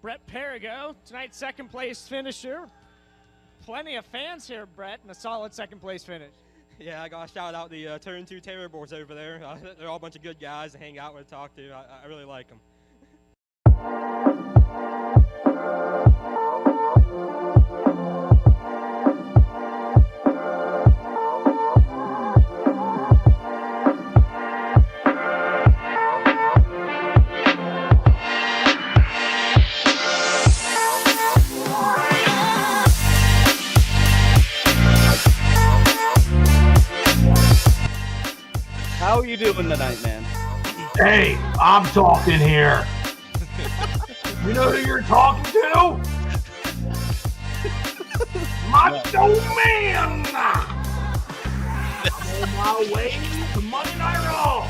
Brett Perigo, tonight's second place finisher. Plenty of fans here, Brett, and a solid second place finish. Yeah, I got to shout out the Turn 2 Terribles over there. They're all a bunch of good guys to hang out with, talk to. I really like them. How are you doing tonight, man? Hey, I'm talking here. You know who you're talking to? Macho Man! I'm on my way to Monday Night Raw.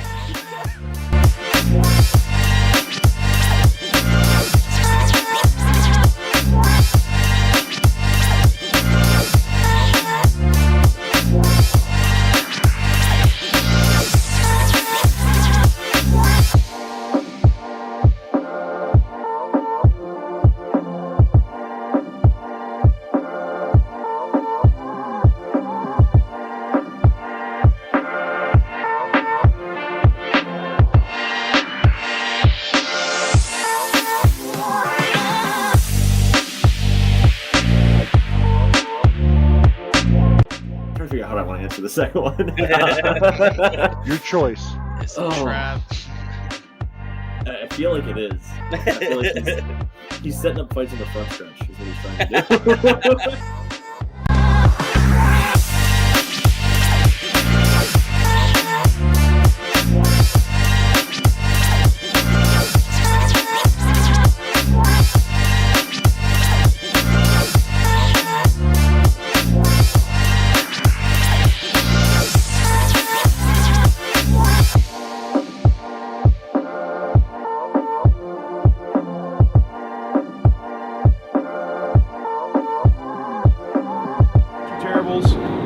How do I want to answer the second one? Your choice. It's a trap. I feel like it is. I feel like he's setting up fights in the front stretch is what he's trying to do.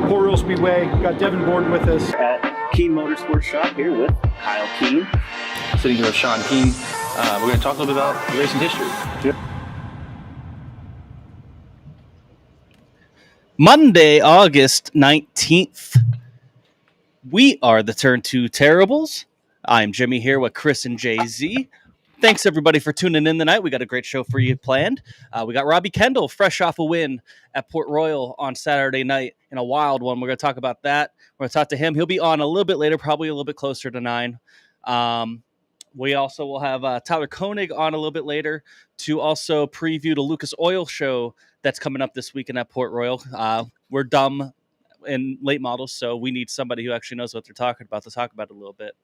Port Royal Speedway. Got Devin Borden with us. At Keen Motorsports Shop here with Kyle Keen. Sitting here with Sean Keen. We're going to talk a little bit about racing history. Yep. Monday, August 19th. We are the Turn 2 Terribles. I'm Jimmy here with Chris and Jay-Z. Thanks, everybody, for tuning in tonight. We got a great show for you planned. We got Robbie Kendall, fresh off a win at Port Royal on Saturday night in a wild one. We're going to talk about that. We're going to talk to him. He'll be on a little bit later, probably a little bit closer to 9. We also will have Tyler Koenig on a little bit later to also preview the Lucas Oil show that's coming up this weekend at Port Royal. We're dumb in late models, so we need somebody who actually knows what they're talking about to talk about it a little bit.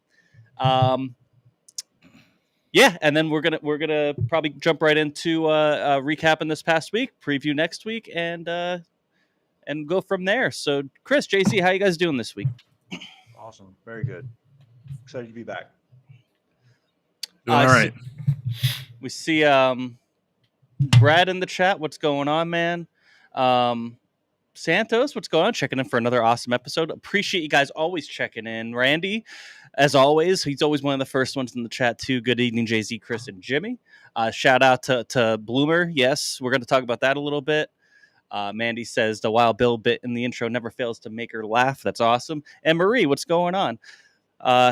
Yeah, and then we're gonna probably jump right into recapping this past week, preview next week, and go from there. So, Chris, JC, how you guys doing this week? Awesome, very good. Excited to be back. Doing all right. We see Brad in the chat. What's going on, man? Santos, what's going on? Checking in for another awesome episode. Appreciate you guys always checking in. Randy, as always, he's always one of the first ones in the chat too. Good evening, Jay-Z, Chris, and Jimmy. Shout out to Bloomer. Yes, we're going to talk about that a little bit. Mandy says the Wild Bill bit in the intro never fails to make her laugh. That's awesome. And Marie, what's going on?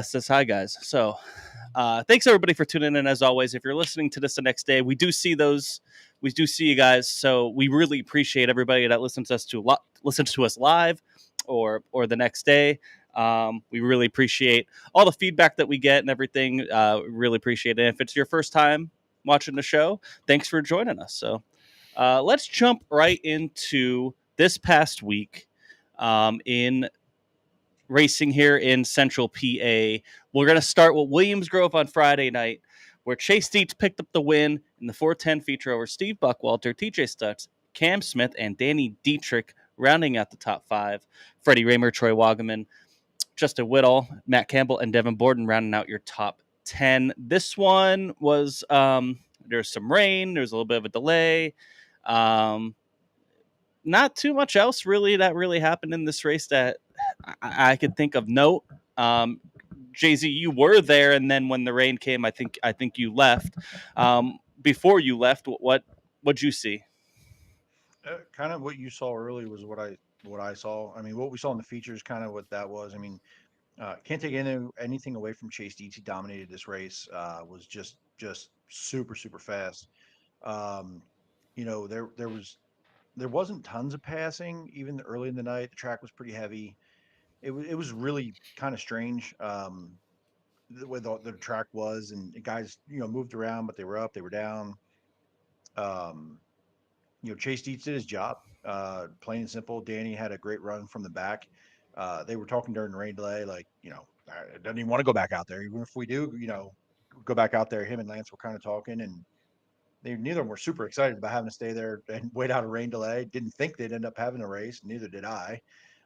Says hi, guys. So thanks, everybody, for tuning in. As always, if you're listening to this the next day, we do see those. We do see you guys. So we really appreciate everybody that listens to us live or the next day. We really appreciate all the feedback that we get and everything. Really appreciate it. If it's your first time watching the show, thanks for joining us. So let's jump right into this past week in racing here in Central PA. We're going to start with Williams Grove on Friday night, where Chase Dietz picked up the win in the 410 feature over Steve Buckwalter, TJ Stutz, Cam Smith, and Danny Dietrich, rounding out the top 5. Freddie Raymer, Troy Wagaman, Justin Whittall, Matt Campbell, and Devin Borden rounding out your top 10. This one was there's some rain. There's a little bit of a delay. Not too much else really that really happened in this race that I could think of note. Jay-Z, you were there, and then when the rain came, I think you left. before you left, what'd you see? Kind of what you saw early was what I saw. I mean, what we saw in the features, kind of what that was. I mean, can't take anything away from Chase Dietz. He dominated this race. Was just super fast. Um, there wasn't tons of passing even early in the night. The track was pretty heavy. It was really kind of strange. The way the track was, and the guys moved around, but they were up, they were down. Um, Chase Dietz did his job. Plain and simple. Danny had a great run from the back. They were talking during the rain delay, like, doesn't even want to go back out there. Even if we do, go back out there. Him and Lance were kind of talking, and neither of them were super excited about having to stay there and wait out a rain delay. Didn't think they'd end up having a race. Neither did I.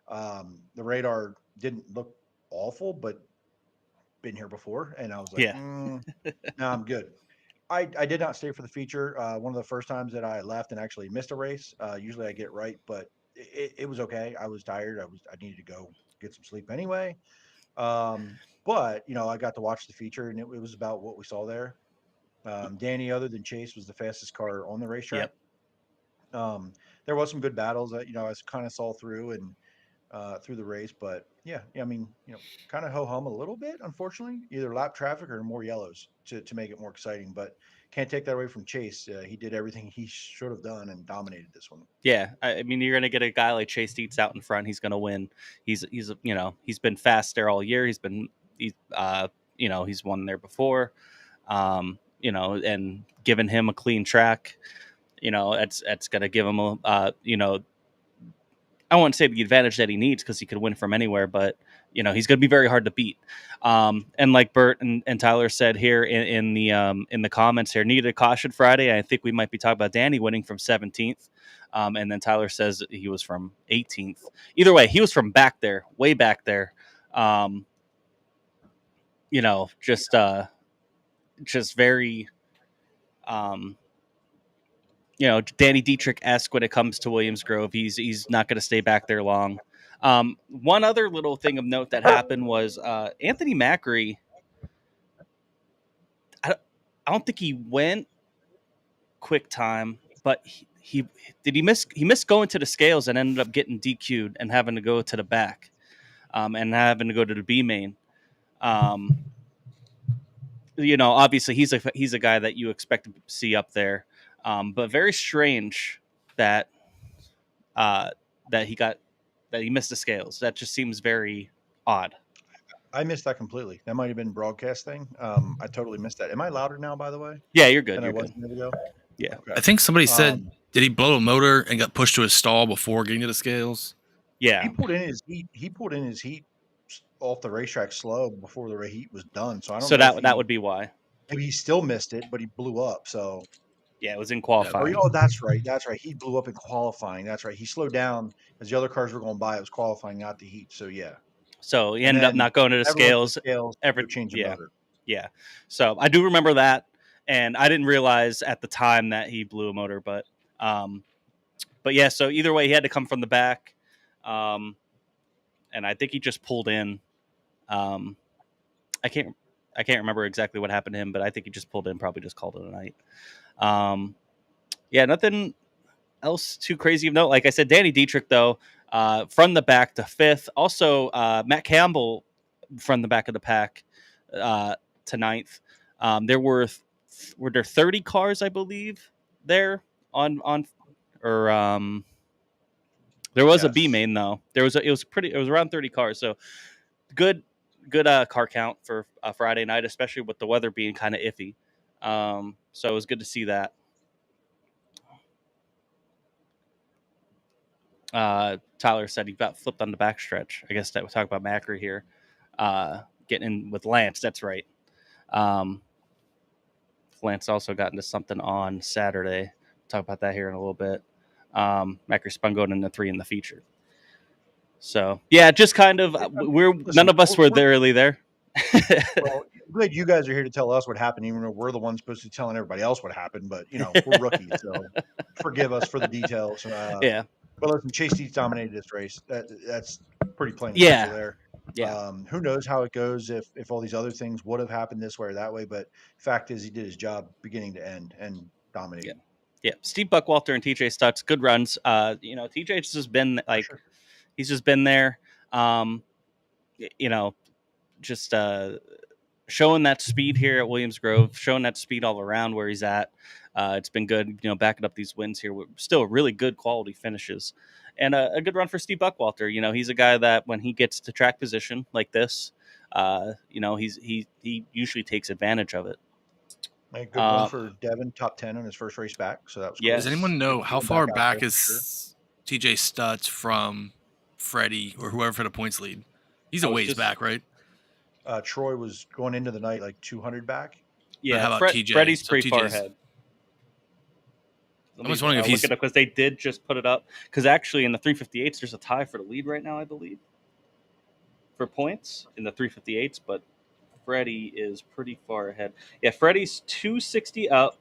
The radar didn't look awful, but been here before, and I was like, no, I'm good. I did not stay for the feature. One of the first times that I left and actually missed a race. Usually I get it right, but it was okay. I was tired. I needed to go get some sleep anyway. But I got to watch the feature, and it was about what we saw there. Danny, other than Chase, was the fastest car on the racetrack. There was some good battles that I kind of saw through and through the race, but yeah, I mean, kind of ho hum a little bit, unfortunately, either lap traffic or more yellows to make it more exciting. But can't take that away from Chase. He did everything he should have done and dominated this one. Yeah, I mean, you're gonna get a guy like Chase Dietz out in front. He's gonna win. He's been fast there all year. He's won there before. And giving him a clean track, it's gonna give him a I won't say the advantage that he needs, because he could win from anywhere, but he's going to be very hard to beat. And like Bert and Tyler said here in the comments here, needed a caution Friday. I think we might be talking about Danny winning from 17th. And then Tyler says that he was from 18th. Either way, he was from back there, way back there. Just very, Danny Dietrich-esque when it comes to Williams Grove. He's not going to stay back there long. One other little thing of note that happened was Anthony Macri. I don't think he went quick time, but he missed going to the scales and ended up getting DQ'd and having to go to the back, and having to go to the B main. Obviously he's a guy that you expect to see up there. But very strange that he missed the scales. That just seems very odd. I missed that completely. That might have been broadcast thing. I totally missed that. Am I louder now, by the way? Yeah, you're good. Than I was a minute ago? Yeah. Okay. I think somebody said, did he blow a motor and got pushed to his stall before getting to the scales? Yeah. He pulled in his heat off the racetrack slow before the heat was done. So I don't know. That would be why. Maybe he still missed it, but he blew up. So yeah, it was in qualifying. That's right. He blew up in qualifying. That's right. He slowed down as the other cars were going by. It was qualifying, not the heat. So yeah. So he ended up not going to the scales. Motor. Yeah. So I do remember that, and I didn't realize at the time that he blew a motor, but yeah. So either way, he had to come from the back, and I think he just pulled in. I can't remember exactly what happened to him, but I think he just pulled in, probably just called it a night. Yeah, nothing else too crazy of note. Like I said, Danny Dietrich, though, from the back to 5th. Also, Matt Campbell from the back of the pack to 9th. There were there 30 cars, I believe, there there was a B main, though. It was around 30 cars. So good car count for Friday night, especially with the weather being kind of iffy. So it was good to see that. Tyler said he got flipped on the backstretch. I guess that we're talking about Macri here. Getting in with Lance, that's right. Lance also got into something on Saturday. We'll talk about that here in a little bit. Macri spun going into 3 in the feature. So yeah, just kind of none of us were really there. Well, glad you guys are here to tell us what happened, even though we're the ones supposed to be telling everybody else what happened. But we're rookies, so forgive us for the details. Yeah. But listen, Chase Dietz dominated this race. That's pretty plain. Yeah. There. Yeah. Who knows how it goes if all these other things would have happened this way or that way, but fact is he did his job beginning to end and Yeah. dominated. Yeah. Steve Buckwalter and TJ Stutz, good runs. TJ's just been For like, sure. he's just been there. You know, just showing that speed here at Williams Grove, showing that speed all around where he's at. It's been good, backing up these wins here. Still really good quality finishes. And a good run for Steve Buckwalter. He's a guy that when he gets to track position like this, he usually takes advantage of it. A good run for Devin, top 10 on his first race back, so that was cool. Yes. Does anyone know Good to see how him far out back there, is for sure. TJ Stutz from Freddie or whoever for the points lead? He's a ways back, right? Troy was going into the night like 200 back. Yeah, how about TJ? Freddie's So pretty far TJ's ahead. I'm just wondering if he's look it up because they did just put it up. Because actually, in the 358s, there's a tie for the lead right now, I believe, for points in the 358s. But Freddie is pretty far ahead. Yeah, Freddie's 260 up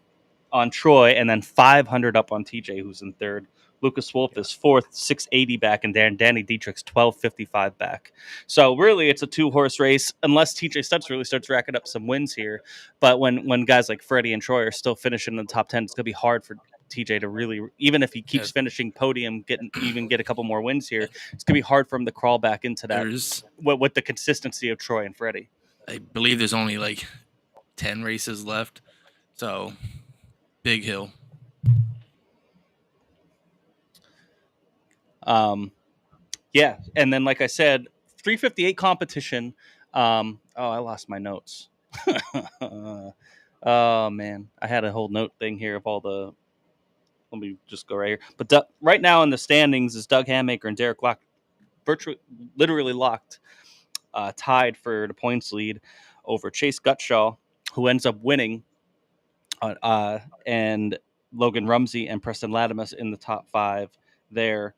on Troy, and then 500 up on TJ, who's in third. Lucas Wolf is fourth, 680 back, and Danny Dietrich's 1255 back. So really, it's a 2-horse race, unless TJ Stutz really starts racking up some wins here. But when guys like Freddie and Troy are still finishing in the top 10, it's going to be hard for TJ to really, even if he keeps finishing podium, get a couple more wins here, it's going to be hard for him to crawl back into that with the consistency of Troy and Freddie. I believe there's only like 10 races left, so big hill. Yeah, and then like I said, 358 competition. I lost my notes. Oh man, I had a whole note thing here of all the. Let me just go right here. But right now in the standings is Doug Hammaker and Derek Locke, literally locked, tied for the points lead over Chase Gutshaw, who ends up winning, and Logan Rumsey and Preston Latimus in the top 5 there.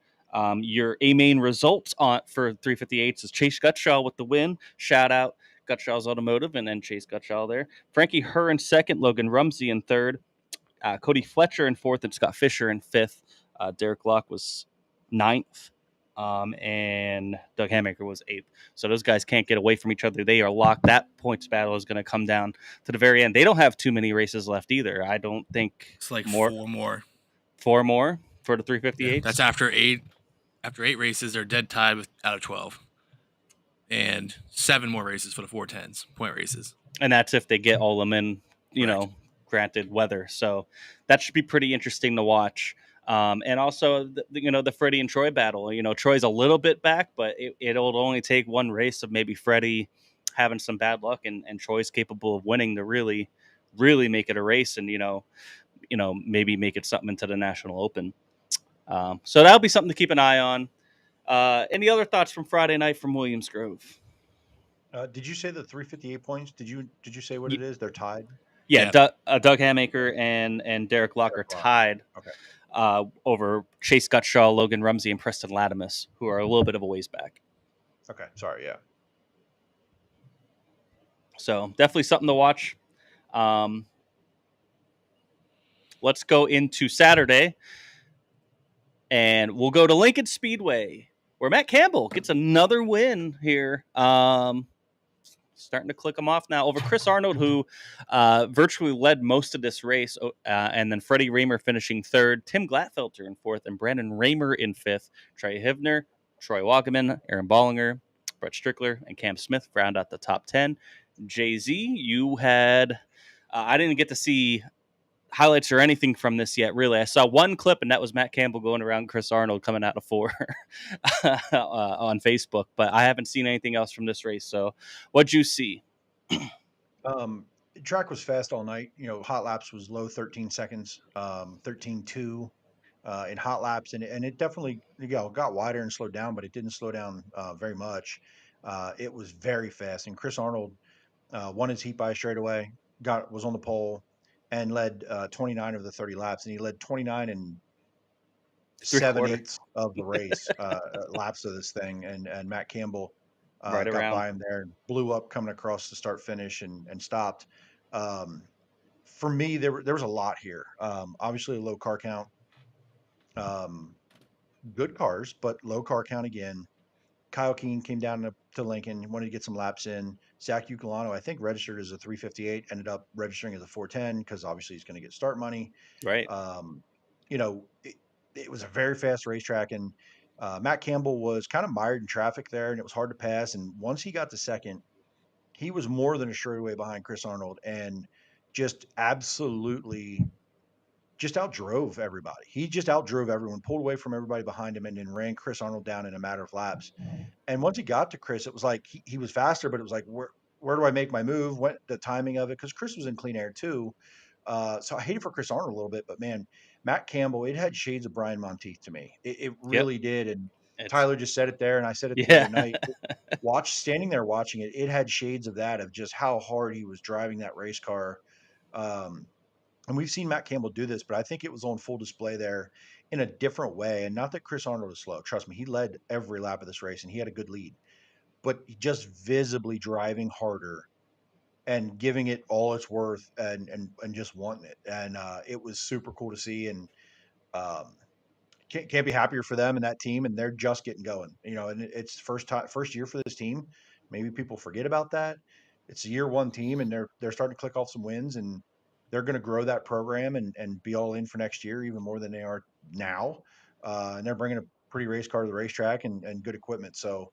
Your main results for 358s is Chase Gutshaw with the win. Shout out Gutshaw's Automotive, and then Chase Gutshaw there. Frankie Herr in second, Logan Rumsey in third, Cody Fletcher in fourth, and Scott Fisher in fifth. Derek Locke was ninth, and Doug Hammaker was eighth. So those guys can't get away from each other. They are locked. That points battle is going to come down to the very end. They don't have too many races left either. I don't think it's like four more for the 358. That's after 8 races. They're dead tied out of 12, and 7 more races for the 410s point races. And that's if they get all of them in, granted weather. So that should be pretty interesting to watch. And also, the Freddie and Troy battle. Troy's a little bit back, but it'll only take one race of maybe Freddie having some bad luck, and Troy's capable of winning to really, really make it a race, and maybe make it something into the National Open. So that'll be something to keep an eye on. Any other thoughts from Friday night from Williams Grove? Did you say the 358 points? Did you say what it is? They're tied. Yeah. Doug Hammaker and Derek Locke are tied. Okay. Over Chase Gutshaw, Logan Rumsey, and Preston Latimus, who are a little bit of a ways back. Okay, sorry, yeah. So definitely something to watch. Let's go into Saturday, and we'll go to Lincoln Speedway, where Matt Campbell gets another win here. Starting to click him off now over Chris Arnold, who virtually led most of this race, and then Freddie Raymer finishing third, Tim Glatfelter in fourth, and Brandon Raymer in fifth. Trey Hivner, Troy Wagaman, Aaron Bollinger, Brett Strickler, and Cam Smith round out the top 10. Jay-Z, you had I didn't get to see highlights or anything from this yet, really. I saw one clip, and that was Matt Campbell going around Chris Arnold coming out of 4 on Facebook, but I haven't seen anything else from this race. So what'd you see? Track was fast all night. Hot laps was low 13 seconds, 13.2 in hot laps, and it definitely got wider and slowed down, but it didn't slow down very much. It was very fast, and Chris Arnold won his heat by straightaway, was on the pole, and led 29 of the 30 laps, and he led 29 and 7/8 of the race laps of this thing, and Matt Campbell got by him there and blew up coming across the start finish and stopped. For me, there was a lot here. Obviously a low car count, good cars, but low car count again. Kyle Keene came down to Lincoln, wanted to get some laps in. Zach Ucolano, I think, registered as a 358, ended up registering as a 410 because obviously he's going to get start money. Right. You know, it was a very fast racetrack, and Matt Campbell was kind of mired in traffic there, and it was hard to pass. And once he got to second, he was more than a straightaway behind Chris Arnold, and just absolutely just outdrove everybody. He just outdrove everyone, pulled away from everybody behind him, and then ran Chris Arnold down in a matter of laps. And once he got to Chris, it was like he was faster, but it was like, where do I make my move? What the timing of it? Because Chris was in clean air too. So I hated for Chris Arnold a little bit, but man, Matt Campbell, it had shades of Brian Monteith to me. It Yep. really did. And It's Tyler just said it there, and I said it the yeah. other night. Standing there watching it, it had shades of that, of just how hard he was driving that race car. Um, and we've seen Matt Campbell do this, but I think it was on full display there in a different way. And not that Chris Arnold is slow. Trust me, he led every lap of this race and he had a good lead, but just visibly driving harder and giving it all it's worth and just wanting it. And it was super cool to see. And um, can't be happier for them and that team. And they're just getting going, you know, and it's first year for this team. Maybe people forget about that. It's a year one team and they're starting to click off some wins, and they're going to grow that program and be all in for next year, even more than they are now. And they're bringing a pretty race car to the racetrack and good equipment. So,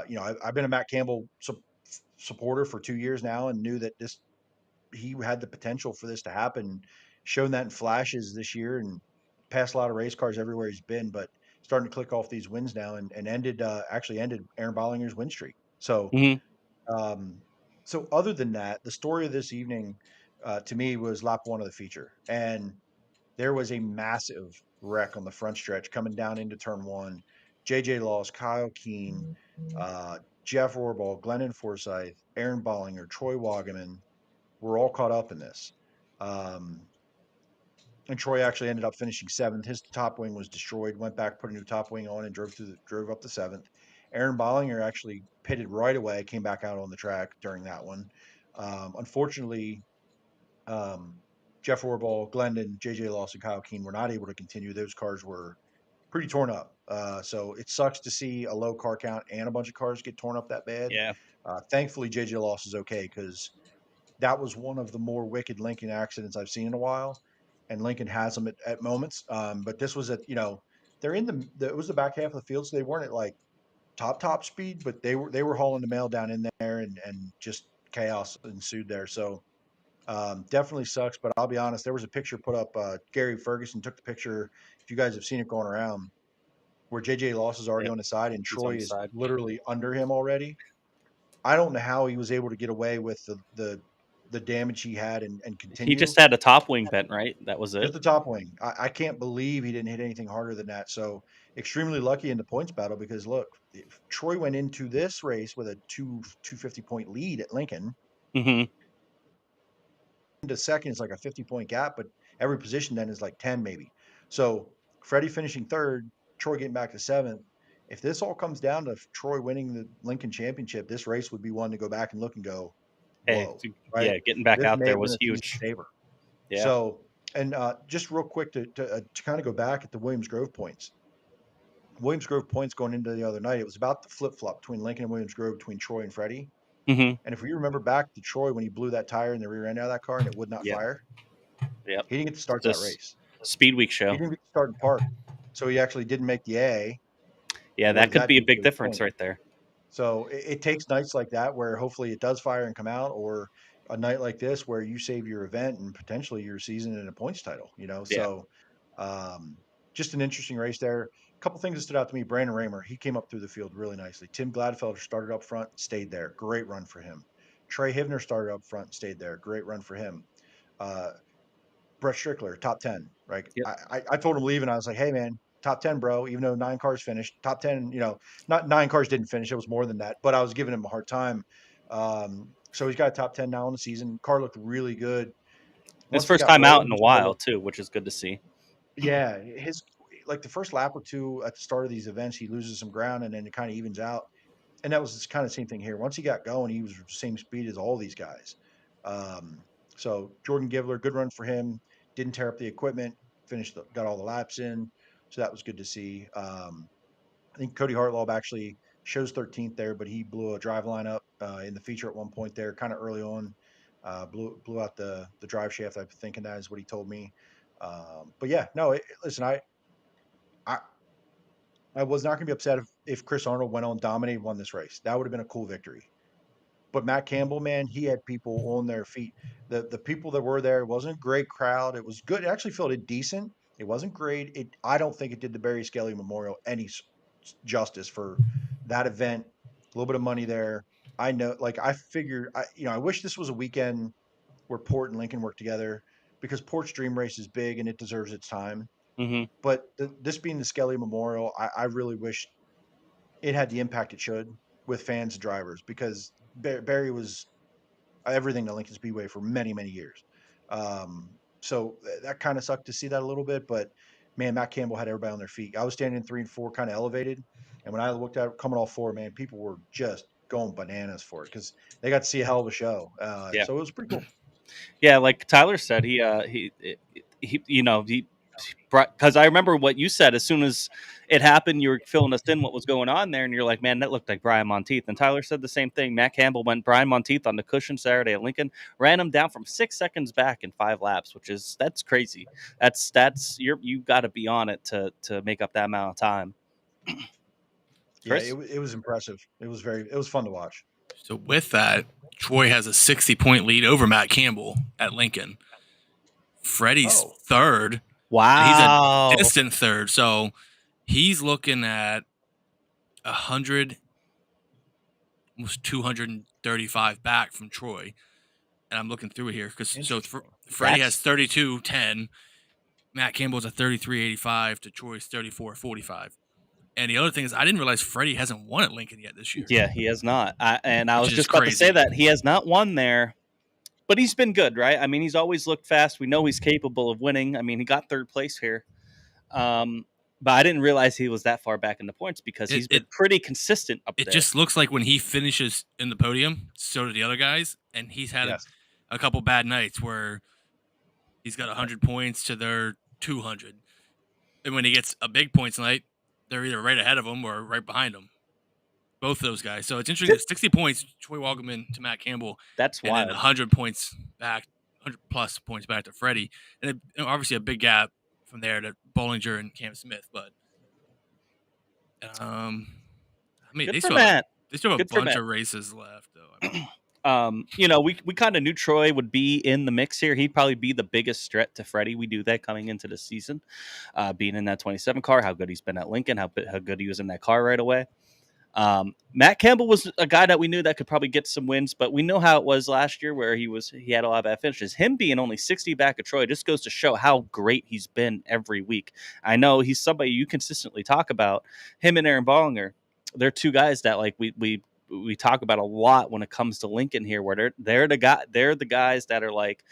you know, I've been a Matt Campbell supporter for 2 years now, and knew that he had the potential for this to happen, shown that in flashes this year, and passed a lot of race cars everywhere he's been, but starting to click off these wins now, and actually ended Aaron Bollinger's win streak. So, Hmm. um, so other than that, the story of this evening, to me, was lap one of the feature. And there was a massive wreck on the front stretch coming down into turn one. JJ Laws, Kyle Keene, Jeff Rohrbaugh, Glennon Forsythe, Aaron Bollinger, Troy Wagaman were all caught up in this. Um, and Troy actually ended up finishing seventh. His top wing was destroyed. Went back, put a new top wing on, and drove up to seventh. Aaron Bollinger actually pitted right away, came back out on the track during that one. Unfortunately, um, Jeff Orball, Glendon, JJ Lawson, Kyle Keene were not able to continue. Those cars were pretty torn up. So it sucks to see a low car count and a bunch of cars get torn up that bad. Yeah. Thankfully, JJ Loss is okay, because that was one of the more wicked Lincoln accidents I've seen in a while, and Lincoln has them at moments. But this was they're in it was the back half of the field, so they weren't at like top speed, but they were hauling the mail down in there, and just chaos ensued there. So definitely sucks. But I'll be honest, there was a picture put up. Gary Ferguson took the picture. If you guys have seen it going around, where JJ Loss is already Yep. on the side and He's on Troy the is side. literally under him already. I don't know how he was able to get away with the damage he had and continue. He just had a top wing bent, right? That was it. Just the top wing. I can't believe he didn't hit anything harder than that. So extremely lucky in the points battle, because look, if Troy went into this race with a 250 point lead at Lincoln. Hmm. Into second is like a 50-point gap, but every position then is like 10 maybe. So Freddie finishing third, Troy getting back to seventh. If this all comes down to Troy winning the Lincoln Championship, this race would be one to go back and look and go, Hey, whoa, right? yeah, getting back This out may there have been was a season huge. saver. Yeah. So, and just real quick to kind of go back at the Williams Grove points. Williams Grove points going into the other night, it was about the flip flop between Lincoln and Williams Grove, between Troy and Freddie. Hmm. And if you remember back to Troy when he blew that tire in the rear end out of that car and it would not Yeah. fire, Yep. he didn't get to start This that race. Speed Week He show. didn't get to start in park. So he actually didn't make the A. Yeah, What that does could be a do big for his difference point? right there. So it takes nights like that where hopefully it does fire and come out, or a night like this where you save your event and potentially your season and a points title, you know? Yeah. So just an interesting race there. A couple things that stood out to me. Brandon Raymer, he came up through the field really nicely. Tim Gladfelder started up front, stayed there. Great run for him. Trey Hivner started up front, stayed there. Great run for him. Brett Strickler, top 10, right? Yep. I told him leaving, I was like, hey man, top 10, bro, even though 9 cars finished, top 10, you know, not 9 cars didn't finish. It was more than that, but I was giving him a hard time. So he's got a top 10 now in the season. Car looked really good. His Once they first got time out in rolling, a his car while looked, too, which is good to see. yeah, like the first lap or two at the start of these events, he loses some ground and then it kind of evens out. And that was kind of the same thing here. Once he got going, he was the same speed as all these guys. Um, so Jordan Givler, good run for him. Didn't tear up the equipment. Got all the laps in. So that was good to see. I think Cody Hartlaub actually shows 13th there, but he blew a drive line up in the feature at one point there, kind of early on. Blew out the drive shaft. I'm thinking that is what he told me. But yeah, no. Listen, I I was not going to be upset if Chris Arnold went on, dominated, won this race. That would have been a cool victory. But Matt Campbell, man, he had people on their feet. The people that were there, it wasn't a great crowd. It was good. It actually felt it decent. It wasn't great. I don't think it did the Barry Skelly Memorial any justice for that event. A little bit of money there. I know, like I figured, I wish this was a weekend where Port and Lincoln work together because Port's Dream Race is big and it deserves its time. Mm-hmm. But this being the Skelly Memorial, I really wish it had the impact it should with fans and drivers because Barry was everything to Lincoln Speedway for many, many years. So that kind of sucked to see that a little bit, but man, Matt Campbell had everybody on their feet. I was standing in 3 and 4, kind of elevated. And when I looked at it, coming off 4, man, people were just going bananas for it because they got to see a hell of a show. Yeah. So it was pretty cool. Yeah, like Tyler said, he because I remember what you said as soon as it happened, you were filling us in what was going on there, and you're like, man, that looked like Brian Monteith. And Tyler said the same thing. Matt Campbell went Brian Monteith on the cushion Saturday at Lincoln, ran him down from 6 seconds back in 5 laps, that's crazy. That's you got to be on it to make up that amount of time. Yeah, it was impressive. It was fun to watch. So with that, Troy has a 60-point lead over Matt Campbell at Lincoln. Freddie's third. Wow. He's a distant third. So he's looking at 100, almost 235 back from Troy. And I'm looking through it here because Freddie has 32.10. Matt Campbell's a 33.85 to Troy's 34.45. And the other thing is, I didn't realize Freddie hasn't won at Lincoln yet this year. Yeah, he has not. I was just about to say that he has not won there. But he's been good, right? I mean, he's always looked fast. We know he's capable of winning. I mean, he got 3rd place here. But I didn't realize he was that far back in the points because he's been pretty consistent up there. It just looks like when he finishes in the podium, so do the other guys. And he's had a couple bad nights where he's got 100 points to their 200. And when he gets a big points night, they're either right ahead of him or right behind him. Both those guys. So it's interesting that 60 points, Troy Walkerman to Matt Campbell. That's wild. And then 100 points back, 100 plus points back to Freddie. And obviously a big gap from there to Bollinger and Cam Smith. But, I mean, they still have a bunch of races left, though. I mean, we kind of knew Troy would be in the mix here. He'd probably be the biggest threat to Freddie. We knew that coming into the season, being in that 27 car, how good he's been at Lincoln, how good he was in that car right away. Matt Campbell was a guy that we knew that could probably get some wins, but we know how it was last year where he had a lot of bad finishes. Him being only 60 back of Troy just goes to show how great he's been every week. I know he's somebody you consistently talk about. Him and Aaron Bollinger, they're 2 guys that like we talk about a lot when it comes to Lincoln here, where they're the guys that are like,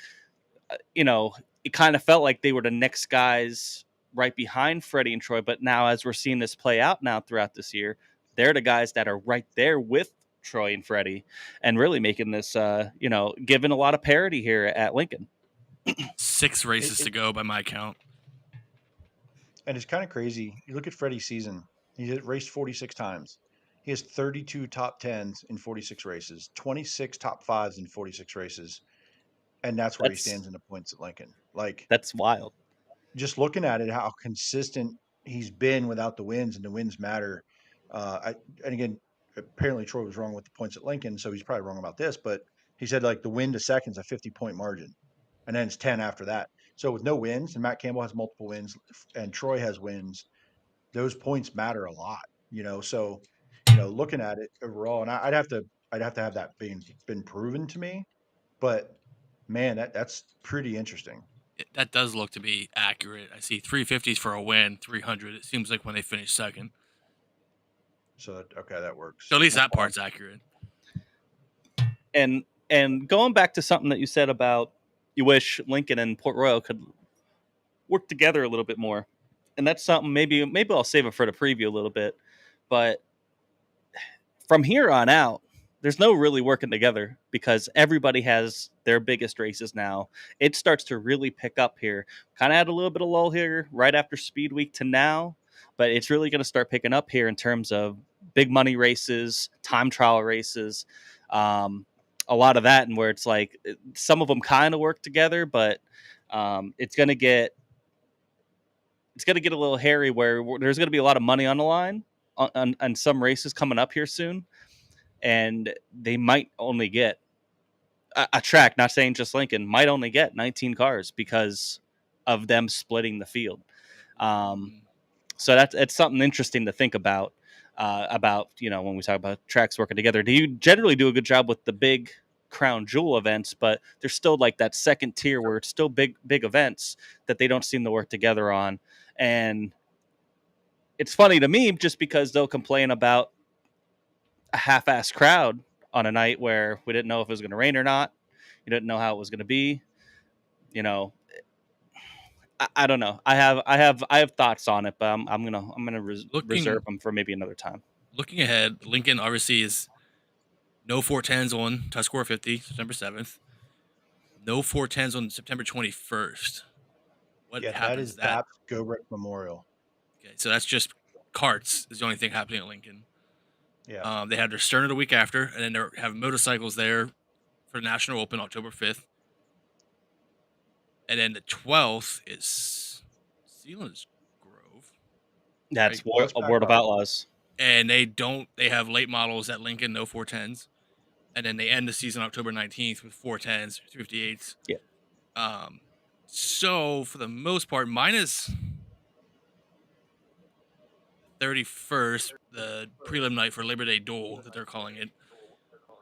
it kind of felt like they were the next guys right behind Freddie and Troy, but now as we're seeing this play out now throughout this year, they're the guys that are right there with Troy and Freddie and really making this, giving a lot of parity here at Lincoln. 6 races to go by my count. And it's kind of crazy. You look at Freddie's season. He raced 46 times. He has 32 top 10s in 46 races, 26 top 5s in 46 races. And that's where he stands in the points at Lincoln. Like, that's wild. Just looking at it, how consistent he's been without the wins, and the wins matter. And again, apparently Troy was wrong with the points at Lincoln, so he's probably wrong about this, but he said like the win to second's a 50-point margin, and then it's 10 after that. So with no wins, and Matt Campbell has multiple wins, and Troy has wins, those points matter a lot, So, looking at it overall, and I'd have to have that been proven to me, but man, that's pretty interesting. That does look to be accurate. I see 350s for a win, 300. It seems like when they finish second. So that works. So at least that part's accurate. And going back to something that you said about you wish Lincoln and Port Royal could work together a little bit more, and that's something maybe I'll save it for the preview a little bit. But from here on out, there's no really working together because everybody has their biggest races now. It starts to really pick up here. Kind of had a little bit of lull here right after Speed Week to now. But it's really going to start picking up here in terms of big money races, time trial races, a lot of that, and where it's like some of them kind of work together, but it's gonna get a little hairy where there's gonna be a lot of money on the line on some races coming up here soon, and they might only get a track, not saying just Lincoln, might only get 19 cars because of them splitting the field. So it's something interesting to think about. When we talk about tracks working together, do you generally do a good job with the big crown jewel events, but there's still like that second tier where it's still big events that they don't seem to work together on. And it's funny to me just because they'll complain about a half-assed crowd on a night where we didn't know if it was going to rain or not. You didn't know how it was going to be. I don't know. I have thoughts on it, but I'm gonna reserve them for maybe another time. Looking ahead, Lincoln obviously is no 410s on Tuscarora 50, September 7th. No 410s on September 21st. What happens? That is BAP's Gobrek Memorial. Okay, so that's just karts is the only thing happening at Lincoln. Yeah. They have their Sterner the week after, and then they have motorcycles there for the National Open October 5th. And then the 12th is Sealands Grove. That's right? World of Outlaws. And they have late models at Lincoln, no 410s. And then they end the season October 19th with 410s, 358s. Yeah. So for the most part, minus 31st, the prelim night for Labor Day Duel that they're calling it,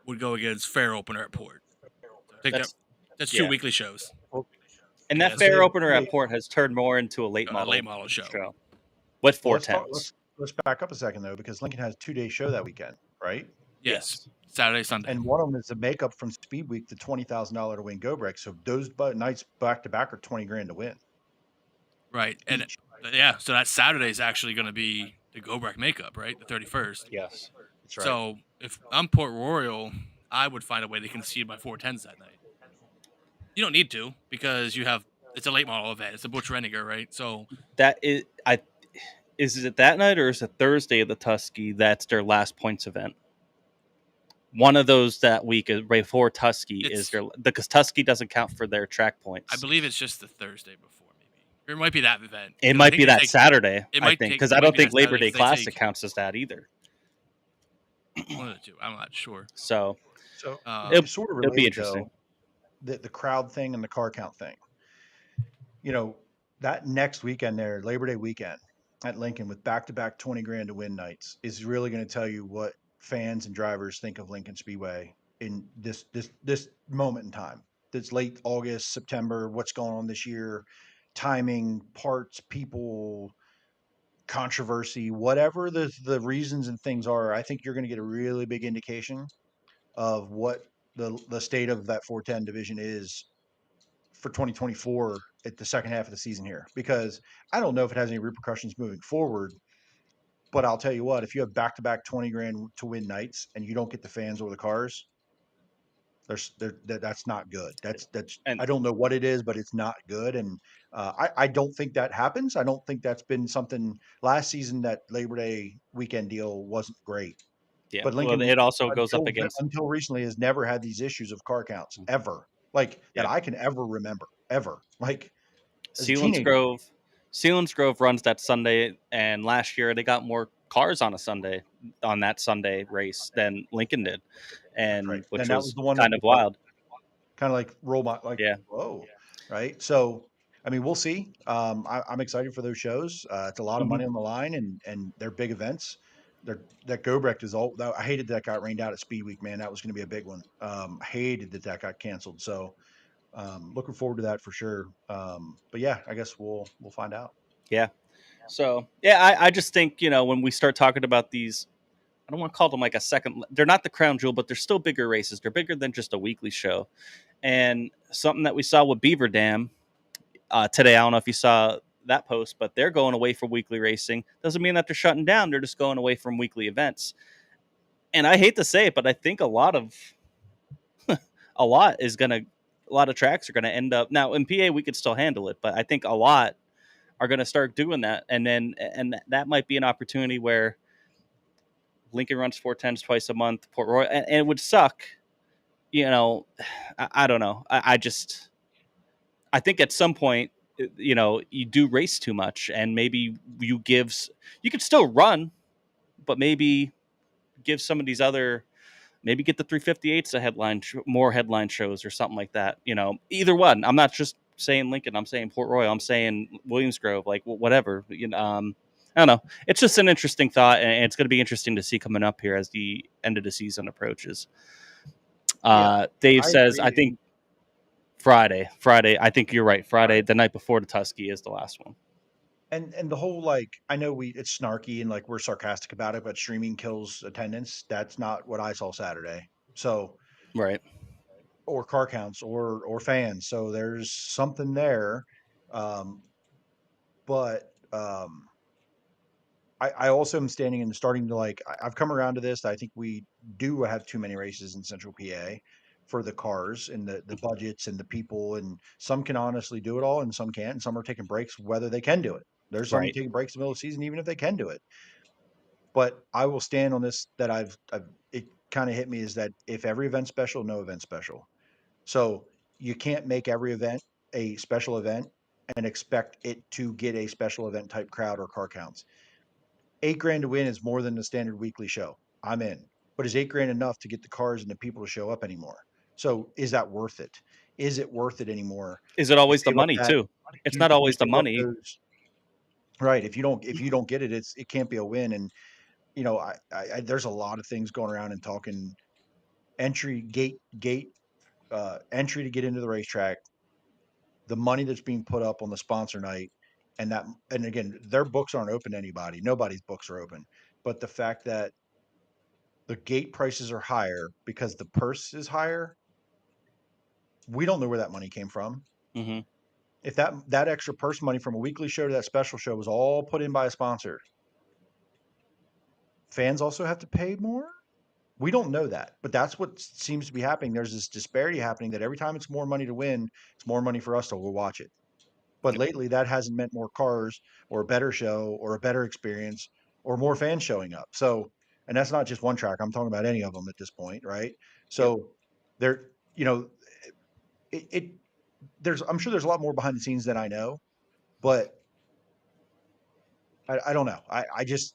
would go against Fair Opener at Port. So I think that's two weekly shows. And that Fair Opener at Port has turned more into a late model show. With 410s. Let's back up a second though, because Lincoln has a 2-day show that weekend, right? Yes. Saturday, Sunday. And one of them is the makeup from Speed Week, the $20,000 to win Gobrek. So those nights back to back are $20,000 to win. Right. And so that Saturday is actually going to be the Gobrek makeup, right? The 31st. Yes. That's right. So if I'm Port Royal, I would find a way to concede my 410s that night. You don't need to because it's a late model event. It's a Butch Renninger, right? So that is it that night or is it Thursday of the Tusky? That's their last points event. One of those that week before Tusky because Tusky doesn't count for their track points. I believe it's just the Thursday before, maybe. Or it might be that event. It might be that Saturday, I think, because I don't think Labor Day Classic counts as that either. One of the two. I'm not sure. So it's sort of related, it'll be interesting. Though, the crowd thing and the car count thing. That next weekend there, Labor Day weekend at Lincoln with back-to-back $20,000 to win nights is really going to tell you what fans and drivers think of Lincoln Speedway in this moment in time. It's late August, September, what's going on this year, timing, parts, people, controversy, whatever the reasons and things are. I think you're going to get a really big indication of what the state of that 410 division is for 2024 at the second half of the season here, because I don't know if it has any repercussions moving forward, but I'll tell you what, if you have back-to-back $20,000 to win nights and you don't get the fans or the cars, that's not good. I don't know what it is, but it's not good. And I don't think that happens. I don't think that's been something last season. That Labor Day weekend deal wasn't great. Yeah, but Lincoln, it also goes up against until recently has never had these issues of car counts ever, that I can ever remember ever. Like Sealands Grove runs that Sunday, and last year they got more cars on that Sunday race than Lincoln did, and which was the one kind of wild, kind of like robot, whoa, right? So I mean, we'll see. I'm excited for those shows. It's a lot of money on the line, and they're big events. That Gobrek is all. I hated that got rained out at Speed Week, man. That was going to be a big one. I hated that got canceled. So looking forward to that for sure. But yeah, I guess we'll find out. Yeah. So yeah, I just think when we start talking about these, I don't want to call them like a second. They're not the crown jewel, but they're still bigger races. They're bigger than just a weekly show. And something that we saw with Beaver Dam today, I don't know if you saw that post, but they're going away from weekly racing. Doesn't mean that they're shutting down. They're just going away from weekly events. And I hate to say it, but I think a lot of tracks are gonna end up now in PA. We could still handle it, but I think a lot are going to start doing that, and that might be an opportunity where Lincoln runs 410s twice a month, Port Royal, and it would suck. I don't know. I think at some point, you do race too much, and maybe you could still run, but maybe give some of these other, maybe get the 358s more headline shows or something like that. Either one. I'm not just saying Lincoln. I'm saying Port Royal. I'm saying Williams Grove. Like whatever. I don't know. It's just an interesting thought, and it's going to be interesting to see coming up here as the end of the season approaches. Dave says, I think Friday. I think you're right. Friday, the night before the Tusky, is the last one. And the whole, I know it's snarky and we're sarcastic about it, but streaming kills attendance. That's not what I saw Saturday. So, right. Or car counts or fans. So there's something there. But I also am standing and starting to I've come around to this. I think we do have too many races in Central PA for the cars and the budgets and the people, and some can honestly do it all and some can't, and some are taking breaks whether they can do it. There's some taking breaks in the middle of the season even if they can do it. But I will stand on this that I've it kind of hit me is that if every event's special, no event special. So you can't make every event a special event and expect it to get a special event type crowd or car counts. $8,000 to win is more than the standard weekly show. I'm in. But is $8,000 enough to get the cars and the people to show up anymore? So is that worth it? Is it worth it anymore? Is it always the money too? It's not always the money. Right. If you don't get it, it can't be a win. And there's a lot of things going around and talking entry entry to get into the racetrack, the money that's being put up on the sponsor night, and again, their books aren't open to anybody. Nobody's books are open. But the fact that the gate prices are higher because the purse is higher, we don't know where that money came from. Mm-hmm. If that extra purse money from a weekly show to that special show was all put in by a sponsor, fans also have to pay more? We don't know that, but that's what seems to be happening. There's this disparity happening that every time it's more money to win, it's more money for us to go watch it. But lately, that hasn't meant more cars or a better show or a better experience or more fans showing up. So, and that's not just one track. I'm talking about any of them at this point, right? So, there, I'm sure there's a lot more behind the scenes than I know, but I don't know. I just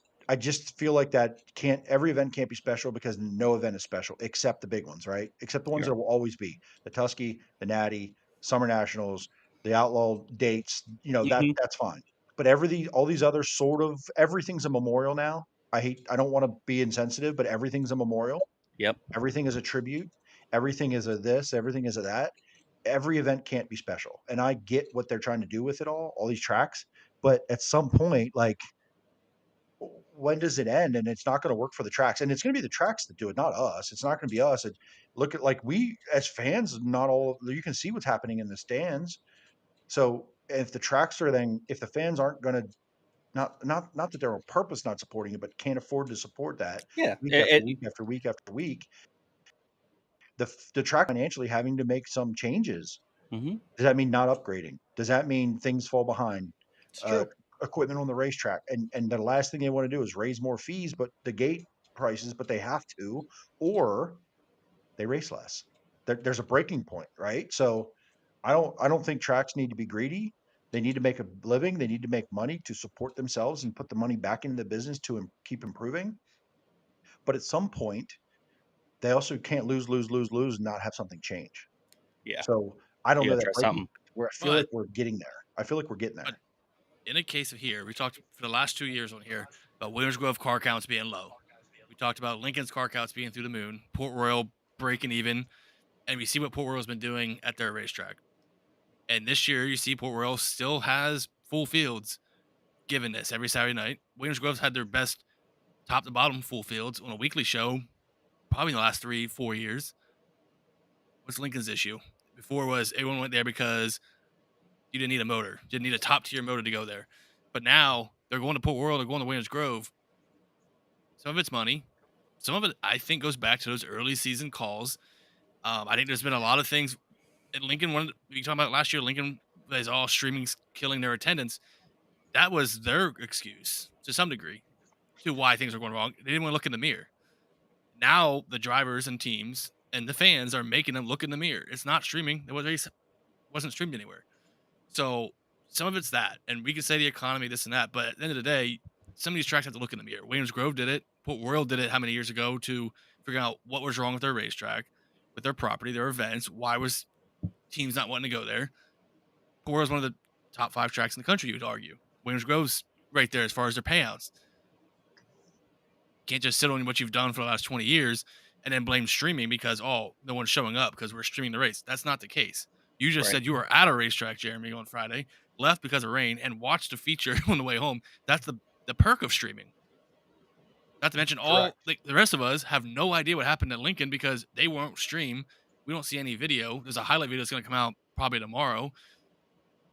feel like every event can't be special because no event is special except the big ones, right? Except the ones that will always be the Tusky, the Natty, Summer Nationals, the Outlaw dates, that's fine. But all these other everything's a memorial now. I don't want to be insensitive, but everything's a memorial. Yep. Everything is a tribute. Everything is a this, everything is a that. Every event can't be special. And I get what they're trying to do with it all these tracks. But at some point, when does it end? And it's not going to work for the tracks. And it's going to be the tracks that do it, not us. It's not going to be us. Look at we as fans, you can see what's happening in the stands. So if the tracks if the fans aren't going to, not that they're on purpose not supporting it, but can't afford to support that week after week, the track financially having to make some changes. Mm-hmm. Does that mean not upgrading? Does that mean things fall behind? It's true. Equipment on the racetrack, and the last thing they want to do is raise more fees, but the gate prices, but they have to, or they race less. There's a breaking point, right? So I don't think tracks need to be greedy. They need to make a living. They need to make money to support themselves and put the money back into the business to keep improving. But at some point, they also can't lose and not have something change. Yeah. So I don't know that something. Where I feel like we're getting there. I feel like we're getting there. In a case of here, we talked for the last 2 years on here about Williams Grove car counts being low. We talked about Lincoln's car counts being through the moon, Port Royal breaking even, and we see what Port Royal's been doing at their racetrack. And this year, you see Port Royal still has full fields given this every Saturday night. Williams Grove's had their best top to bottom full fields on a weekly show probably in the last 3-4 years. What's Lincoln's issue? Before was everyone went there because you didn't need a motor. Didn't need a top-tier motor to go there. But now they're going to Port Royal, they're going to Williams Grove. Some of it's money. Some of it, I think, goes back to those early season calls. I think there's been a lot of things. At Lincoln, we talked about last year, Lincoln is all streaming's killing their attendance. That was their excuse, to some degree, to why things are going wrong. They didn't want to look in the mirror. Now the drivers and teams and the fans are making them look in the mirror. It's not streaming. The race wasn't streamed anywhere. So some of it's that, and we can say the economy, this and that, but at the end of the day, some of these tracks have to look in the mirror. Williams Grove did it. Port Royal did it how many years ago to figure out what was wrong with their racetrack, with their property, their events. Why was teams not wanting to go there? Port Royal is one of the top 5 tracks in the country, you would argue. Williams Grove's right there as far as their payouts. Can't just sit on what you've done for the last 20 years and then blame streaming because, no one's showing up because we're streaming the race. That's not the case. You just said you were at a racetrack, Jeremy, on Friday, left because of rain, and watched a feature on the way home. That's the perk of streaming. Not to mention the rest of us have no idea what happened at Lincoln because they won't stream. We don't see any video. There's a highlight video that's going to come out probably tomorrow.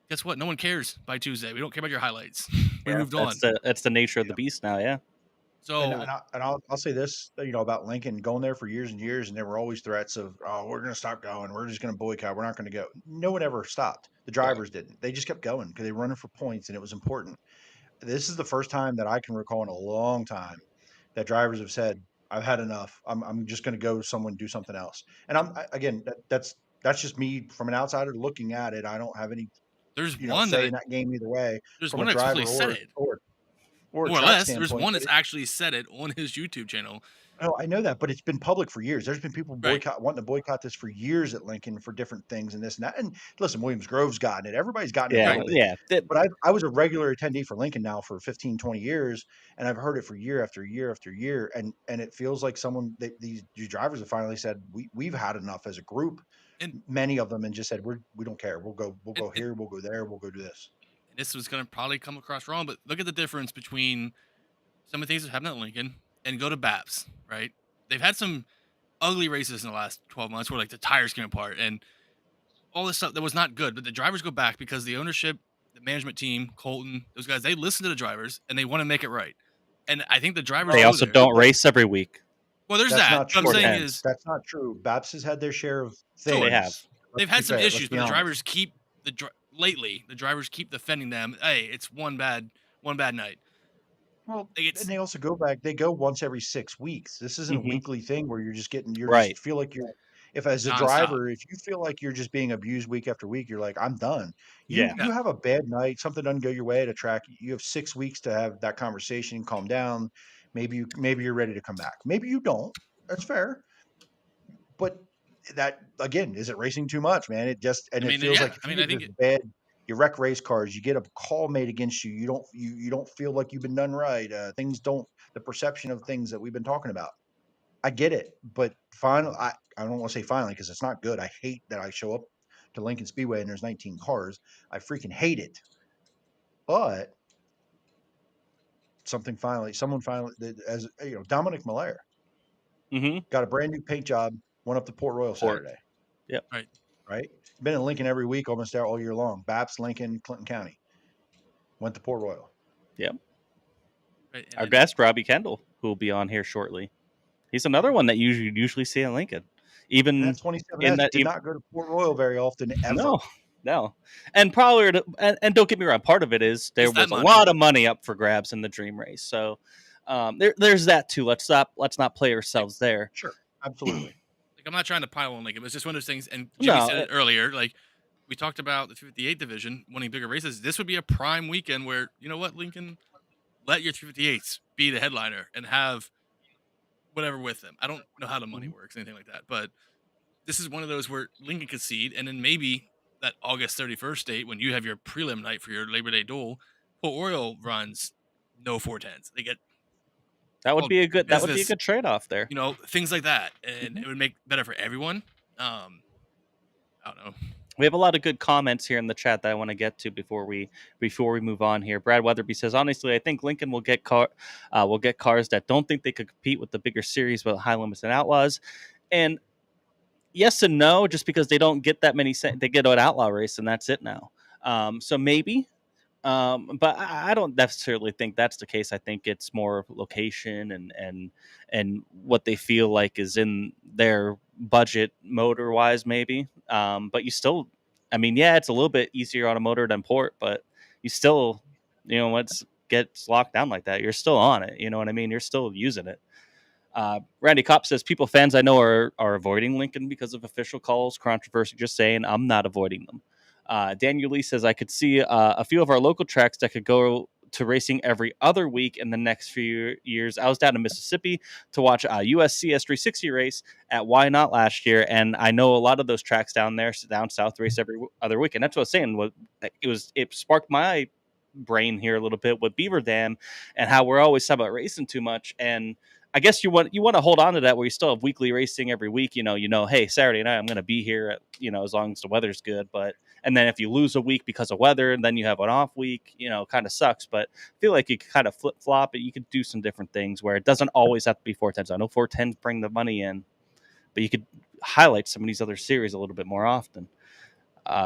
Guess what? No one cares by Tuesday. We don't care about your highlights. We moved on. That's the nature of the beast now, yeah. So, and I'll say this, about Lincoln going there for years and years, and there were always threats of, we're going to stop going. We're just going to boycott. We're not going to go. No one ever stopped. The drivers didn't. They just kept going because they were running for points, and it was important. This is the first time that I can recall in a long time that drivers have said, I've had enough. I'm just going to go do something else. And that's just me from an outsider looking at it. I don't have any say in that game either way. There's from one a that's driver actually said it. Or more or less, there's one that's actually said it on his YouTube channel. Oh, I know that, but it's been public for years. There's been people wanting to boycott this for years at Lincoln for different things and this and that. And listen, Williams Grove's gotten it. Everybody's gotten it. But I was a regular attendee for Lincoln now for 15, 20 years, and I've heard it for year after year after year. And it feels like these drivers have finally said, we've had enough as a group. And many of them, and just said, we don't care. We'll go here, we'll go there, we'll go do this. This was going to probably come across wrong, but look at the difference between some of the things that happened at Lincoln and go to BAPS, right? They've had some ugly races in the last 12 months where the tires came apart and all this stuff that was not good, but the drivers go back because the ownership, the management team, Colton, those guys, they listen to the drivers and they want to make it right. And I think the drivers also don't race every week. Well, there's that. What I'm saying is that's not true. BAPS has had their share of things. They have. They've had some issues, but the drivers keep lately, the drivers keep defending them. Hey, it's one bad night. Well, and they also go back. They go once every 6 weeks. This isn't a weekly thing where you're just just feel like you're. If as a driver, if you feel like you're just being abused week after week, you're like, I'm done. You have a bad night, something doesn't go your way at a track. You have 6 weeks to have that conversation, calm down. Maybe you're ready to come back. Maybe you don't. That's fair. But that again, is it racing too much, man? It feels like I think it's bad. You wreck race cars. You get a call made against you. You don't feel like you've been done right. The perception of things that we've been talking about. I get it, but finally, I don't want to say finally because it's not good. I hate that I show up to Lincoln Speedway and there's 19 cars. I freaking hate it. But someone finally, as Dominic Malaire got a brand new paint job. Went up to Port Royal Saturday. Yep. Right. Been in Lincoln every week, almost there all year long. BAPS, Lincoln, Clinton County. Went to Port Royal. Yep. Our guest, Robbie Kendall, who will be on here shortly. He's another one that you usually see in Lincoln. Even that 27S did not go to Port Royal very often ever. No. And probably, and don't get me wrong, part of it is there was a lot of money up for grabs in the Dream Race. So there's that too. Let's not play ourselves there. Sure. Absolutely. I'm not trying to pile on Lincoln, but it's just one of those things. And Jimmy said it earlier. We talked about the 58 division wanting bigger races. This would be a prime weekend where, you know what, Lincoln, let your 358s be the headliner and have whatever with them. I don't know how the money works, anything like that. But this is one of those where Lincoln could seed, and then maybe that August 31st date when you have your prelim night for your Labor Day duel, Port Royal runs no 410s. They get That would be a good trade-off there. Things like that, and it would make better for everyone. I don't know. We have a lot of good comments here in the chat that I want to get to before we move on here. Brad Weatherby says, honestly, I think Lincoln will get cars that don't think they could compete with the bigger series with High Limits and Outlaws. And yes and no, just because they don't get that many, they get an outlaw race and that's it now. So maybe. But I don't necessarily think that's the case. I think it's more location and what they feel like is in their budget motor wise, maybe. But you still, it's a little bit easier on a motor than Port, but you still, once it gets locked down like that, you're still on it. You know what I mean? You're still using it. Randy Kopp says people fans I know are avoiding Lincoln because of official calls, controversy. Just saying, I'm not avoiding them. Daniel Lee says I could see a few of our local tracks that could go to racing every other week in the next few years. I was down in Mississippi to watch a USCS 360 race at Why Not last year, and I know a lot of those tracks down there, down south, race every other week. And that's what I was saying. It sparked my brain here a little bit with Beaver Dam and how we're always talking about racing too much. And I guess you want to hold on to that where you still have weekly racing every week. Hey, Saturday night I'm going to be here as long as the weather's good. And then if you lose a week because of weather, and then you have an off week, kind of sucks. But I feel like you could kind of flip flop it. You could do some different things where it doesn't always have to be 410s. I know 410s bring the money in, but you could highlight some of these other series a little bit more often.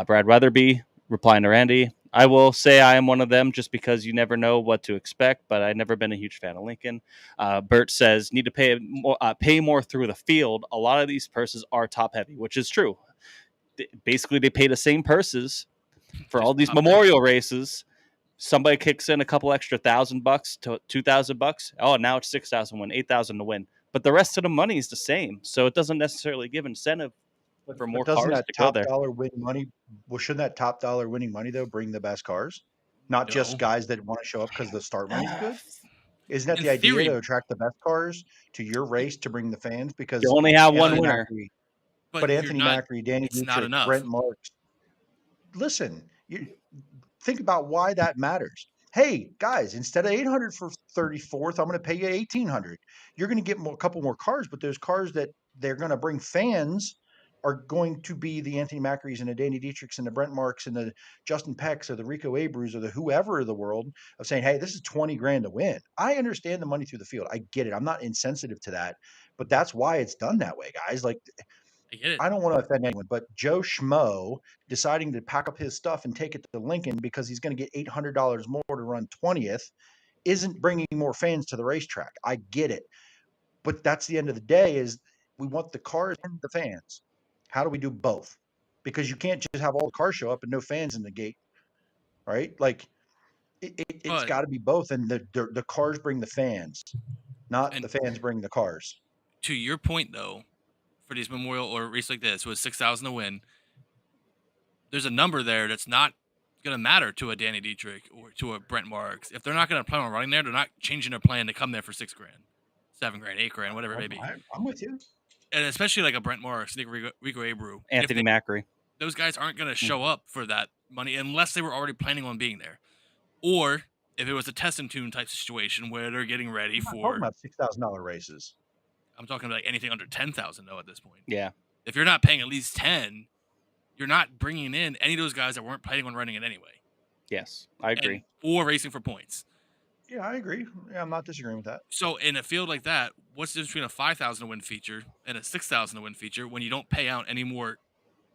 Brad Weatherby replying to Randy, I will say I am one of them just because you never know what to expect, but I've never been a huge fan of Lincoln. Bert says, need to pay more through the field. A lot of these purses are top heavy, which is true. Basically, they pay the same purses for all these memorial races. Somebody kicks in a couple extra $1,000 to $2,000. Oh, now it's 6,000 win, 8,000 to win. But the rest of the money is the same, so it doesn't necessarily give incentive for more doesn't cars that to go top there. dollar win money? Well, shouldn't that top dollar winning money though bring the best cars, not just guys that want to show up because the start money's good? Isn't that In the idea theory- to attract the best cars to your race to bring the fans? Because You only have one Anthony winner. Macri, But but you're Anthony not- Macri, Danny it's not Dietrich, enough. Brent Marks. Listen, you think about why that matters. Hey guys, instead of 800 for 34th, I'm going to pay you 1,800. You're going to get a couple more cars, but those cars that they're going to bring fans are going to be the Anthony Macris and the Danny Dietrichs and the Brent Marks and the Justin Pecks or the Rico Abreu or the whoever of the world of saying, hey, this is 20 grand to win. I understand the money through the field. I get it. I'm not insensitive to that, but that's why it's done that way, guys. Like, I get it. I don't want to offend anyone, but Joe Schmo deciding to pack up his stuff and take it to Lincoln because he's going to get $800 more to run 20th isn't bringing more fans to the racetrack. I get it. But that's the end of the day is we want the cars and the fans. How do we do both? Because you can't just have all the cars show up and no fans in the gate, right? Like it's But- got to be both. And the cars bring the fans, not And- the fans bring the cars. To your point, though, for these memorial or race like this with 6,000 to win, there's a number there that's not going to matter to a Danny Dietrich or to a Brent Marks. If they're not going to plan on running there, they're not changing their plan to come there for $6 grand, $7 grand, $8 grand, whatever it may be. I'm with you. And especially like a Brent Marks, Rico Abreu, Anthony Macri. those guys aren't going to show up for that money unless they were already planning on being there. Or if it was a test and tune type situation where they're getting ready I'm not for, talking about $6,000 races. I'm talking like anything under 10,000 though at this point. Yeah. If you're not paying at least 10, you're not bringing in any of those guys that weren't planning on running it anyway. Yes, I agree. Or racing for points. Yeah, I agree. Yeah, I'm not disagreeing with that. So in a field like that, what's the difference between a 5,000 to win feature and a 6,000 to win feature when you don't pay out any more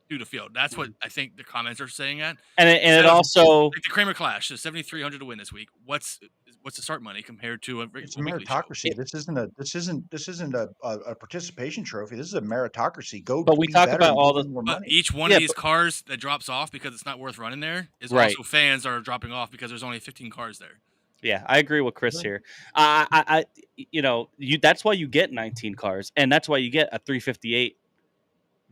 through the field? That's what I think the comments are saying at. And it also like the Kramer Clash, so 7,300 to win this week. What's the start money compared to a It's a weekly show? meritocracy. This isn't a participation trophy. This is a meritocracy. Go. But we be talk better about and all win the- more But money. each one Yeah, of these but- cars that drops off because it's not worth running there is Right. also fans are dropping off because there's only 15 cars there. Yeah, I agree with Chris here. That's why you get 19 cars, and that's why you get a 358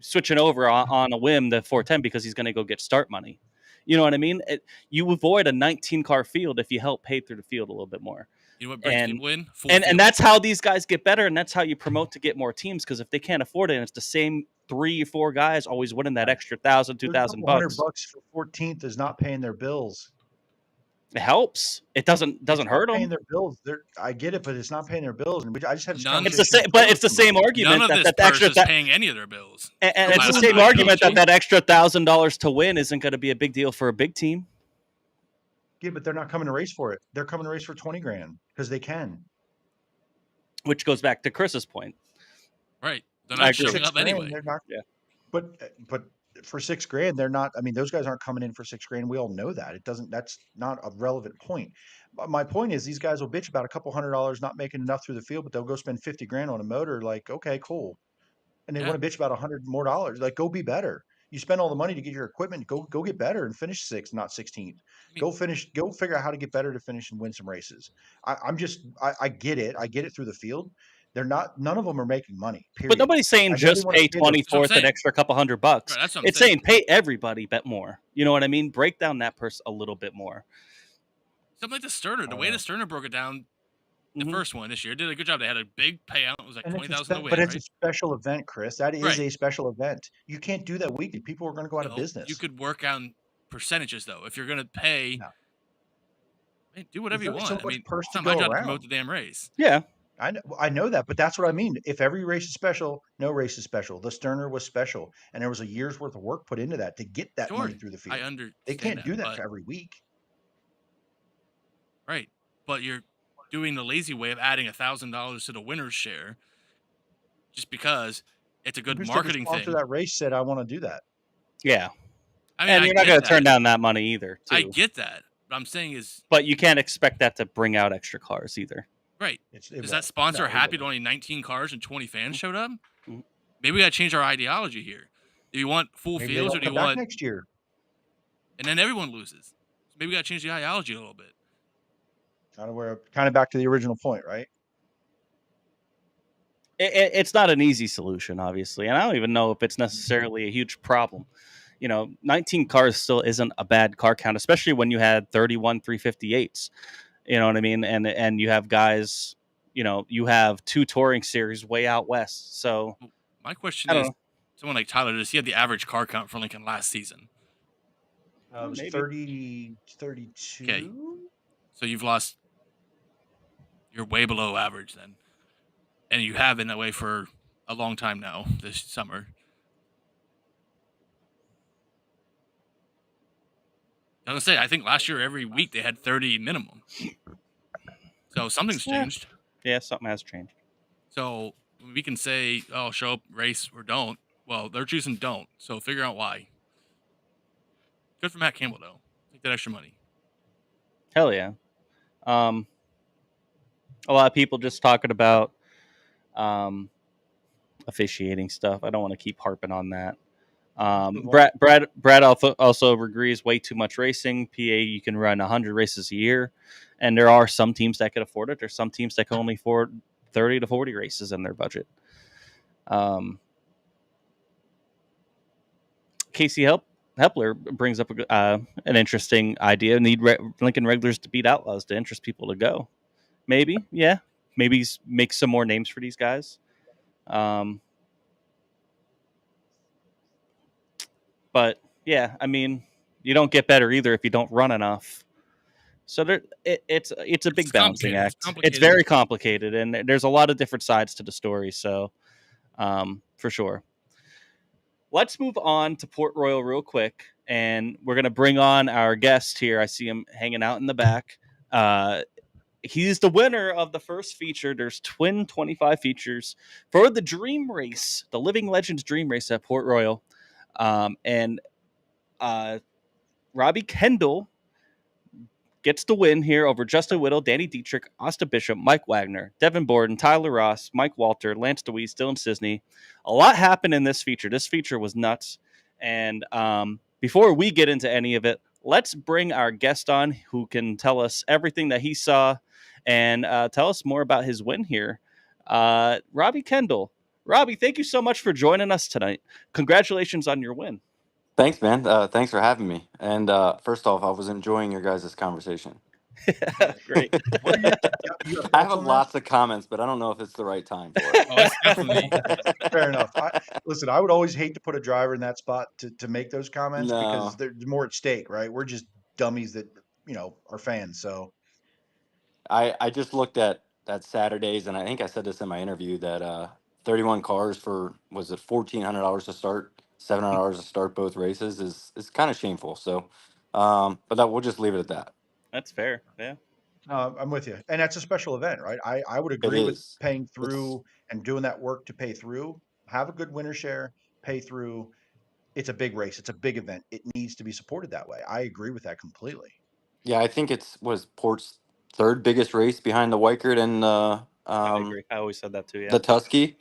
switching over on a whim to 410 because he's going to go get start money. You know what I mean? You avoid a 19 car field if you help pay through the field a little bit more. You know what brings people in? Full And field. that's how these guys get better, and that's how you promote to get more teams. Because if they can't afford it, and it's the same 3 or 4 guys always winning that extra $1,000, $2,000 $100 for 14th is not paying their bills. it helps. It doesn't hurt Paying them. their bills. I get it, but it's not paying their bills. And I just had this None- It's the conversation same, with but Carlos it's the same about argument None of that this that extra purse is paying any of their bills. and it's the Last same night, argument coach. that extra $1,000 to win isn't going to be a big deal for a big team. Yeah, but they're not coming to race for it. They're coming to race for 20 grand because they can. Which goes back to Chris's point. Right. They're I not agree. showing up anyway. They're not, Yeah. But for 6 grand, they're not. I mean, those guys aren't coming in for 6 grand. We all know that. It doesn't. That's not a relevant point. But my point is, these guys will bitch about a couple $100 not making enough through the field, but they'll go spend 50 grand on a motor. Like, okay, cool. And they Yeah. want to bitch about $100 more dollars. Like, go be better. You spend all the money to get your equipment. Go get better and finish 6th, not 16th. Go figure out how to get better to finish and win some races. I get it. I get it through the field. None of them are making money. Period. But nobody's saying I know they just wanna pay pay their- 24th an saying. extra couple $100. Right, that's what I'm It's saying. saying pay everybody bet more. You know what I mean? Break down that purse a little bit more. Something like the Sterner. The way the Sterner broke it down, the Mhm. first one this year did a good job. They had a big payout. It was like And it's 20,000 to win, but it's right? a special event, Chris. That is Right. a special event. You can't do that weekly. People are going to go out of So business. you could work on percentages though. If you're going to pay, No. hey, do whatever you There's want. so I much mean, purse it's to not my go job to around. promote the damn race. Yeah. I know that, but that's what I mean. If every race is special, no race is special. The Sterner was special, and there was a year's worth of work put into that to get that Sure, money through the field. I understand They can't do that but, for every week. right. But you're doing the lazy way of adding $1,000 to the winner's share just because it's a good Who said the marketing sponsor thing. of that race said, "I want to do that"? Yeah. I mean, And I you're not get going to that. turn down that money either, too. I get that. What I'm saying is, But you can't expect that to bring out extra cars either. right. It Is won't. that sponsor No, it happy that won't. only 19 cars and 20 fans showed up? Mhm. Maybe we got to change our ideology here. Do you want full Maybe they fields don't or do you come back want, next year. and then everyone loses? So maybe we got to change the ideology a little bit. Kind of back to the original point, right? It's not an easy solution, obviously, and I don't even know if it's necessarily a huge problem. 19 cars still isn't a bad car count, especially when you had 31 358s. You know what I mean? And you have guys, you have 2 touring series way out west. So My question I don't is, know. someone like Tyler, does he have the average car count for Lincoln last season? It was Maybe. 30, 32. Okay. So you've lost. You're way below average then, and you have been that way for a long time now. This summer. I was gonna say, I think last year every week they had 30 minimum. So something's changed. Yeah, something has changed. So we can say, "Oh, show up, race, or don't." Well, they're choosing don't. So figure out why. Good for Matt Campbell though. Take that extra money. Hell yeah. A lot of people just talking about officiating stuff. I don't want to keep harping on that. Brad also agrees way too much racing. PA, you can run 100 races a year, and there are some teams that can afford it. There's some teams that can only afford 30 to 40 races in their budget. Casey Hepler brings up an interesting idea. Need Lincoln regulars to beat Outlaws to interest people to go. Maybe, yeah. Maybe make some more names for these guys. But yeah, I mean, you don't get better either if you don't run enough. So it's a big balancing act. It's very complicated, and there's a lot of different sides to the story. So, for sure. Let's move on to Port Royal real quick, and we're gonna bring on our guest here. I see him hanging out in the back. He's the winner of the first feature. There's twin 25 features for the Dream Race, the Living Legends Dream Race at Port Royal. And Robbie Kendall gets the win here over Justin Whittle, Danny Dietrich, Austin Bishop, Mike Wagner, Devin Borden, Tyler Ross, Mike Walter, Lance DeWeese, Dylan Sisney. A lot happened in this feature. This feature was nuts. And before we get into any of it, let's bring our guest on who can tell us everything that he saw and tell us more about his win here. Robbie Kendall. Robbie, thank you so much for joining us tonight. Congratulations on your win. Thanks, man. Thanks for having me. And first off, I was enjoying your guys' conversation. Great. I have lots of comments, but I don't know if it's the right time for it. Oh, it's definitely Fair enough. Listen, I would always hate to put a driver in that spot to make those comments No. because there's more at stake, right? We're just dummies that are fans. So I just looked at Saturdays, and I think I said this in my interview that 31 cars for, was it $1,400 to start, $700 to start both races is kind of shameful. So, but we'll just leave it at that. That's fair. Yeah. I'm with you, and that's a special event, right? I would agree with is. paying through and doing that work to pay through. Have a good winner share, pay through. It's a big race. It's a big event. It needs to be supported that way. I agree with that completely. Yeah, I think was Port's third biggest race behind the Weikert and I agree. I always said that too. Yeah. the Tusky.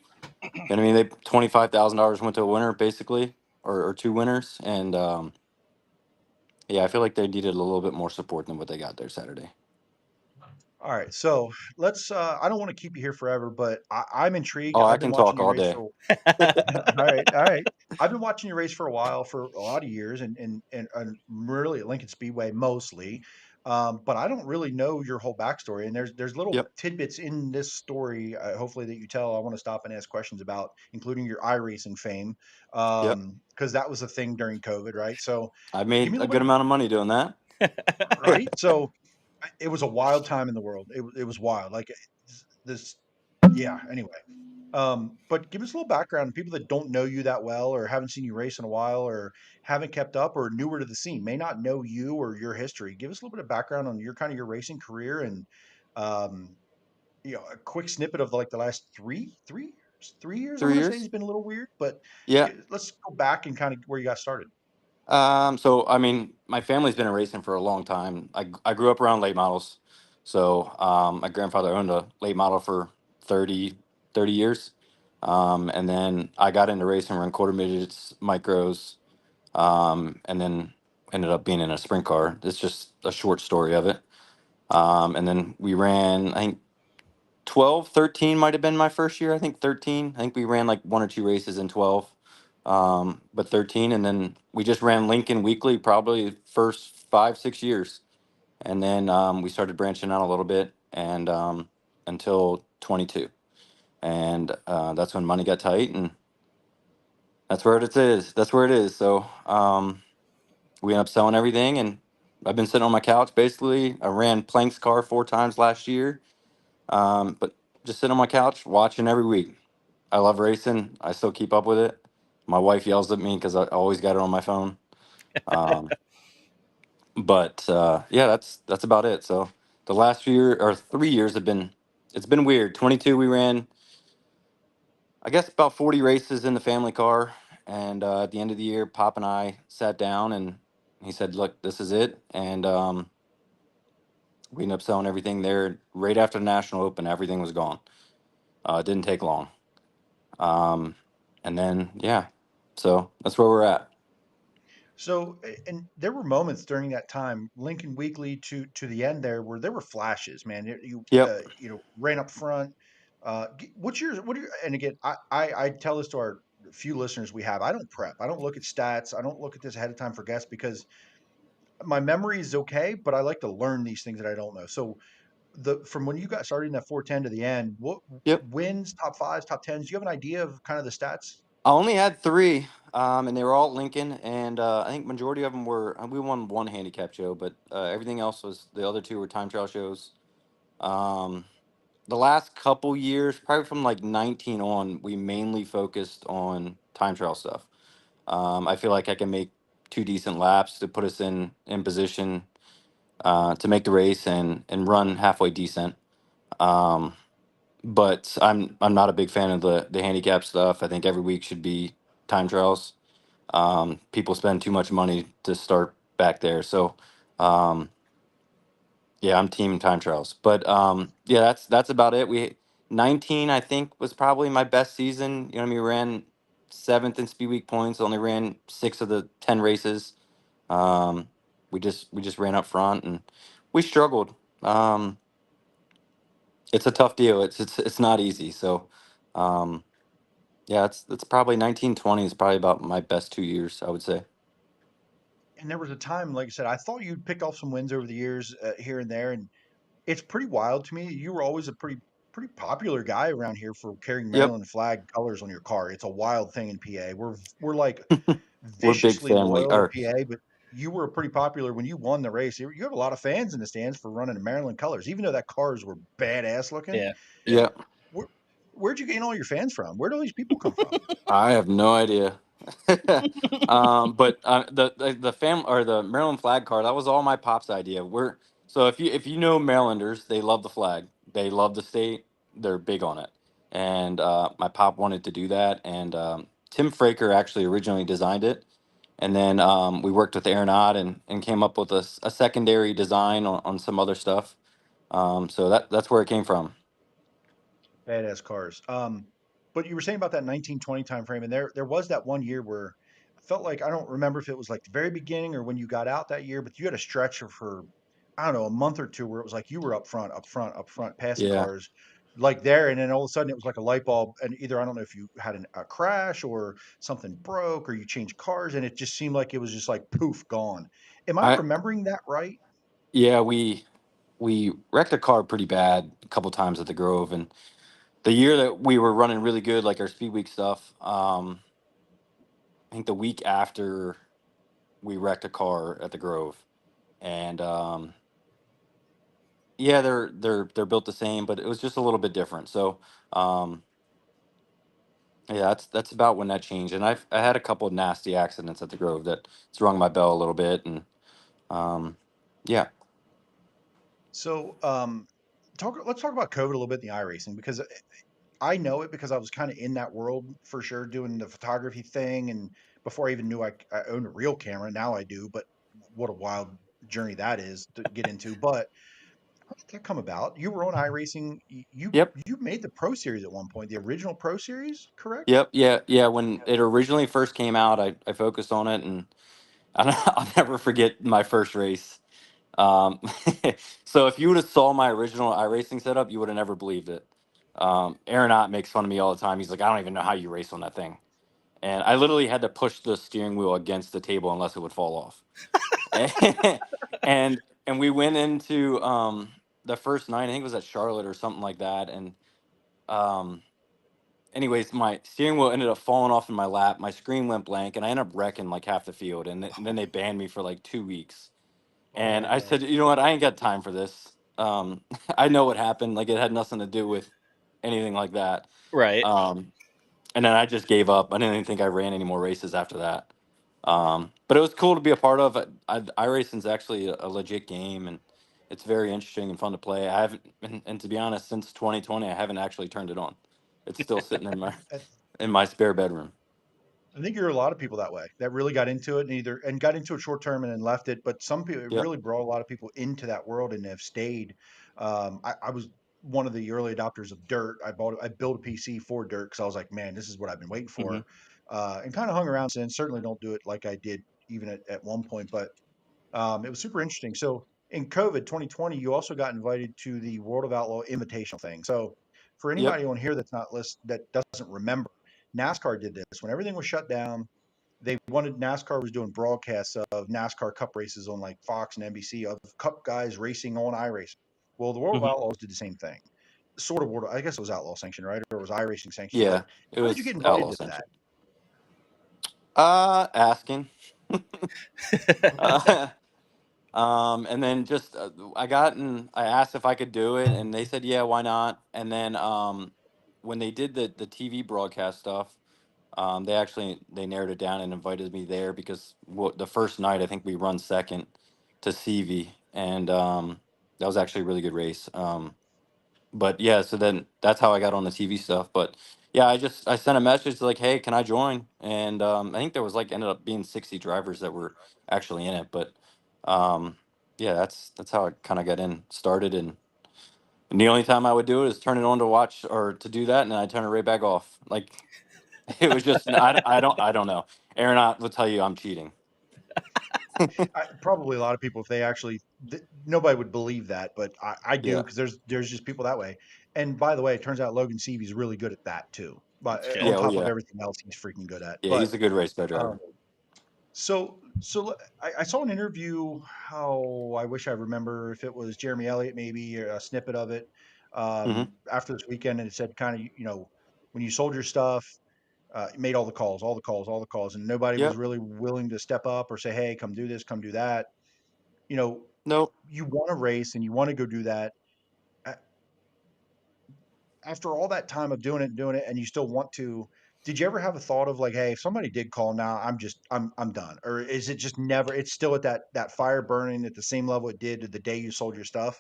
And I mean, they $25,000 went to a winner basically, or two winners, and yeah, I feel like they needed a little bit more support than what they got there Saturday. All right, so let's. I don't want to keep you here forever, but I'm intrigued. Oh, I I've been can watching talk you all race day. for. All right, all right. I've been watching you race for a while, for a lot of years, and really at Lincoln Speedway mostly. But I don't really know your whole backstory, and there's little Yep. tidbits in this story, hopefully that you tell. I want to stop and ask questions about, including your iRacing fame, Yep. because that was a thing during COVID, right? So, I give made me a a little bit good of amount of money doing that. right. So, it was a wild time in the world. It was wild. Like this, yeah. Anyway, but give us a little background. People that don't know you that well, or haven't seen you race in a while, or haven't kept up, or newer to the scene, may not know you or your history. Give us a little bit of background on your kind of your racing career, and um, a quick snippet of like the last 3 years. I Three want to say years. has been a little weird, but Yeah. let's go back and kind of where you got started. So I mean, my family's been in racing for a long time. I grew up around late models. So my grandfather owned a late model for 30 years. And then I got into racing, run quarter midgets, micros, and then ended up being in a sprint car. It's just a short story of it. And then we ran, I think 12, 13 might have been my first year. I think 13. I think we ran like one or two races in 12. But 13. And then we just ran Lincoln weekly, probably first 5, 6 years. And then we started branching out a little bit and until 22. And that's when money got tight, and that's where it is. That's where it is. So we ended up selling everything, and I've been sitting on my couch basically. I ran Plank's car 4 times last year, but just sitting on my couch watching every week. I love racing. I still keep up with it. My wife yells at me because I always got it on my phone. Um, but yeah, that's about it. So the last few or 3 years have been, it's been weird. 22 we ran, I guess, about 40 races in the family car, and at the end of the year, Pop and I sat down and he said, "Look, this is it," and we ended up selling everything there right after the National Open. Everything was gone. It didn't take long. Um, and then, yeah, so that's where we're at. So, and there were moments during that time, Lincoln Weekly to the end there, where there were flashes, man. Yep. Ran up front. And again, I tell this to our few listeners we have. I don't prep. I don't look at stats. I don't look at this ahead of time for guests because my memory is okay, but I like to learn these things that I don't know. So, the from when you got started in that 410 to the end, what Yep. wins, top fives, top tens? Do you have an idea of kind of the stats? I only had three, and they were all at Lincoln, and I think majority of them were. We won one handicap show, but everything else was, the other two were time trial shows. Um, the last couple years, probably from like 19 on, we mainly focused on time trial stuff. I feel like I can make two decent laps to put us in position to make the race and run halfway decent. Um, but I'm not a big fan of the handicap stuff. I think every week should be time trials. People spend too much money to start back there, so um, yeah, I'm team time trials. But yeah, that's about it. We 19, I think, was probably my best season. You know what I mean? We ran seventh in speed week points. Only ran 6 of the 10 races. Um, we just ran up front and we struggled. Um, it's a tough deal. It's not easy. So um, yeah, it's probably 1920 is probably about my best 2 years, I would say. And there was a time, like I said, I thought you'd pick off some wins over the years, here and there, and it's pretty wild to me. You were always a pretty popular guy around here for carrying Yep. Maryland flag colors on your car. It's a wild thing in PA. We're like We're big viciously family. loyal in Or PA, but you were pretty popular when you won the race. You have a lot of fans in the stands for running Maryland colors, even though that cars were badass looking. Yeah. Uh, yeah, where, where'd you gain all your fans from? Where do all these people come from? I have no idea. But the fam or the Maryland flag car, that was all my pop's idea. We're so if you know Marylanders, they love the flag. They love the state. They're big on it. And my pop wanted to do that. And Tim Fraker actually originally designed it. And then we worked with Aeronaut and came up with a secondary design on some other stuff. So that's where it came from. Badass cars. But you were saying about that 1920 time frame, and there was that one year where I felt like I don't remember if it was like the very beginning or when you got out that year, but you had a stretch for I don't know, a month or two where it was like you were up front, passing Yeah. cars like there, and then all of a sudden it was like a light bulb, and either I don't know if you had a crash or something broke or you changed cars, and it just seemed like it was just like poof gone. Am I I remembering that right? yeah, we wrecked a car pretty bad a couple times at the Grove, and the year that we were running really good, like our Speed Week stuff, I think the week after we wrecked a car at the Grove, and yeah, they're built the same, but it was just a little bit different. So um, yeah, that's about when that changed. And I had a couple of nasty accidents at the Grove that it's rung my bell a little bit, and um, yeah, So, let's talk about COVID a little bit in the iRacing because I know it because I was kind of in that world for sure, doing the photography thing, and before I even knew I owned a real camera, now I do. But what a wild journey that is to get into. But how did that come about? You were on iRacing. yep, You made the Pro Series at one point, the original Pro Series, correct? yep, yeah, yeah. When it originally first came out, I focused on it, and I'll never forget my first race. Um, so if you would have saw my original iRacing setup, you would have never believed it. Aaron Ott makes fun of me all the time. He's like, I don't even know how you race on that thing. And I literally had to push the steering wheel against the table unless it would fall off. and and we went into the first night. I think it was at Charlotte or something like that. And um, anyways, my steering wheel ended up falling off in my lap. My screen went blank, and I ended up wrecking like half the field. And then they banned me for like 2 weeks. And I Oh, said, you know what? I ain't got time for this. I know what happened. Like it had nothing to do with anything like that. Right. Um, and then I just gave up. I didn't even think I ran any more races after that. But it was cool to be a part of. iRacing's actually a legit game, and it's very interesting and fun to play. I haven't, and to be honest, since 2020, I haven't actually turned it on. It's still sitting in my I, in my spare bedroom. I think there are a lot of people that way that really got into it and either and got into it short term and then left it. But some people, it Yep. really brought a lot of people into that world and have stayed. I was one of the early adopters of Dirt. I built a PC for Dirt because I was like, man, this is what I've been waiting Hmm. for, and kind of hung around since. Certainly don't do it like I did even at one point, but it was super interesting. So in COVID 2020, you also got invited to the World of Outlaw Invitational thing. So for Yep. anybody on here that's not that doesn't remember, NASCAR did this when everything was shut down. They wanted NASCAR was doing broadcasts of NASCAR Cup races on like Fox and NBC of Cup guys racing on iRacing. Well, the World of Hmm. Outlaws did the same thing. Sort of World, I guess it was Outlaw sanctioned, right? Or it was iRacing sanctioned. But Yeah. It how did you was get invited outlaw to that? sanctioned. Asking. uh, and then just I asked if I could do it, and they said, yeah, why not? And then when they did the TV broadcast stuff, they narrowed it down and invited me there because the first night I think we run second to CV, and that was actually a really good race. But yeah, so then that's how I got on the TV stuff. But yeah, I sent a message like, hey, can I join? And I think there was like ended up being 60 drivers that were actually in it. But um, yeah, that's how I kind of got in started. And the only time I would do it is turn it on to watch or to do that, and then I turn it right back off. Like it was just I don't know. Aaron I will tell you I'm cheating. Probably a lot of people, if they actually, nobody would believe that, but I do Yeah, because there's just people that way. And by the way, it turns out Logan Seavey is really good at that too. But Okay. on yeah, oh top of yeah, everything else, he's freaking good at. yeah. But He's a good race car um, driver. I saw an interview. How I wish I remember if it was Jeremy Elliott, maybe or a snippet of it Hmm. after this weekend, and it said kind of when you sold your stuff, made all the calls, all the calls, and nobody was Yep. really willing to step up or say, hey, come do this, come do that. You know, Nope. you want to race and you want to go do that. A- After all that time of doing it, and you still want to, did you ever have a thought of like, hey, if somebody did call now, I'm done, or is it just never? It's still at that fire burning at the same level it did the day you sold your stuff,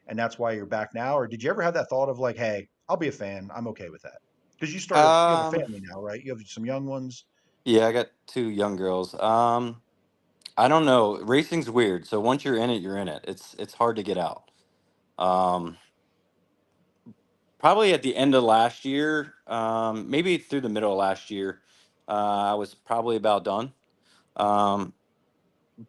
and that's why you're back now. Or did you ever have that thought of like, hey, I'll be a fan, I'm okay with that, because you have a Um. family now, right? You have some young ones. Yeah, I got two young girls. I don't know. Racing's weird. So once you're in it, you're in it. It's hard to get out. Um, Probably at the end of last year, maybe through the middle of last year, I was probably about done. Um,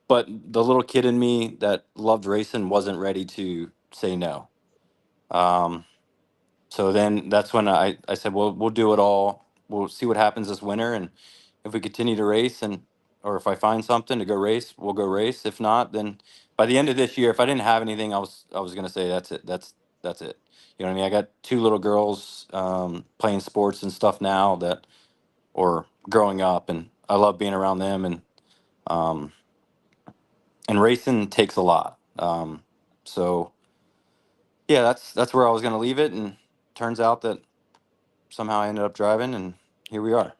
but the little kid in me that loved racing wasn't ready to say no. Um, so then that's when I said, well, we'll do it all. We'll see what happens this winter, and if we continue to race, and or if I find something to go race, we'll go race. If not, then by the end of this year, if I didn't have anything, I was gonna say that's it. That's it. You know what I mean? I got two little girls playing sports and stuff now that, or growing up, and I love being around them, um, and racing takes a lot. So yeah, that's where I was gonna leave it, and turns out that somehow I ended up driving, and here we are.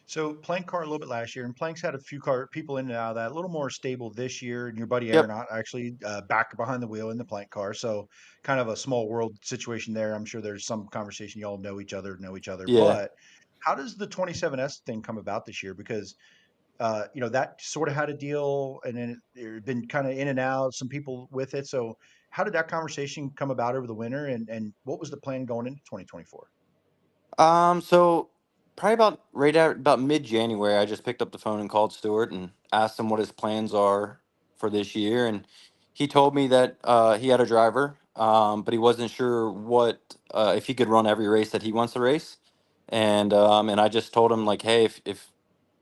So Plank car a little bit last year, and Plank's had a few car people in and out of that. A little more stable this year, and your buddy Yep. Aeronaut actually back behind the wheel in the Plank car. So kind of a small world situation there. I'm sure there's some conversation. Y'all know each other, know each other. Yeah. But how does the 27S thing come about this year? Because that sort of had a deal, and then it had been kind of in and out. Some people with it. So how did that conversation come about over the winter, and what was the plan going into 2024? So probably about right at about mid-January, I just picked up the phone and called Stuart and asked him what his plans are for this year, and he told me that he had a driver, but he wasn't sure what if he could run every race that he wants to race, and I just told him like, hey, if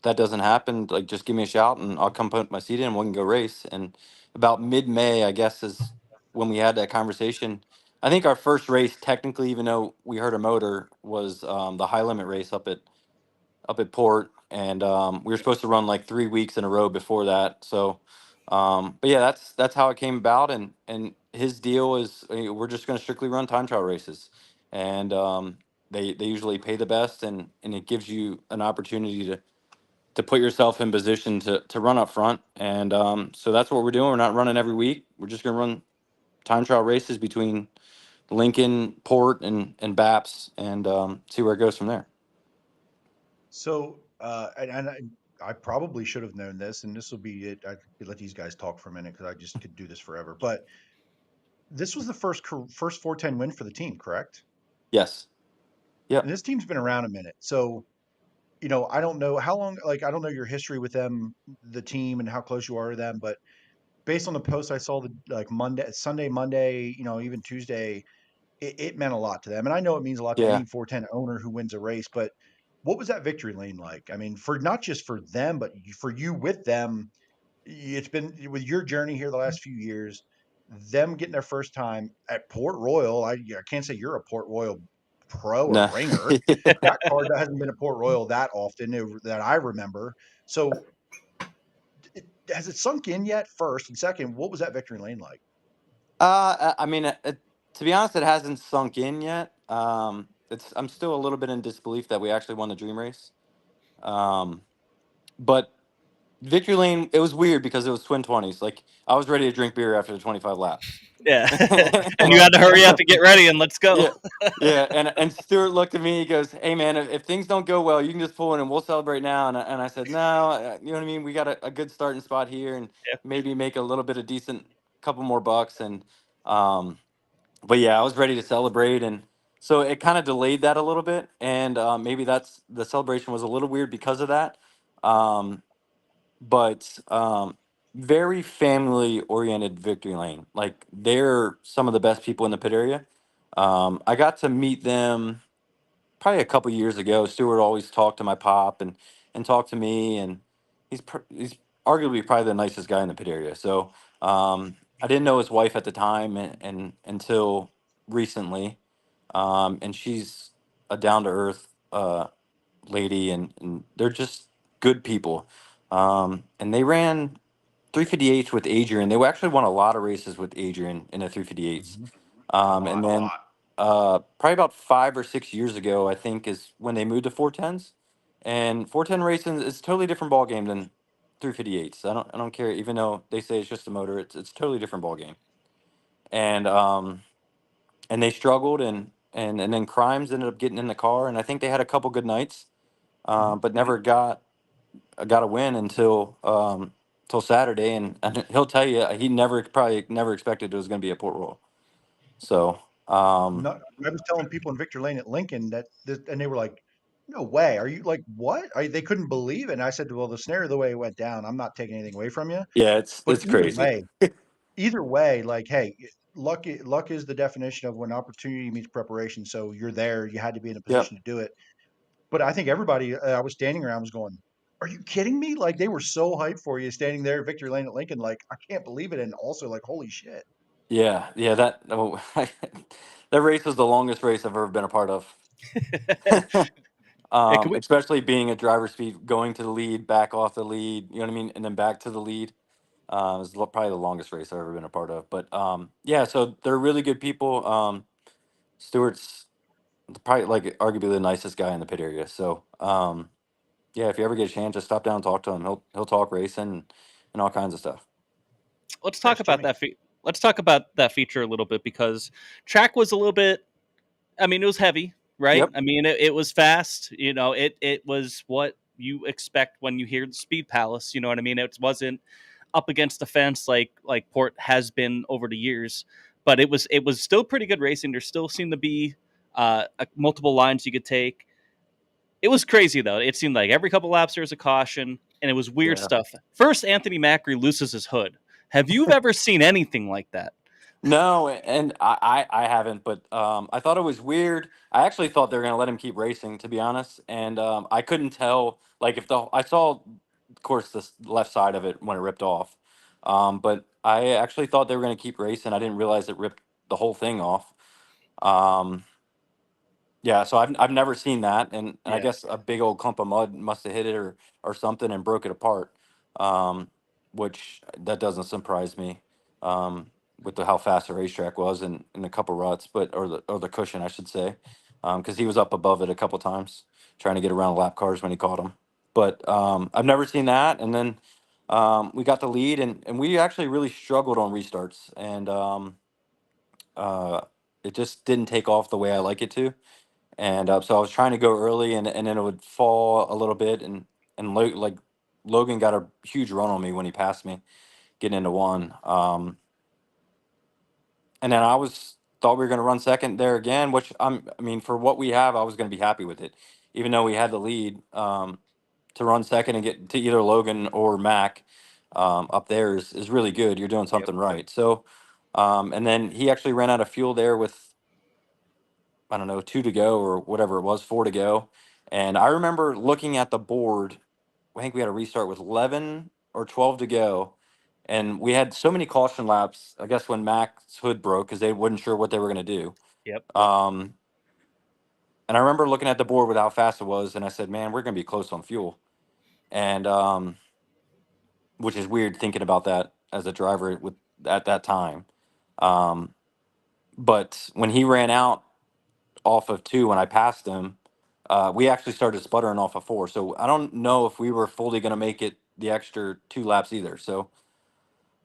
that doesn't happen, like just give me a shout and I'll come put my seat in and we can go race. And about mid-May, I guess, is when we had that conversation. I think our first race, technically, even though we heard a motor, was the high limit race up at Port, and we were supposed to run like 3 weeks in a row before that. So, but yeah, that's how it came about. And his deal is we're just going to strictly run time trial races, and they usually pay the best, and it gives you an opportunity to put yourself in position to run up front. And so that's what we're doing. We're not running every week. We're just going to run time trial races between Lincoln, Port, and Baps, and see where it goes from there. So, I probably should have known this, and this will be it. I could let these guys talk for a minute because I just could do this forever. But this was the first 410 win for the team, correct? Yes. Yep. And this team's been around a minute. So, I don't know how long, like, I don't know your history with them, the team, and how close you are to them. But based on the post I saw, the like Monday, Sunday, Monday, even Tuesday, it meant a lot to them. And I know it means a lot to Yeah. any 410 owner who wins a race. But what was that victory lane like? I mean, for not just for them, but for you with them. It's been with your journey here the last few years, them getting their first time at Port Royal. I can't say you're a Port Royal pro or No. ringer. That car hasn't been at Port Royal that often that I remember. So has it sunk in yet? First and second, what was that victory lane like? I mean, to be honest, it hasn't sunk in yet. I'm still a little bit in disbelief that we actually won the Dream Race. But Victory Lane, it was weird because it was twin 20s. Like I was ready to drink beer after the 25 laps. Yeah. And you had to hurry up and get ready and let's go. Yeah, yeah. And Stuart looked at me. He goes, "Hey man, if things don't go well, you can just pull in and we'll celebrate now." And I said, "No, you know what I mean. We got a good starting spot here, and Yep. maybe make a little bit of decent, couple more bucks." And but yeah, I was ready to celebrate, and so it kind of delayed that a little bit, and maybe that's the celebration was a little weird because of that. Um, but very family oriented Victory Lane. Like they're some of the best people in the pit area. I got to meet them probably a couple years ago. Stuart always talked to my pop and talked to me, and he's arguably probably the nicest guy in the pit area. So I didn't know his wife at the time, and until recently, and she's a down to earth lady, and they're just good people. And they ran 358 with Adrian. They actually won a lot of races with Adrian in the 358s. Mhm. A lot, And a then lot. probably about 5 or 6 years ago, I think, is when they moved to 410s. And 410 racing is a totally different ball game than 358s. I don't care, even though they say it's just a motor. It's a totally different ball game. And they struggled, and then Crimes ended up getting in the car, and I think they had a couple good nights, Mhm. but never got a win till Saturday, and he'll tell you he probably never expected it was going to be a Port Royal. So No, I was telling people in Victor Lane at Lincoln and they were like, No way. Are you like what? They couldn't believe it. And I said, well, the scenario, the way it went down, I'm not taking anything away from you. Yeah, But it's crazy. either way, like, hey, luck is the definition of when opportunity meets preparation. So you're there. You had to be in a Yep. position to do it. But I think everybody I was standing around was going, "Are you kidding me?" Like they were so hyped for you standing there at Victory Lane at Lincoln. Like I can't believe it, and also like, holy shit. Yeah, yeah. That race was the longest race I've ever been a part of. Hey, can we? Especially being a driver's speed, going to the lead, back off the lead. You know what I mean, and then back to the lead. It's probably the longest race I've ever been a part of. But yeah, so they're really good people. Stewart's probably like arguably the nicest guy in the pit area. So yeah, if you ever get a chance, just stop down and talk to him. He'll talk racing and all kinds of stuff. Let's talk Thanks, about Jimmy. let's talk about that feature a little bit because track was a little bit. I mean, it was heavy, right? Yep. I mean, it was fast. You know, it was what you expect when you hear the Speed Palace. You know what I mean? It wasn't up against the fence like Port has been over the years, but it was still pretty good racing. There still seemed to be multiple lines you could take. It was crazy though. It seemed like every couple laps there was a caution, and it was weird Yeah. stuff. First, Anthony Macri loses his hood. Have you ever seen anything like that? No, and I haven't, but I thought it was weird. I actually thought they were gonna let him keep racing, to be honest, and I couldn't tell. Like if I saw, of course, the left side of it when it ripped off, but I actually thought they were gonna keep racing. I didn't realize it ripped the whole thing off. Um, Yeah, so I've never seen that, and I Yeah. guess a big old clump of mud must have hit it or something and broke it apart. Um, which that doesn't surprise me, um, with how fast the racetrack was and a couple ruts, but or the cushion I should say, because he was up above it a couple times trying to get around lap cars when he caught them. But I've never seen that, and then we got the lead, and we actually really struggled on restarts, and uh, it just didn't take off the way I like it to. And so I was trying to go early, and then it would fall a little bit, like Logan got a huge run on me when he passed me, getting into one. And then I was thought we were going to run second there again, which I mean, for what we have, I was going to be happy with it, even though we had the lead. To run second and get to either Logan or Mac up there is really good. You're doing Yep. something right. So, and then he actually ran out of fuel there with, I don't know, 2 to go or whatever it was, 4 to go. And I remember looking at the board. I think we had a restart with 11 or 12 to go. And we had so many caution laps, I guess, when Mac's hood broke because they wasn't sure what they were going to do. Yep. And I remember looking at the board with how fast it was. And I said, man, we're going to be close on fuel. And which is weird thinking about that as a driver with at that time. Um, but when he ran out off of 2 when I passed him, we actually started sputtering off of 4. So I don't know if we were fully going to make it the extra 2 laps either. So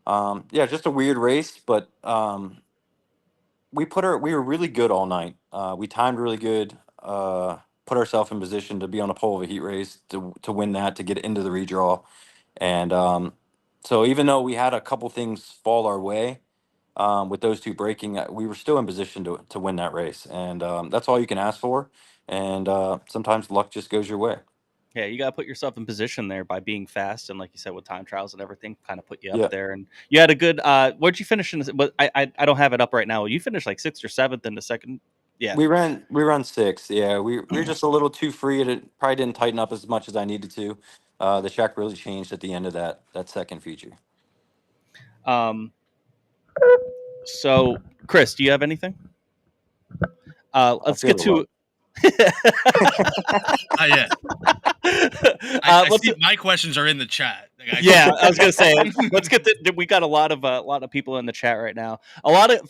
yeah, just a weird race, but we were really good all night. We timed really good. Put ourselves in position to be on the pole of a heat race to win that, to get into the redraw. And so even though we had a couple things fall our way, with those 2 breaking, we were still in position to win that race, and that's all you can ask for. And sometimes luck just goes your way. Yeah, you got to put yourself in position there by being fast, and like you said, with time trials and everything, kind of put you up Yeah, there. And you had a good. Where'd you finish in? But I don't have it up right now. You finished like 6th or 7th in the second. Yeah, we run 6. Yeah, we were just a little too free. It probably didn't tighten up as much as I needed to. The track really changed at the end of that second feature. Um. So, Chris, do you have anything? Let's feel get the to. love. Yeah. I see my questions are in the chat. Yeah, I was gonna say let's get we got a lot of people in the chat right now.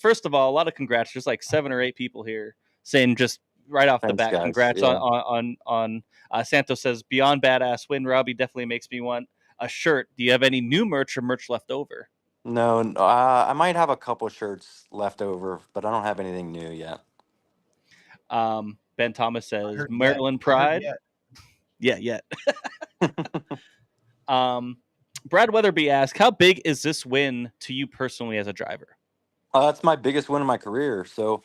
First of all, a lot of congrats. There's like 7 or 8 people here saying just right off the Thanks, bat, guys. congrats Yeah. on Santos says beyond badass win. Robbie definitely makes me want a shirt. Do you have any new merch or merch left over? No, I might have a couple shirts left over, but I don't have anything new yet. Ben Thomas I says heard yet. Maryland I heard Pride. yet. Yeah, yet. Brad Weatherby asked, how big is this win to you personally as a driver? That's my biggest win of my career. So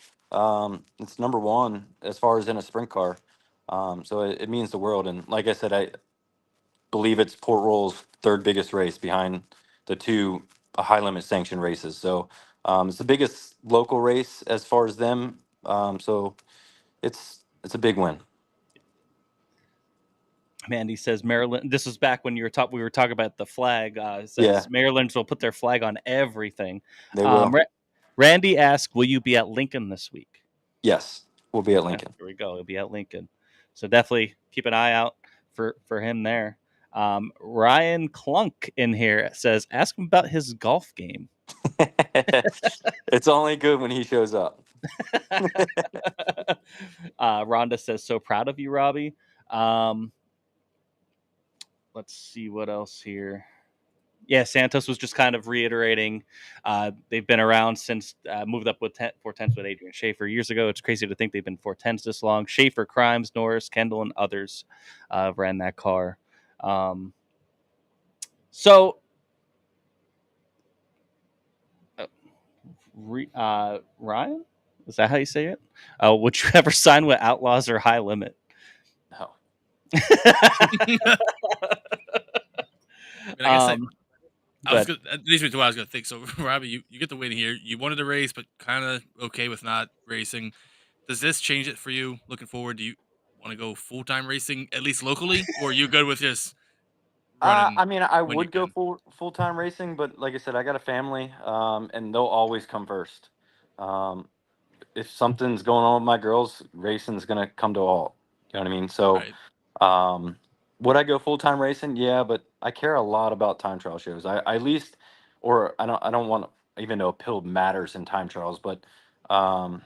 it's number 1 as far as in a sprint car. So it means the world. And like I said, I believe it's Port Royal's third biggest race behind the two high limit sanctioned races. So it's the biggest local race as far as them. So it's a big win. Mandy says Maryland. This was back when we were talking about the flag. Says Yeah. Maryland will put their flag on everything. They will. Randy asked, "Will you be at Lincoln this week?" Yes, we'll be at Lincoln. Here we go. He'll be at Lincoln. So definitely keep an eye out for him there. Ryan Clunk in here says, "Ask him about his golf game." It's only good when he shows up. Rhonda says, "So proud of you, Robbie." Let's see what else here. Yeah, Santos was just kind of reiterating. They've been around since moved up with 410s with Adrian Schaefer years ago. It's crazy to think they've been 410s this long. Schaefer, Crimes, Norris, Kendall, and others ran that car. Ryan, is that how you say it? Would you ever sign with Outlaws or High Limit? No. That leads me to what I was going to think. So, Robbie, you get the win here. You wanted to race, but kind of okay with not racing. Does this change it for you looking forward? Do you want to go full-time racing, at least locally, or are you good with just running? I mean, I when you would go can? full-time racing, but like I said, I got a family, and they'll always come first. Um, if something's going on with my girls, racing's gonna come to a halt. You know what I mean? So, Right. would I go full-time racing? Yeah, but I care a lot about time trial shows. I at least, or I don't want, even though pill matters in time trials, but um,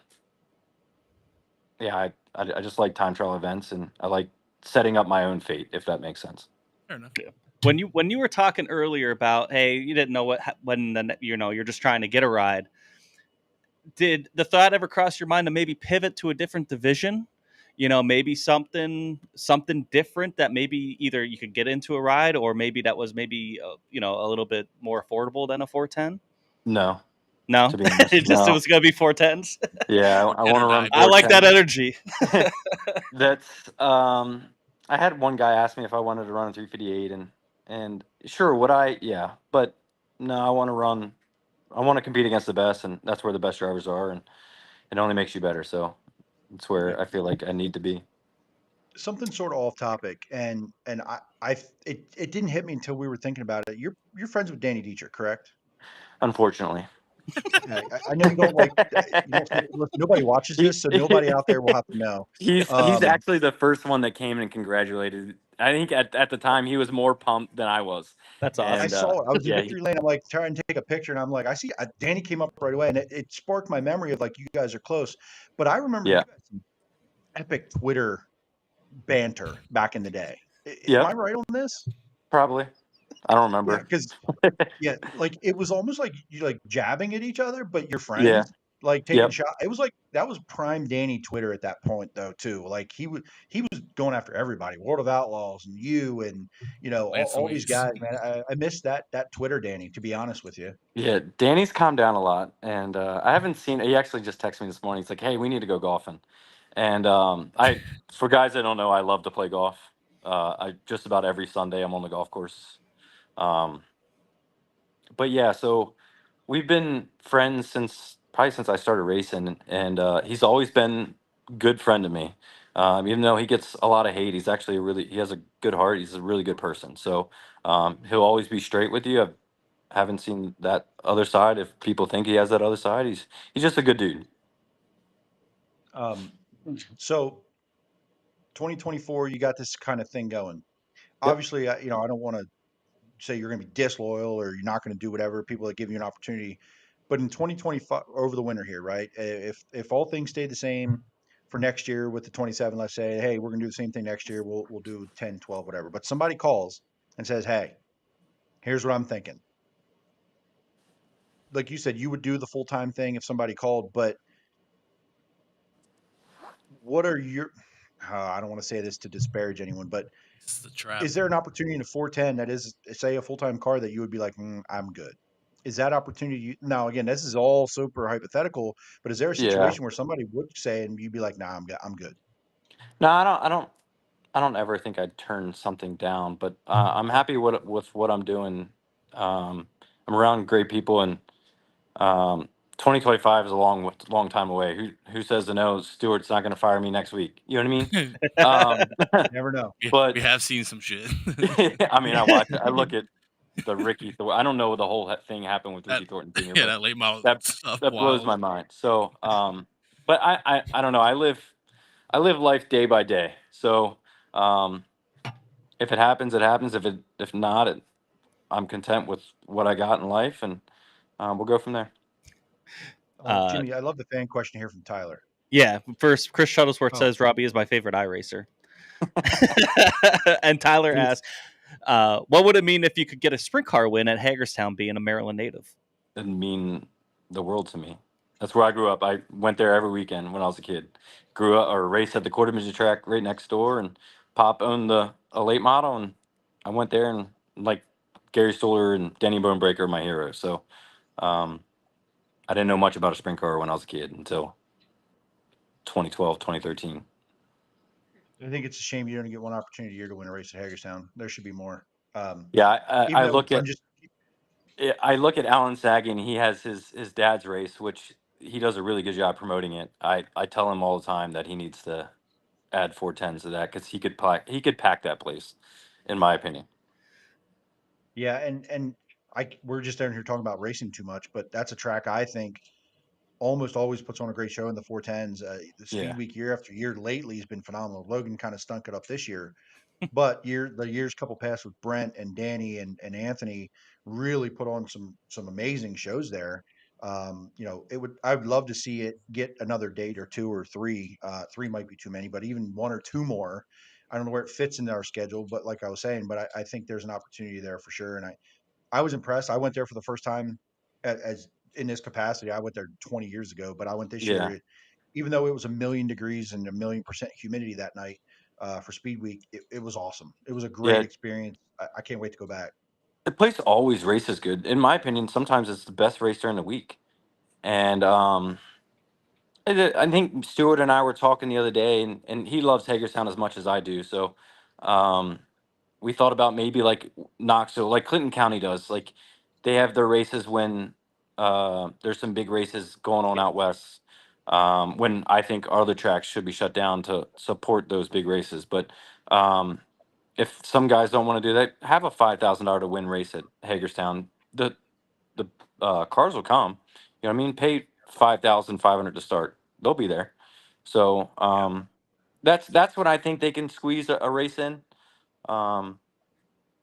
yeah, I just like time trial events, and I like setting up my own fate, if that makes sense. Fair enough. When you were talking earlier about, hey, you didn't know when you're just trying to get a ride. Did the thought ever cross your mind to maybe pivot to a different division? Maybe something different that maybe either you could get into a ride, or maybe that was maybe a little bit more affordable than a 410. No, No, to be honest, it no. was gonna be 410s. Yeah, I want to run. I like that 410s. energy. That's I had one guy ask me if I wanted to run a 358, and sure, would I? Yeah, but no, I want to run. I want to compete against the best, and that's where the best drivers are, and it only makes you better. So that's where I feel like I need to be. Something sort of off topic, and it didn't hit me until we were thinking about it. You're friends with Danny Dietrich, correct? Unfortunately, I know you don't like. Nobody watches this, so nobody out there will have to know. He's actually the first one that came and congratulated. I think at the time he was more pumped than I was. That's awesome. I saw it. I was in yeah, victory lane. I'm like trying to take a picture, and I'm like, I see Danny came up right away, and it sparked my memory of like you guys are close. But I remember you had some epic Twitter banter back in the day. Am I right on this? Probably. I don't remember. Because like it was almost like you like jabbing at each other, but you're friends. Yeah. Like taking shots. It was like that was prime Danny Twitter at that point though too. Like he was going after everybody, World of Outlaws and you and all these guys, man. I missed that Twitter Danny, to be honest with you. Yeah, Danny's calmed down a lot, and I haven't seen. He actually just texted me this morning. He's like, "Hey, we need to go golfing," and for guys that don't know, I love to play golf. I just about every Sunday I'm on the golf course. But yeah, so we've been friends probably since I started racing, and he's always been a good friend to me. Even though he gets a lot of hate, he's actually he has a good heart. He's a really good person. So he'll always be straight with you. I haven't seen that other side. If people think he has that other side, he's just a good dude. So 2024, you got this kind of thing going. Obviously, I don't want to say you're going to be disloyal or you're not going to do whatever, people that give you an opportunity. But in 2025, over the winter here, right? If all things stay the same for next year with the 27, let's say, hey, we're going to do the same thing next year. We'll do 10, 12, whatever. But somebody calls and says, hey, here's what I'm thinking. Like you said, you would do the full-time thing if somebody called, but what are your, I don't want to say this to disparage anyone, but It's the trap. is there an opportunity in a 410 that is, say, a full-time car that you would be like, I'm good? Is that opportunity now? Again, this is all super hypothetical, but is there a situation where somebody would say and you'd be like, nah, I'm good? No, I don't ever think I'd turn something down, but I'm happy with what I'm doing. I'm around great people, and um, 2025 is a long time away. Who says to no? Stewart's not going to fire me next week. You know what I mean? Never know. But we have seen some shit. I mean, I watch it. I look at the Ricky. I don't know what the whole thing happened with that, Ricky Thornton Jr., yeah, but that late model that stuff, that blows wild. my mind. So, but I don't know. I live life day by day. So, um, if it happens, it happens. If not, I'm content with what I got in life, and we'll go from there. Uh, Jimmy, I love the fan question here from Tyler. yeah, first, Chris Shuttlesworth Oh. says Robbie is my favorite iRacer. And Tyler Dude. asks, what would it mean if you could get a sprint car win at Hagerstown being a Maryland native? Didn't mean the world to me. That's where I grew up. I went there every weekend when I was a kid. Grew up or raced at the quarter midget track right next door, and Pop owned a late model, and I went there, and like Gary Stoller and Denny Bonebreaker are my heroes. So I didn't know much about a sprint car when I was a kid until 2012, 2013. I think it's a shame you don't get one opportunity a year to win a race at Hagerstown. There should be more. Yeah, Even I though look at I look at Alan Sagan. He has his dad's race, which he does a really good job promoting it. I tell him all the time that he needs to add 410s to that because he could pack that place, in my opinion. yeah, and we're just down here talking about racing too much, but that's a track I think almost always puts on a great show in the 410s. The Speed Yeah, Week year after year lately has been phenomenal. Logan kind of stunk it up this year, but the years couple past with Brent and Danny and Anthony really put on some amazing shows there. I would love to see it get another date or two or three. Three might be too many, but even one or two more. I don't know where it fits into our schedule, but like I was saying, but I think there's an opportunity there for sure. And I was impressed. I went there for the first time as in this capacity. I went there 20 years ago, but I went this yeah. year. Even though it was a million degrees and 1,000,000% humidity that night for Speed Week, it was awesome. It was a great Yeah, experience. I can't wait to go back. the place always races good. In my opinion, sometimes it's the best race during the week. And I think Stuart and I were talking the other day, and he loves Hagerstown as much as I do. So um, we thought about maybe like Knoxville, like Clinton County does. Like they have their races when there's some big races going on out west. When I think our other tracks should be shut down to support those big races. But if some guys don't want to do that, have a $5,000 to win race at Hagerstown. The cars will come. You know what I mean? Pay 5,500 to start. They'll be there. So that's what I think they can squeeze a race in. Um,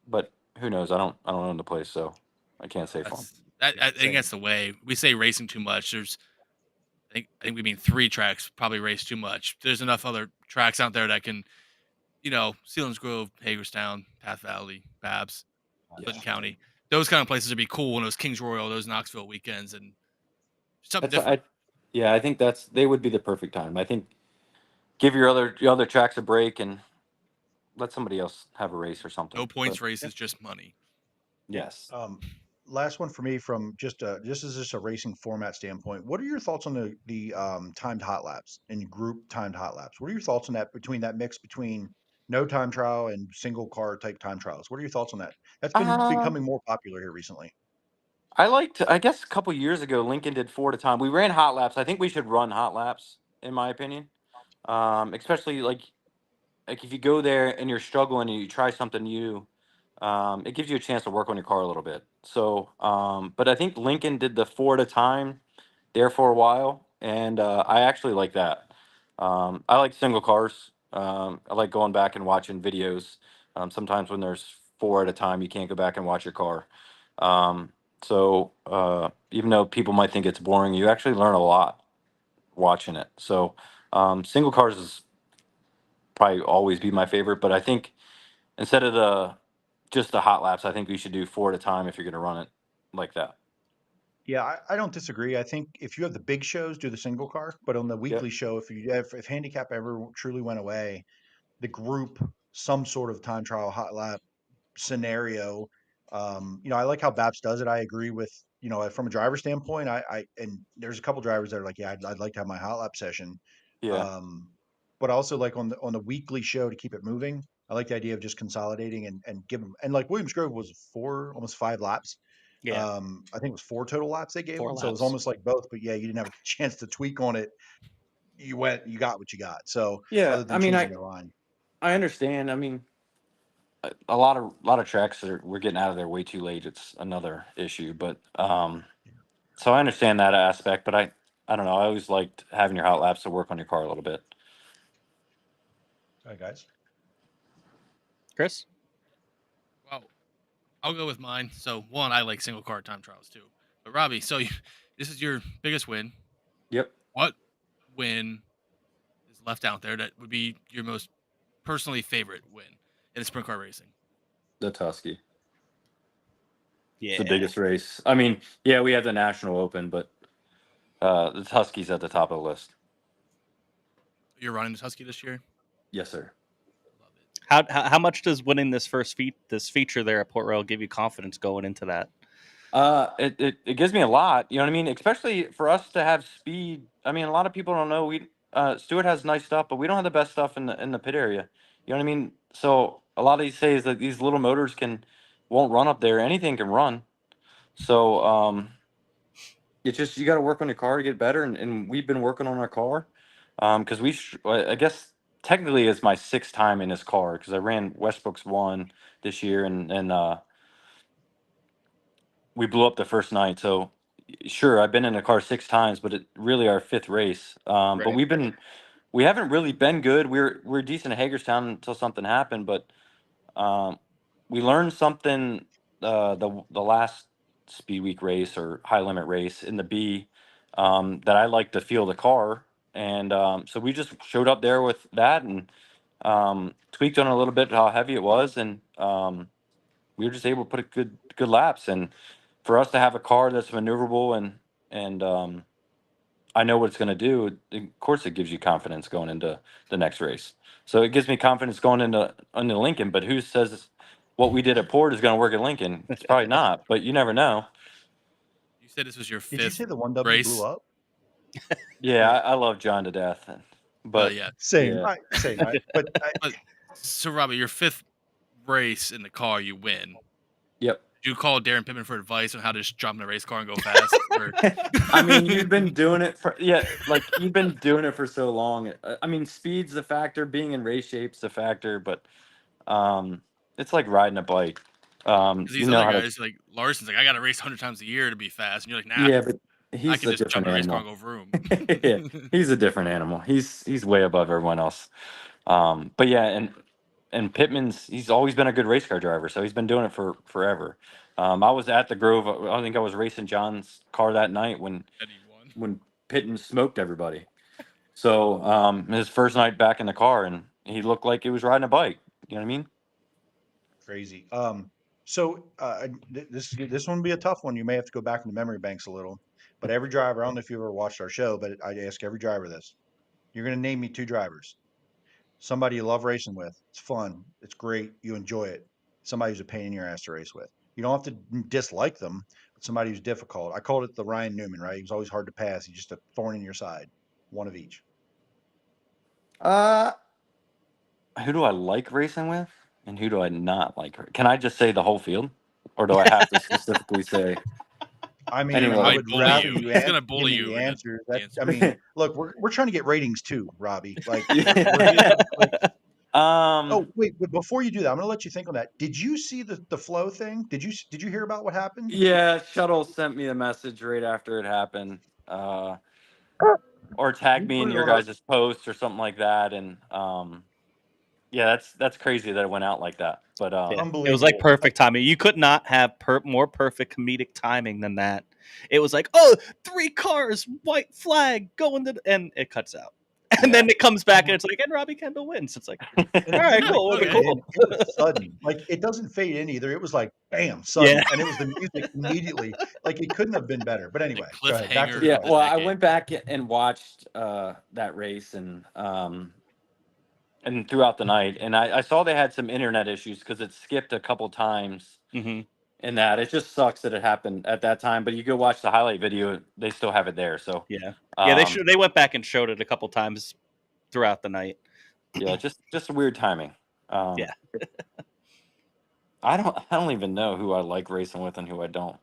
but who knows? I don't own the place, so I can't say for them. I think Same. that's the way we say racing too much. I think we mean 3 tracks probably race too much. There's enough other tracks out there that can, Sealands Grove, Hagerstown, Path Valley, Babs, Clinton County. Those kind of places would be cool. And those Kings Royal, those Knoxville weekends, and something That's different. yeah, I think they would be the perfect time. I think give your other tracks a break and let somebody else have a race or something. No points But races, just money. yes. Last one for me from just as just a racing format standpoint. What are your thoughts on the timed hot laps and group timed hot laps? What are your thoughts on that between that mix between no time trial and single car type time trials? What are your thoughts on that? That's been Uh, becoming more popular here recently. I guess a couple years ago, Lincoln did 4 at a time. We ran hot laps. I think we should run hot laps, in my opinion. Especially like if you go there and you're struggling and you try something new, it gives you a chance to work on your car a little bit. So, but I think Lincoln did the 4 at a time there for a while, and I actually like that. I like single cars. I like going back and watching videos. Sometimes when there's 4 at a time, you can't go back and watch your car. Um, so even though people might think it's boring, you actually learn a lot watching it. So single cars is probably always be my favorite, but I think instead of just the hot laps, I think we should do 4 at a time if you're going to run it like that. Yeah, I don't disagree. I think if you have the big shows, do the single car. But on the Yep. weekly show, if handicap ever truly went away, the group some sort of time trial hot lap scenario. I like how Baps does it. I agree with from a driver standpoint. I and there's a couple drivers that are like, yeah, I'd like to have my hot lap session. Yeah. Um, but also like on the weekly show to keep it moving. I like the idea of just consolidating and give them, and like Williams Grove was almost 5 laps. Yeah, I think it was 4 total laps they gave 4 them. So it was laps. almost like both, but yeah, you didn't have a chance to tweak on it. You got what you got. So Yeah, other I than mean, changing the line. I understand. I mean, a lot of tracks we're getting out of there way too late. It's another issue, but so I understand that aspect. But I don't know. I always liked having your hot laps to work on your car a little bit. All right, guys. Chris? Well, I'll go with mine. So one, I like single car time trials too. But Robbie, so this is your biggest win. Yep. What win is left out there that would be your most personally favorite win in sprint car racing? The Tusky. Yeah. It's the biggest race. I mean, yeah, we have the National Open, but the Tusky's at the top of the list. You're running the Husky this year? Yes, sir. Love it. How much does winning this this feature there at Port Royal give you confidence going into that? It gives me a lot. You know what I mean? Especially for us to have speed. I mean, a lot of people don't know Stewart has nice stuff, but we don't have the best stuff in the pit area. You know what I mean? So a lot of these say is that these little motors won't run up there. Anything can run. So it's just you got to work on your car to get better, and we've been working on our car because I guess technically it's my 6th time in this car because I ran Westbrook's 1 this year and we blew up the first night. So sure, I've been in a car 6 times, but it really our 5th race. But Right. we haven't really been good. We're decent at Hagerstown until something happened, but we learned something the last Speed Week race or high limit race in the B that I like to feel the car, and so we just showed up there with that and tweaked on it a little bit how heavy it was, and we were just able to put a good laps. And for us to have a car that's maneuverable and I know what it's going to do, of course it gives you confidence going into the next race. So it gives me confidence going into Lincoln. But who says what we did at Port is going to work at Lincoln? It's probably not, but you never know. You said this was your Did you 5th say the 1W blew race? up? Yeah, I love John to death, but Yeah. Same. yeah. Same. But So Robbie, your 5th race in the car, you win. Yep. Do you call Darren Pittman for advice on how to just jump in a race car and go fast? Or... I mean, you've been doing it you've been doing it for so long. I mean, speed's a factor, being in race shape's a factor, but it's like riding a bike. These You know other how to, guys, like Larson's, like I got to race 100 times a year to be fast, and you're like, nah, yeah, but I he's can a just jump different in a race car animal. and go vroom. Yeah, he's a different animal. He's way above everyone else. But yeah, and Pittman's he's always been a good race car driver, so he's been doing it for forever. I was at the Grove. I think I was racing John's car that night when Pittman smoked everybody. So his first night back in the car, and he looked like he was riding a bike. You know what I mean? crazy. So this one will be a tough one. You may have to go back in the memory banks a little. But every driver, I don't know if you've ever watched our show, but I ask every driver this. You're going to name me 2 drivers. Somebody you love racing with. It's fun. It's great. You enjoy it. Somebody who's a pain in your ass to race with. You don't have to dislike them, but somebody who's difficult. I called it the Ryan Newman, right? He was always hard to pass. He's just a thorn in your side. One of each. Who do I like racing with, and who do I not like? Can I just say the whole field, or do I have to specifically say? I mean, Anyway, I Might would bully rather you. you He's gonna give bully me you the with answers. the I answer. mean, look, we're trying to get ratings too, Robbie. Like, Yeah. oh wait, but before you do that, I'm going to let you think on that. Did you see the flow thing? Did you hear about what happened? Yeah, Shuttle sent me a message right after it happened, or tagged We me put in it your on our guys' post or something like that, and yeah, that's crazy that it went out like that. But Yeah, it was like unbelievable. perfect timing. You could not have more perfect comedic timing than that. It was like, oh, 3 cars, white flag, going to, and it cuts out. And then it comes back and it's like, and Robbie Kendall wins. It's like, all And it right, didn't cool, fade cool. in. It was sudden. Like it doesn't fade in either. It was like bam, sudden, and it was the music immediately. Like it couldn't have been better. But anyway, go ahead. Back to the yeah. question. Well, I went back and watched that race and throughout the night, and I saw they had some internet issues because it skipped a couple times. Mm-hmm. And that it just sucks that it happened at that time. But you go watch the highlight video; they still have it there. So yeah, they went back and showed it a couple times throughout the night. Yeah, just weird timing. Yeah. I don't even know who I like racing with and who I don't.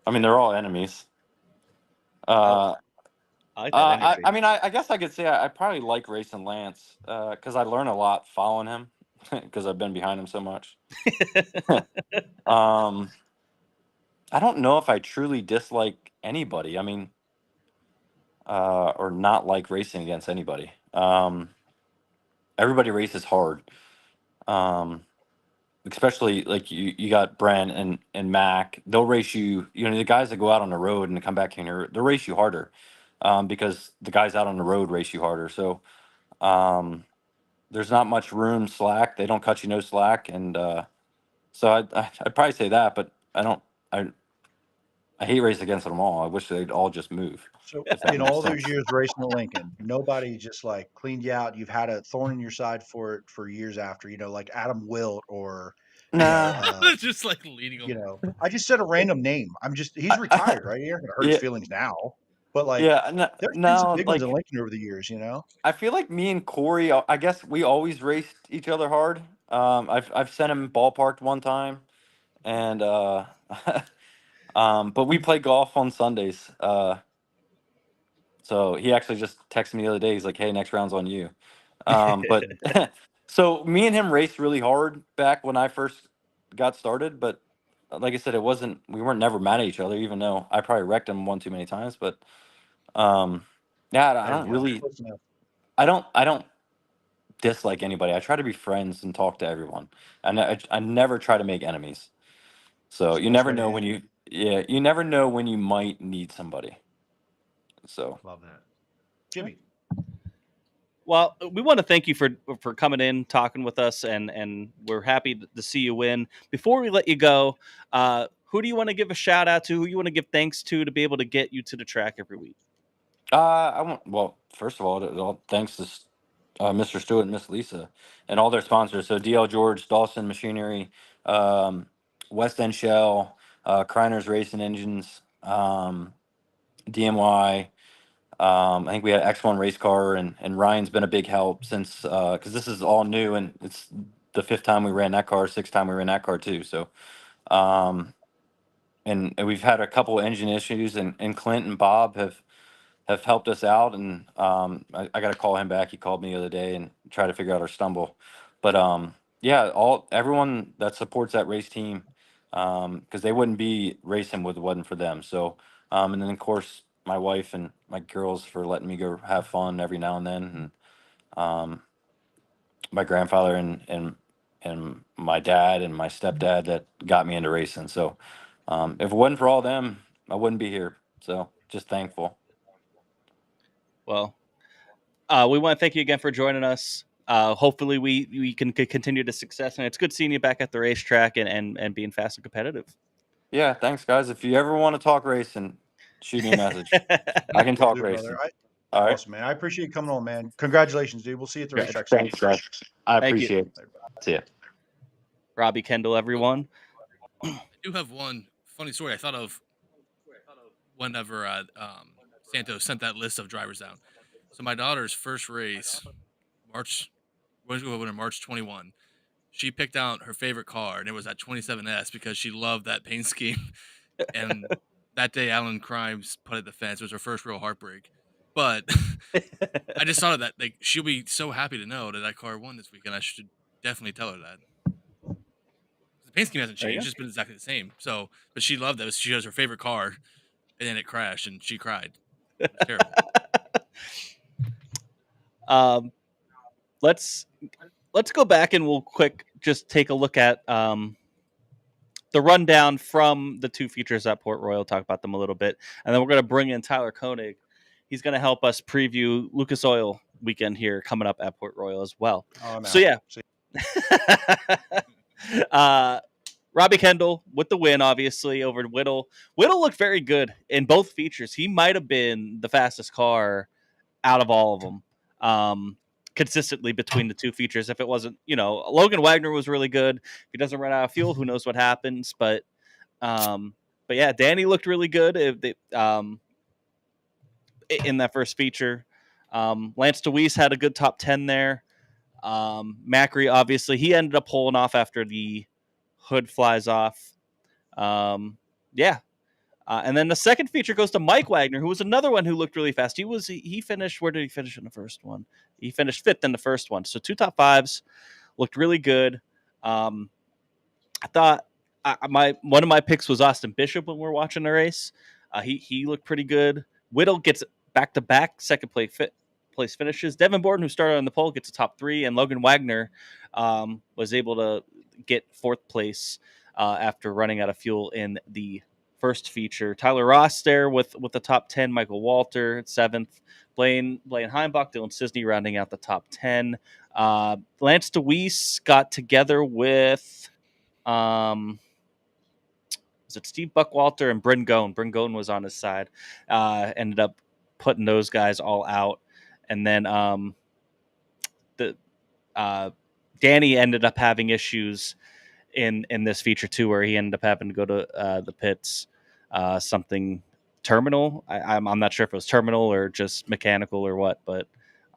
I mean, they're all enemies. I like that energy. I mean, I guess I could say I probably like racing Lance because I learn a lot following him because I've been behind him so much. I don't know if I truly dislike anybody. I mean, or not like racing against anybody. Everybody races hard. Especially like you got Brent and Mac. They'll race you. You know, the guys that go out on the road and come back here, they'll race you harder because the guys out on the road race you harder. So there's not much room slack. They don't cut you no slack, and so I'd probably say that. But I don't. I hate racing against them all. I wish they'd all just move. So If that in makes all those sense. years racing the Lincoln, nobody just like cleaned you out. You've had a thorn in your side for it for years after, like Adam Wilt or, Nah. Just like leading them. I just said a random name. He's retired, right? He ain't gonna hurt his Yeah, feelings now. But like, yeah. there's been some No, big ones in like Lincoln over the years, I feel like me and Corey. I guess we always raced each other hard. I've sent him ballparked one time, and but we play golf on Sundays. So he actually just texted me the other day. He's like, "Hey, next round's on you." But so me and him raced really hard back when I first got started. But like I said, we weren't never mad at each other, even though I probably wrecked him one too many times. But yeah, I there don't you go. really, Close enough. I don't dislike anybody. I try to be friends and talk to everyone, and I never try to make enemies. So It's the you best never way to know when handle it. you never know when you might need somebody. So Love that. Jimmy. Well, we want to thank you for coming in, talking with us, and we're happy to see you win. Before we let you go, who do you want to give a shout out to? Who you want to give thanks to be able to get you to the track every week? well, first of all, thanks to Mr. Stewart and Miss Lisa and all their sponsors. So DL George, Dawson Machinery, West End Shell, Kreiner's Racing Engines, DMY. I think we had X1 race car, and Ryan's been a big help since because this is all new and it's the fifth time we ran that car, sixth time we ran that car too. So, and we've had a couple engine issues, and Clint and Bob have helped us out, and I got to call him back. He called me the other day and try to figure out our stumble, but yeah, everyone that supports that race team, because they wouldn't be racing if it wasn't for them. So and then of course my wife and my girls for letting me go have fun every now and then, and my grandfather and my dad and my stepdad that got me into racing. So if it wasn't for all them, I wouldn't be here. So just thankful. Well, we want to thank you again for joining us. Hopefully we can continue the success, and it's good seeing you back at the racetrack and being fast and competitive. Yeah, thanks, guys. If you ever want to talk racing, shoot me a message. I can talk racing. Brother. All right. Awesome, man. I appreciate you coming on, man. Congratulations, dude. We'll see you at the racetrack. Thanks, guys. I Thank you. appreciate it. See ya. Robbie Kendall, everyone. I do have one funny story I thought of whenever Santos sent that list of drivers out. So my daughter's first race, March 21. She picked out her favorite car, and it was that 27S because she loved that paint scheme. And that day, Alan Crimes put at the fence. It was her first real heartbreak. But I just thought of that. Like, she'll be so happy to know that car won this weekend. I should definitely tell her that. The paint scheme hasn't changed; it's just been exactly the same. So, but she loved that. She has her favorite car, and then it crashed, and she cried. It was terrible. Let's go back and we'll just take a look at the rundown from the two features at Port Royal, talk about them a little bit, and then we're going to bring in Tyler Koenig. He's going to help us preview Lucas Oil weekend here coming up at Port Royal as well. So yeah, Robbie Kendall with the win, obviously, over Whittle. Whittle looked very good in both features. He might have been the fastest car out of all of them. Consistently between the two features. If it wasn't, Logan Wagner was really good. If he doesn't run out of fuel, who knows what happens? But yeah, Danny looked really good in that first feature. Lance DeWeese had a good top 10 there. Macri, obviously, he ended up pulling off after the hood flies off. Yeah. And then the second feature goes to Mike Wagner, who was another one who looked really fast. He finished, where did he finish in the first one? He finished 5th in the first one. So 2 top 5s, looked really good. I thought one of my picks was Austin Bishop when we were watching the race. He looked pretty good. Whittle gets back-to-back second place finishes. Devin Borden, who started on the pole, gets a top 3, and Logan Wagner was able to get 4th place after running out of fuel in the first feature. Tyler Ross there with the top 10. Michael Walter 7th. Blaine Heimbach, Dylan Cisney rounding out the top 10. Lance DeWeese got together with was it Steve Buckwalter and Bryn Gone. Bryn Gone was on his side. Ended up putting those guys all out. And then Danny ended up having issues in this feature too, where he ended up having to go to the pits. Something terminal. I'm not sure if it was terminal or just mechanical or what, but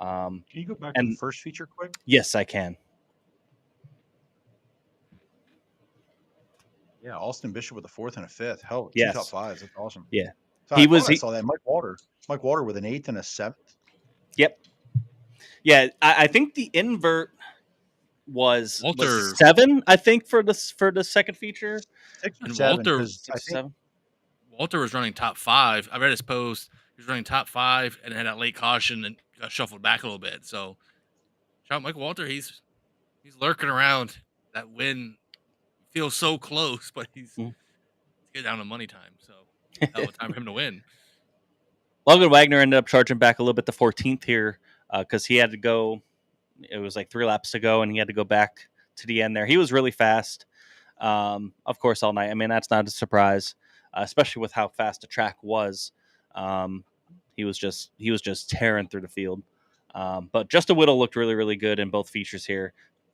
can you go back to the first feature quick? Yes, I can. Yeah, Austin Bishop with a 4th and a 5th. Hell, 2 Yes. top 5s. That's awesome. Yeah, so I saw that. Mike Walter with an 8th and a 7th. Yep. Yeah, I think the invert was 7. I think for the second feature. 6 or 7. Walter was running top 5. I read his post. He was running top 5 and had that late caution and got shuffled back a little bit. So, shout out Mike Walter. He's lurking around. That win feels so close, but he's getting down to money time. So, hell of a time for him to win. Logan Wagner ended up charging back a little bit to 14th here because he had to go. It was like 3 laps to go, and he had to go back to the end there. He was really fast, of course, all night. I mean, that's not a surprise, especially with how fast the track was. He was just tearing through the field. But Justin Whittle looked really, really good in both features here.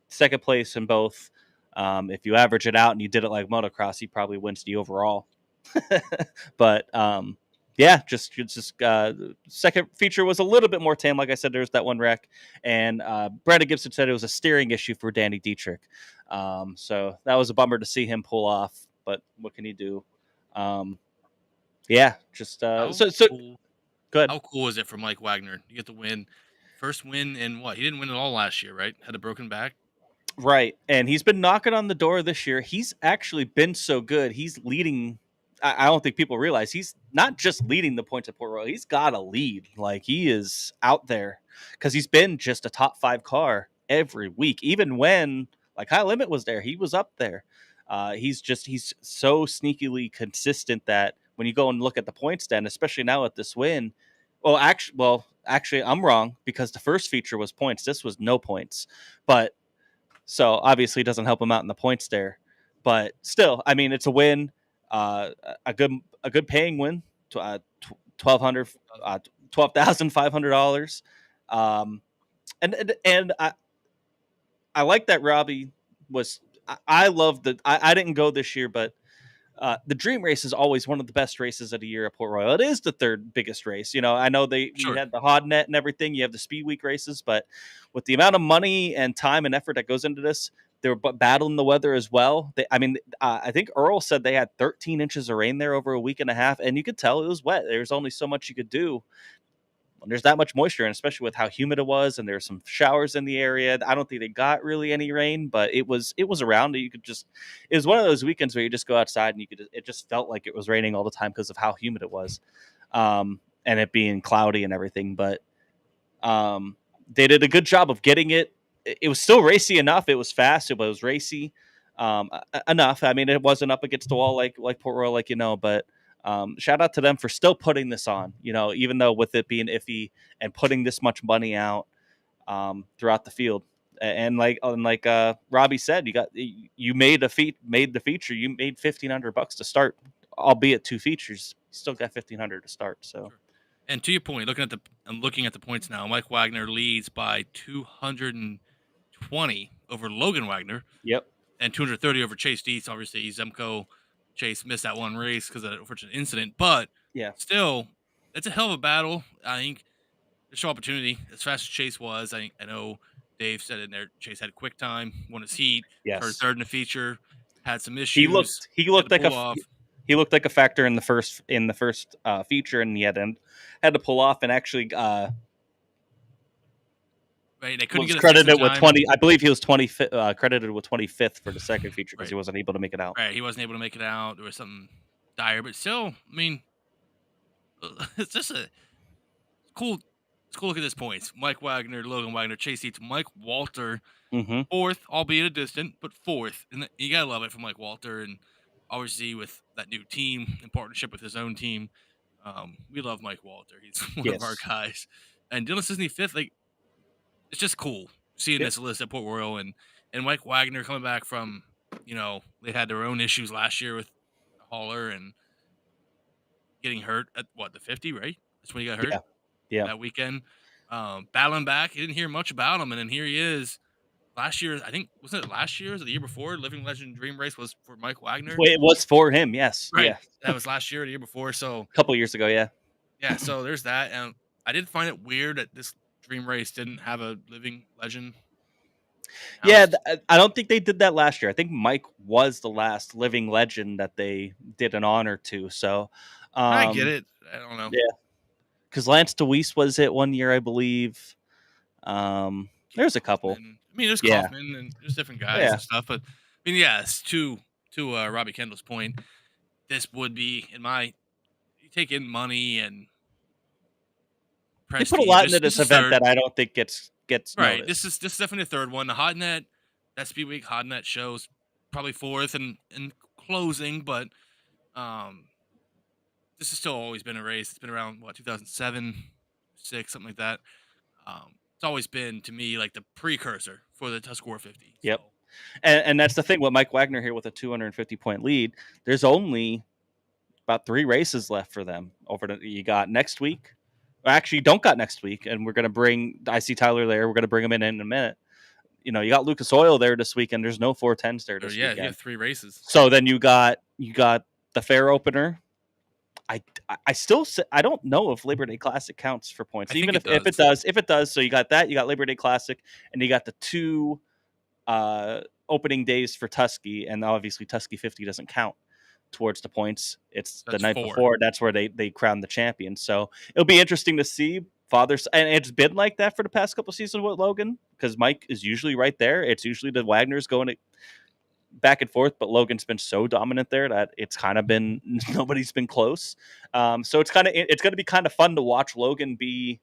Second place in both. If you average it out and you did it like motocross, he probably wins the overall. But yeah, just second feature was a little bit more tame. Like I said, there's that one wreck, and Brandon Gibson said it was a steering issue for Danny Dietrich. So that was a bummer to see him pull off. But what can he do? Yeah, just cool. Go ahead. How cool is it for Mike Wagner? You get the win, first win in what? He didn't win it all last year, right? Had a broken back. Right, and he's been knocking on the door this year. He's actually been so good. He's leading. I don't think people realize he's not just leading the points at Port Royal. He's got a lead. Like, he is out there because he's been just a top 5 car every week. Even when like High Limit was there, he was up there. He's so sneakily consistent that when you go and look at the points then, especially now at this win, actually I'm wrong because the first feature was points. This was no points, but so obviously it doesn't help him out in the points there. But still, I mean, it's a win. A good paying win, $12,500. And I like that Robbie was. I love I didn't go this year, but the Dream Race is always one of the best races of the year at Port Royal. It is the 3rd biggest race. You know, I know you had the Hod Net and everything. You have the Speed Week races, but with the amount of money and time and effort that goes into this, they were battling the weather as well. I think Earl said they had 13 inches of rain there over a week and a half, and you could tell it was wet. There's only so much you could do when there's that much moisture, and especially with how humid it was, and there were some showers in the area. I don't think they got really any rain, but it was around. It was one of those weekends where you just go outside and it just felt like it was raining all the time because of how humid it was, and it being cloudy and everything. But they did a good job of getting it. It was still racy enough. It was fast. It was racy enough. I mean, it wasn't up against the wall like Port Royal, but shout out to them for still putting this on, even though with it being iffy and putting this much money out throughout the field. And like Robbie said, you made the feature. You made $1,500 to start, albeit 2 features. You still got $1,500 to start. So. Sure. And to your point, I'm looking at the points now. Mike Wagner leads by 220 over Logan Wagner. Yep. And 230 over Chase Dietz. Obviously, Zemco Chase missed that one race because of that unfortunate incident. But yeah, still, it's a hell of a battle. I think there's opportunity. As fast as Chase was, I know Dave said it in there. Chase had quick time, won his heat, Yes. turned third in the feature, had some issues. He looked had to like pull off. he looked like a factor in the first feature, and he had to pull off and actually right. They couldn't was get credited with time. 20. I believe he was credited with 25th for the second feature because Right. he wasn't able to make it out. Right, he wasn't able to make it out. There was something dire, but still, I mean, it's just a cool. It's cool. Look at this points. Mike Wagner, Logan Wagner, Chase Eats, Mike Walter, fourth, albeit a distant, but fourth. And you gotta love it for Mike Walter, and obviously with that new team in partnership with his own team, we love Mike Walter. He's one of our guys. And Dylan Cisney fifth, like it's just cool seeing this list at Port Royal and Mike Wagner coming back from, they had their own issues last year with Hauler and getting hurt at the 50, right? That's when he got hurt. Yeah. That weekend. Battling back. You didn't hear much about him, and then here he is. Last year, I think, wasn't it last year or the year before? Living Legend Dream Race was for Mike Wagner. Well, it was for him, yes. Right. Yeah. That was last year or the year before. So a couple years ago, yeah. Yeah, so there's that. And I did find it weird that this Dream Race didn't have a Living Legend. Yeah, I don't think they did that last year. I think Mike was the last Living Legend that they did an honor to. So I get it. I don't know. Yeah. Because Lance DeWeese was it one year, I believe. There's a couple. I mean, there's Kaufman and there's different guys and stuff. But, I mean, yes, to Robbie Kendall's point, this would be, you take in money and prestige. They put a lot into this event that I don't think gets right. noticed. This is definitely the third one. The Hotnet, that Speed Week Hotnet show's probably fourth and closing, but this has still always been a race. It's been around 2007, 6, something like that. It's always been to me like the precursor for the Tuscarora 50. Yep. And that's the thing with Mike Wagner here with a 250-point lead. There's only about 3 races left for them. You got next week. Actually, you don't got next week, and we're going to bring. I see Tyler there. We're going to bring him in a minute. You got Lucas Oil there this weekend. There's no 410s there this weekend. You have 3 races. So then you got the fair opener. I still I don't know if Labor Day Classic counts for points. Even if it does. So you got that. You got Labor Day Classic, and you got the 2 opening days for Tusky, and obviously Tusky 50 doesn't count towards the points. It's the night before. That's where they crown the champion. So it'll be interesting to see fathers, and it's been like that for the past couple of seasons with Logan, because Mike is usually right there. It's usually the Wagners going back and forth, but Logan's been so dominant there that it's kind of been nobody's been close. So it's going to be kind of fun to watch Logan be,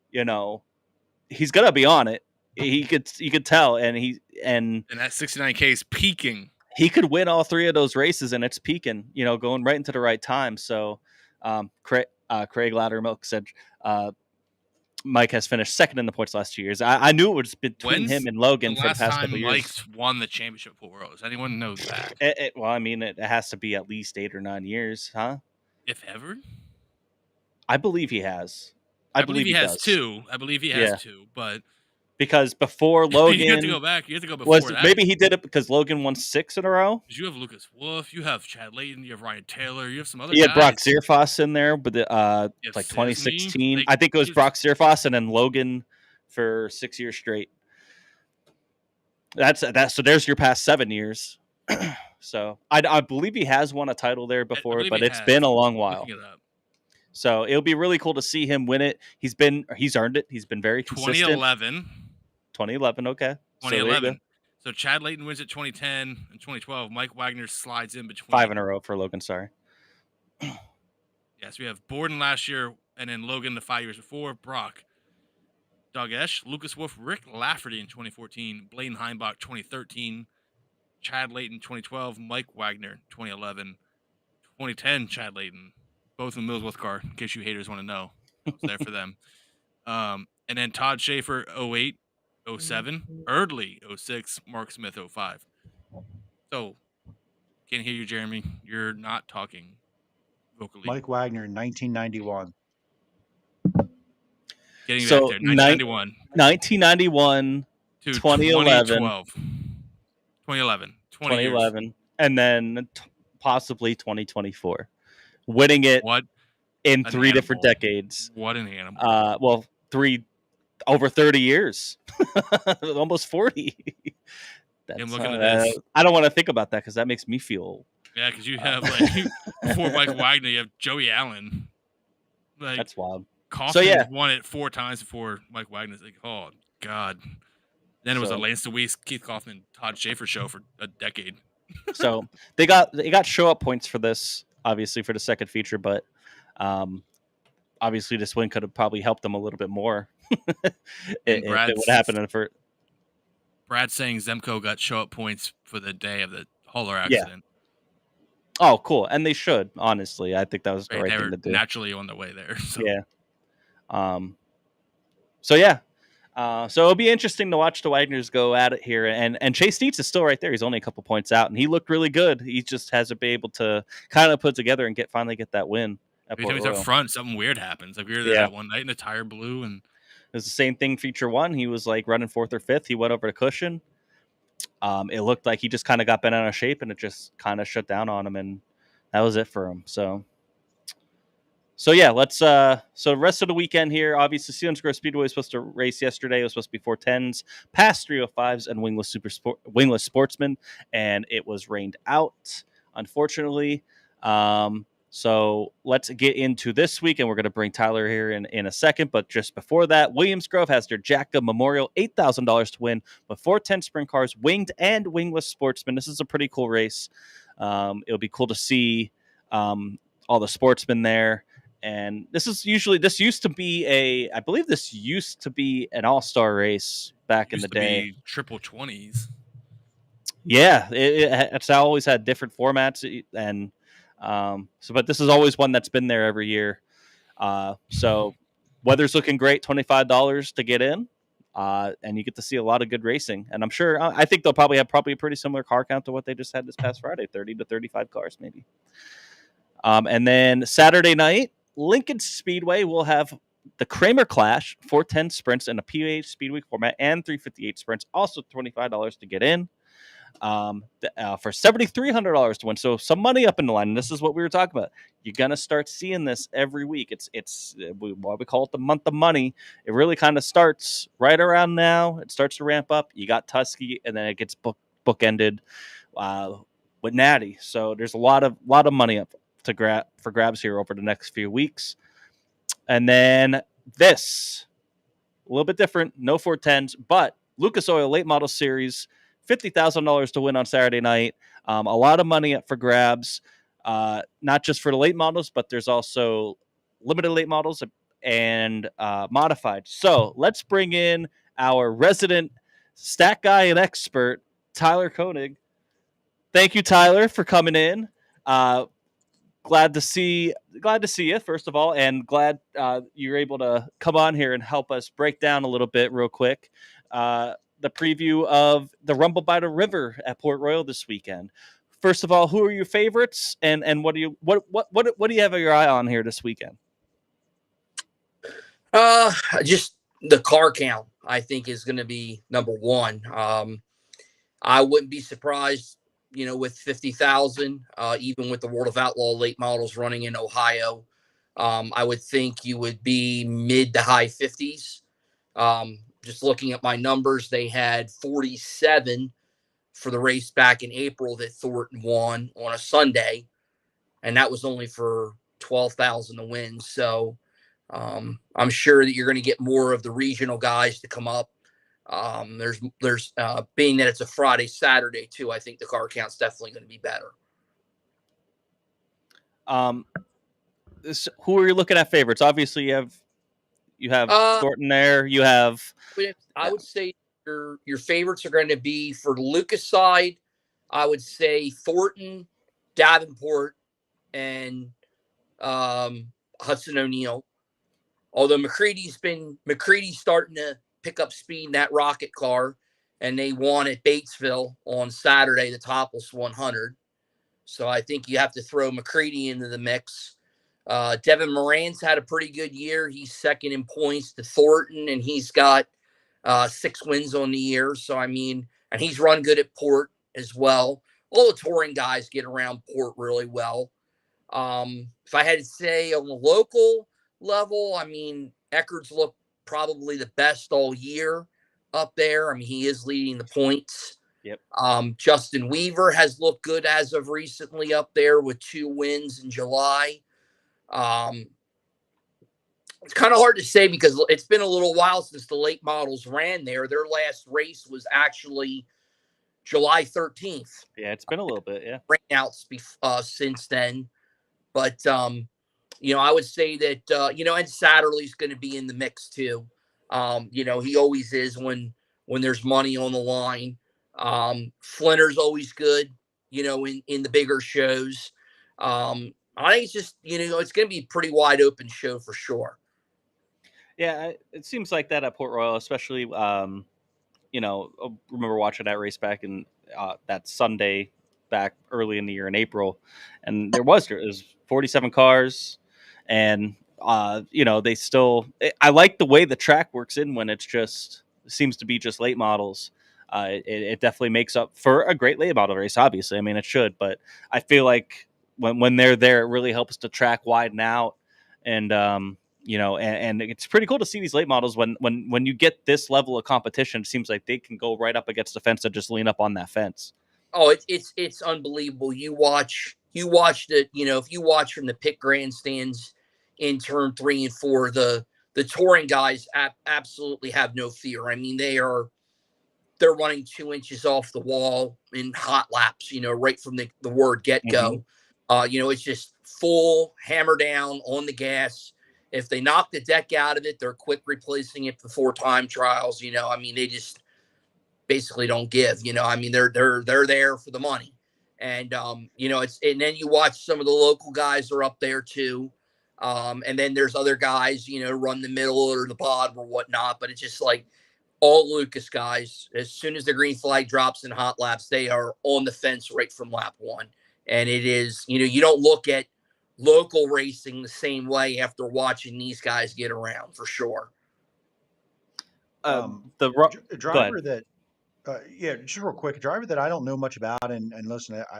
he's going to be on it. You could tell, and that 69K is peaking. He could win all 3 of those races, and it's peaking, going right into the right time. So Craig Loudermilk said Mike has finished second in the points last 2 years. I knew it was between him and Logan for the past couple of years. Mike's won the championship for World. Does anyone know that? Well, I mean, it has to be at least 8 or 9 years, huh? If ever? I believe he has. I believe he has 2. I believe he has 2, but because before Logan, you have to go back. You have to go before that. Maybe he did it because Logan won 6 in a row. You have Lucas Wolf, you have Chad Layton, you have Ryan Taylor, you have some other guys. He had Brock Zierfoss in there, but like 2016. I think it was Brock Zierfoss and then Logan for 6 years straight. That's so. There's your past 7 years. So I believe he has won a title there before, but it's been a long while. So it'll be really cool to see him win it. He's earned it. He's been very consistent. 2011, okay. 2011. So Chad Layton wins it 2010 and 2012. Mike Wagner slides in between. 5 in a row for Logan, sorry. Yes, we have Borden last year, and then Logan the 5 years before. Brock, Doug Esch, Lucas Wolf, Rick Lafferty in 2014, Blaine Heimbach 2013, Chad Layton 2012, Mike Wagner 2011, 2010 Chad Layton, both in the Millsworth car, in case you haters want to know. I was there for them. And then Todd Schaefer 08, 07, Erdley 06, Mark Smith 05. So, can't hear you, Jeremy. You're not talking vocally. Mike Wagner, 1991. Getting back there, 1991. 1991 to 2011. 2011. And then possibly 2024. Winning it in 3 different decades. What an animal. over 30 years, almost 40. I'm looking at this. I don't want to think about that because that makes me feel old. Yeah, because you have like before Mike Wagner, you have Joey Allen. Like That's wild. Kaufman won it 4 times before Mike Wagner's. Like, oh God. Then it was a Lance Deweese, Keith Kaufman, Todd Schaefer show for a decade. So they got show up points for this, obviously for the second feature, but obviously this win could have probably helped them a little bit more. If it would happen in the first. Brad saying Zemco got show up points for the day of the hauler accident. Yeah. Oh, cool. And they should, honestly. I think that was the right thing to do. Naturally on the way there. So. Yeah. So yeah. So it'll be interesting to watch the Wagners go at it here. And Chase Dietz is still right there. He's only a couple points out, and he looked really good. He just hasn't been able to kind of put together and finally get that win. Every time he's up front, something weird happens. Like we were there that one night and the tire blew, and it was the same thing. Feature 1, he was like running 4th or 5th. He went over to cushion. It looked like he just kind of got bent out of shape, and it just kind of shut down on him, and that was it for him. So yeah, let's so the rest of the weekend here, obviously Stevens Grove Speedway was supposed to race yesterday. It was supposed to be 410s, past 305s, and wingless sportsmen, and it was rained out, unfortunately. So let's get into this week, and we're going to bring Tyler here in a second. But just before that, Williams Grove has their Jack Memorial, $8,000 to win with 410 sprint cars, winged and wingless sportsmen. This is a pretty cool race. It'll be cool to see all the sportsmen there. And this used to be I believe this used to be an all-star race back in the day. Triple 20s. Yeah, it's always had different formats, and but this is always one that's been there every year. So weather's looking great, $25 to get in, and you get to see a lot of good racing. And I'm sure, I think they'll probably have a pretty similar car count to what they just had this past Friday, 30 to 35 cars maybe. And then Saturday night, Lincoln Speedway will have the Kramer Clash, 410 sprints in a PH Speedway format, and 358 sprints, also $25 to get in. For $7,300 to win, so some money up in the line. And this is what we were talking about. You're gonna start seeing this every week. It's what we call it the month of money. It really kind of starts right around now. It starts to ramp up. You got Tusky, and then it gets bookended with Natty. So there's a lot of money up for grabs here over the next few weeks. And then this, a little bit different, no 410s, but Lucas Oil Late Model Series, $50,000 to win on Saturday night. A lot of money up for grabs, not just for the late models, but there's also limited late models and modified. So let's bring in our resident stat guy and expert, Tyler Koenig. Thank you, Tyler, for coming in. Glad to see you, first of all, and glad you're able to come on here and help us break down a little bit real quick the preview of the Rumble by the River at Port Royal this weekend. First of all, who are your favorites, and what do you have your eye on here this weekend? Just the car count, I think, is going to be number one. I wouldn't be surprised, with 50,000, even with the World of Outlaw late models running in Ohio. I would think you would be mid to high 50s. Just looking at my numbers, they had 47 for the race back in April that Thornton won on a Sunday, and that was only for 12,000 to win. So I'm sure that you're going to get more of the regional guys to come up. There's being that it's a Friday, Saturday too, I think the car count's definitely going to be better. Who are you looking at favorites? Obviously, you have Thornton there. You have. I would say your favorites are going to be for the Lucas side. I would say Thornton, Davenport, and Hudson O'Neill. Although McCready's starting to pick up speed in that rocket car, and they won at Batesville on Saturday, the topless 100. So I think you have to throw McCready into the mix. Devin Moran's had a pretty good year. He's second in points to Thornton, and he's got 6 wins on the year. So, and he's run good at Port as well. All the touring guys get around Port really well. If I had to say on the local level, Eckerd's looked probably the best all year up there. I mean, he is leading the points. Yep. Justin Weaver has looked good as of recently up there with 2 wins in July. It's kind of hard to say because it's been a little while since the late models ran there. Their last race was actually July 13th. Yeah, it's been a little bit, yeah. Rainouts since then. But, I would say that, and Satterley's going to be in the mix too. He always is when there's money on the line. Flinter's always good, in the bigger shows. I think it's just, it's going to be a pretty wide open show for sure. Yeah, it seems like that at Port Royal, especially, I remember watching that race back in that Sunday back early in the year in April, and there was 47 cars, and they still. I like the way the track works in when it seems to be just late models. It definitely makes up for a great late model race. Obviously, I mean it should, but I feel like when they're there, it really helps the track widen out, and and it's pretty cool to see these late models when you get this level of competition. It seems like they can go right up against the fence and just lean up on that fence. Oh, it's unbelievable. You watch it. If you watch from the pit grandstands in turn 3 and 4, the touring guys absolutely have no fear. I mean, they're running 2 inches off the wall in hot laps. Right from the word get go. Mm-hmm. It's just full hammer down on the gas. If they knock the deck out of it, they're quick replacing it before time trials. They just basically don't give. They're there for the money, and and then you watch some of the local guys are up there too, and then there's other guys run the middle or the bottom or whatnot. But it's just like all Lucas guys. As soon as the green flag drops in hot laps, they are on the fence right from lap 1, and it is you don't look at local racing the same way after watching these guys get around for sure. The driver that, just real quick, a driver that I don't know much about, and listen, I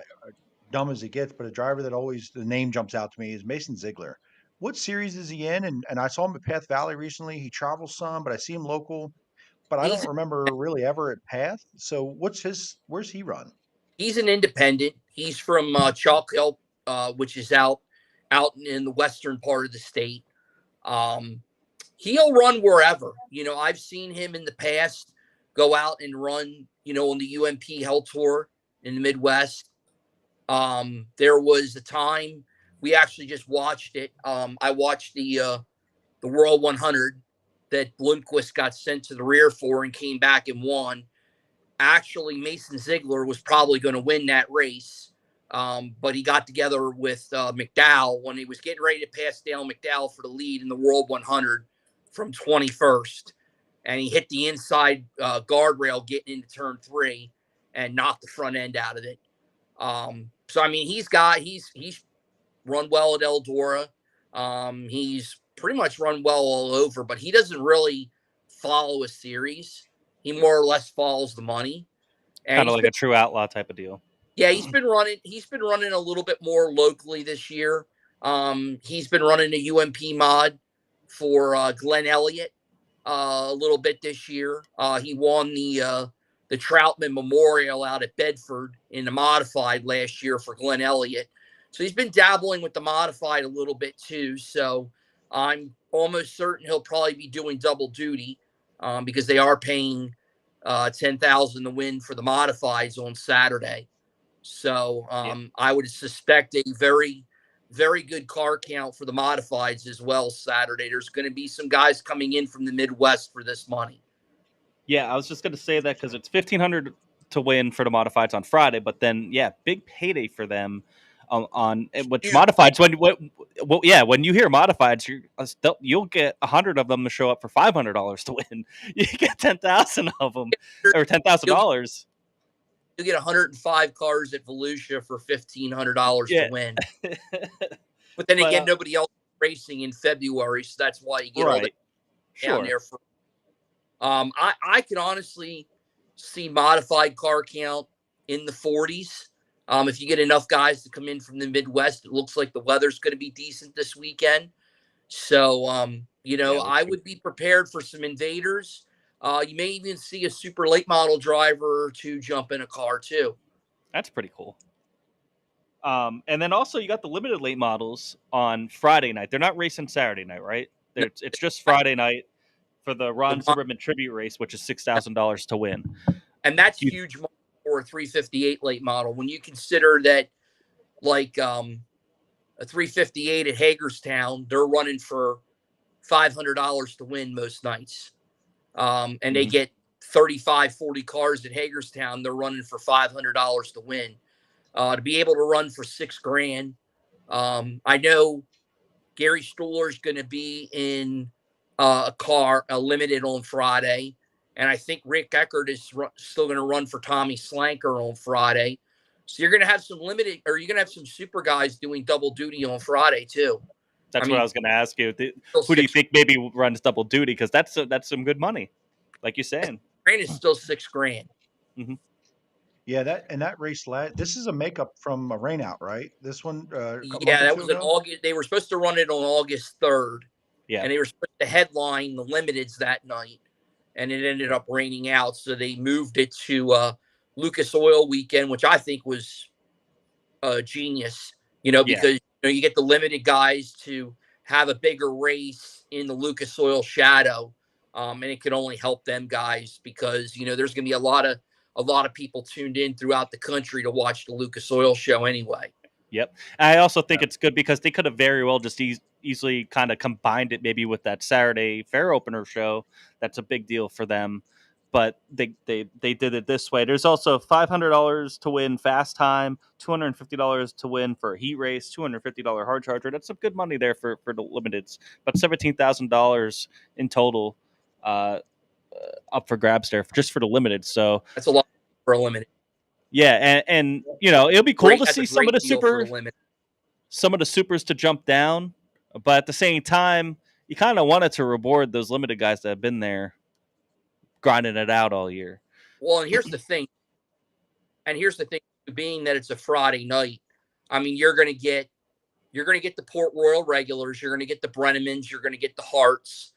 dumb as it gets, but a driver that always the name jumps out to me is Mason Ziegler. What series is he in? And I saw him at Path Valley recently. He travels some, but I see him local, but I don't remember really ever at Path. So where's he run? He's an independent. He's from Chalk Hill, which is out in the western part of the state. He'll run wherever. I've seen him in the past go out and run, on the UMP Hell Tour in the Midwest. There was a time we actually just watched it. I watched the World 100 that Bloomquist got sent to the rear for and came back and won. Actually, Mason Ziegler was probably going to win that race. But he got together with McDowell when he was getting ready to pass Dale McDowell for the lead in the World 100 from 21st. And he hit the inside guardrail getting into turn 3 and knocked the front end out of it. So, I mean, he's run well at Eldora. He's pretty much run well all over, but he doesn't really follow a series. He more or less follows the money. Kind of like a true outlaw type of deal. Yeah, he's been running a little bit more locally this year. He's been running a UMP mod for Glenn Elliott a little bit this year. He won the Troutman Memorial out at Bedford in the modified last year for Glenn Elliott. So he's been dabbling with the modified a little bit too. So I'm almost certain he'll probably be doing double duty because they are paying $10,000 to win for the modifieds on Saturday. So I would suspect a very, very good car count for the modifieds as well Saturday. There's going to be some guys coming in from the Midwest for this money. Yeah, I was just going to say that because it's $1,500 to win for the modifieds on Friday, but then big payday for them on which modifieds. When you hear modifieds, you'll get 100 of them to show up for $500 to win. You get 10,000 of them or $10,000. You get 105 cars at Volusia for $1,500 to win. But then again, nobody else is racing in February, so that's why you get all that down there. I can honestly see modified car count in the 40s. If you get enough guys to come in from the Midwest, it looks like the weather's going to be decent this weekend. So, You know, I would be prepared for some invaders. You may even see a super late model driver or two jump in a car too. That's pretty cool. And then also you got the limited late models on Friday night. They're not racing Saturday night, right? It's just Friday night for the Ron Zimmerman tribute race, which is $6,000 to win. And that's huge for a 358 late model. When you consider that, like a 358 at Hagerstown, they're running for $500 to win most nights. And they get 35, 40 cars at Hagerstown. They're running for $500 to win. To be able to run for $6,000. I know Gary Stoller's going to be in a limited on Friday. And I think Rick Eckert is still going to run for Tommy Slanker on Friday. So you're going to have some limited, or you're going to have some super guys doing double duty on Friday too. That's what I was going to ask you. Who do you think maybe runs double duty? Because that's some good money, like you're saying. $6,000 is still $6,000. Mm-hmm. Yeah, that race this is a makeup from a rainout, right? This one. Yeah, that was in August. They were supposed to run it on August 3rd. Yeah, and they were supposed to headline the limiteds that night, and it ended up raining out, so they moved it to Lucas Oil weekend, which I think was genius. Because you get the limited guys to have a bigger race in the Lucas Oil shadow, and it can only help them guys because there's going to be a lot of people tuned in throughout the country to watch the Lucas Oil show anyway. Yep. I also think it's good because they could have very well just easily kind of combined it maybe with that Saturday fair opener show. That's a big deal for them. But they did it this way. There's also $500 to win fast time, $250 to win for a heat race, $250 hard charger. That's some good money there for the limiteds. But $17,000 in total up for grabs there just for the limited. So that's a lot for a limited. Yeah, and it'll be cool to see some of the supers to jump down, but at the same time, you kind of wanted to reward those limited guys that have been there grinding it out all year. Well, and here's the thing, being that it's a Friday night, I mean, you're going to get the Port Royal regulars, you're going to get the Brennemans, you're going to get the Hearts,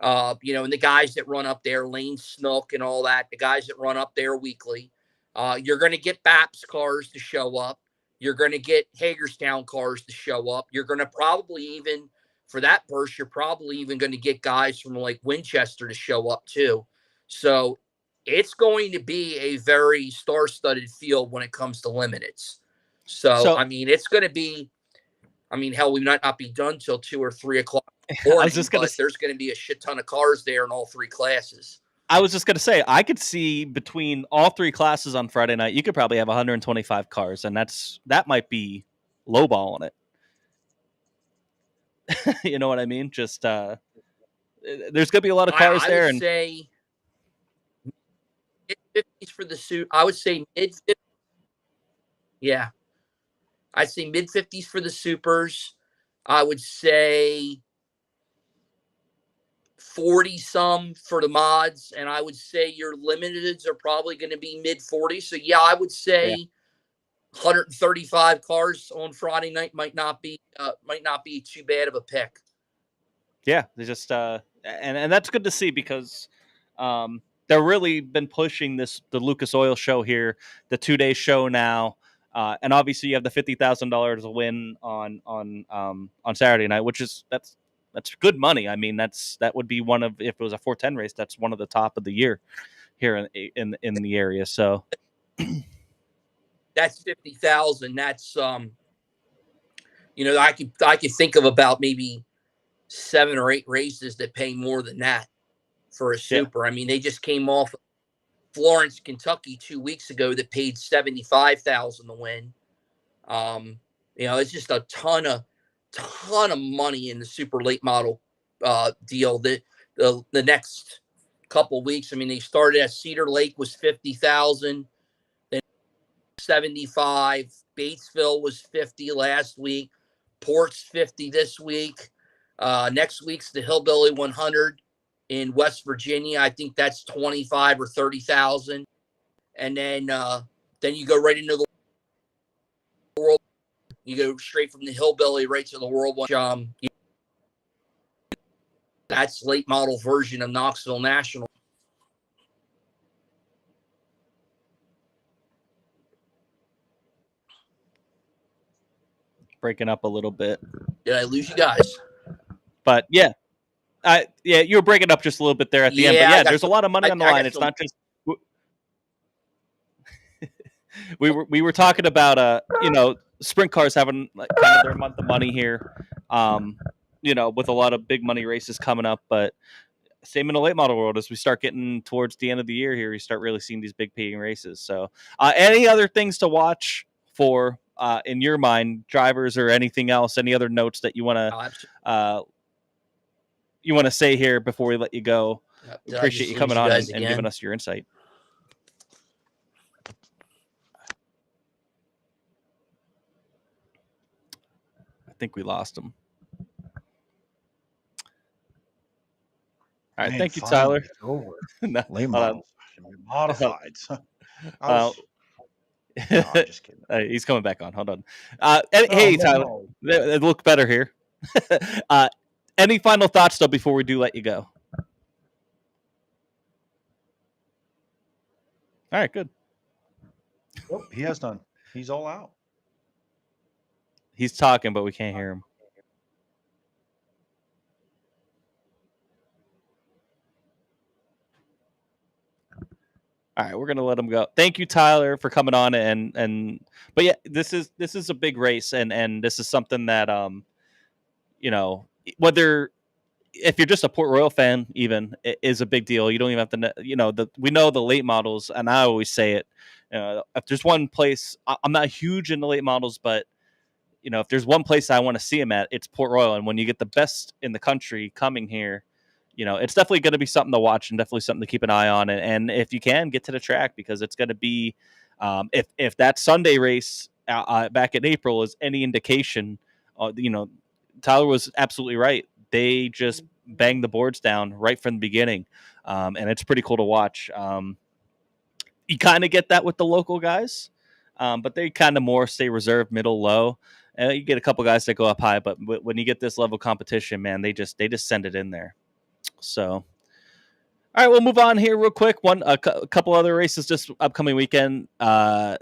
and the guys that run up there, Lane Snook and all that, the guys that run up there weekly. You're going to get BAPS cars to show up. You're going to get Hagerstown cars to show up. You're going to probably even, for that burst, you're probably even going to get guys from like Winchester to show up too. So it's going to be a very star-studded field when it comes to limiteds. So I mean, it's going to be, hell, we might not be done till 2 or 3 o'clock. There's going to be a shit ton of cars there in all 3 classes. I was just going to say, I could see between all 3 classes on Friday night, you could probably have 125 cars, and that might be lowballing it. You know what I mean? Just there's going to be a lot of cars there. I would say mid-50s for the suit. I would say mid-50s. Yeah. I'd say mid-50s for the supers. I would say 40-some for the mods, and I would say your limiteds are probably going to be mid-40s. So, yeah, I would say 135 cars on Friday night might not be too bad of a pick. Yeah, they just and that's good to see because they're really been pushing the Lucas Oil show here, the 2-day show now. And obviously you have the $50,000 to win on Saturday night, which is that's good money. I mean, that would be one of, if it was a 410 race, that's one of the top of the year here in the area. So that's 50,000. That's I could think of about maybe 7 or 8 races that pay more than that for a super. Yeah. I mean, they just came off Florence, Kentucky 2 weeks ago that paid 75,000 to win. It's just a ton of money in the super late model deal. The next couple of weeks, I mean, they started at Cedar Lake was 50,000, then 75. Batesville was 50 last week. Port's 50 this week. Next week's the Hillbilly 100 in West Virginia. I think that's 25 or 30,000. And then you go right into the world. You go straight from the Hillbilly right to the World One. That's late model version of Knoxville National. Breaking up a little bit. Did I lose you guys? But yeah, you were breaking up just a little bit there at the end. But yeah, there's a lot of money on the line. It's not just we were talking about sprint cars having kind of their month of money here, with a lot of big money races coming up. But same in the late model world, as we start getting towards the end of the year here, you start really seeing these big paying races. So, any other things to watch for in your mind, drivers or anything else? Any other notes that you want to say here before we let you go? Appreciate you coming on and giving us your insight. I think we lost him. All right, thank you, Tyler. Over. No, late models modified. No, I'm just kidding. He's coming back on. Hold on. Hey, Tyler. It look better here. Any final thoughts, though, before we do let you go? All right, good. Nope, he has done. He's all out. He's talking, but we can't hear him. All right, we're gonna let him go. Thank you, Tyler, for coming on but yeah, this is a big race, and this is something that whether if you're just a Port Royal fan, even it is a big deal. You don't even have to we know the late models, and I always say it. If there's one place, I'm not huge in the late models, but if there's one place I want to see them at, it's Port Royal. And when you get the best in the country coming here, it's definitely going to be something to watch and definitely something to keep an eye on. And if you can, get to the track, because it's going to be, if that Sunday race back in April is any indication, Tyler was absolutely right. They just banged the boards down right from the beginning. And it's pretty cool to watch. You kind of get that with the local guys, but they kind of more stay reserved, middle, low. You get a couple guys that go up high, but when you get this level of competition, man, they just send it in there. So, all right, we'll move on here real quick. A couple other races this upcoming weekend. NOS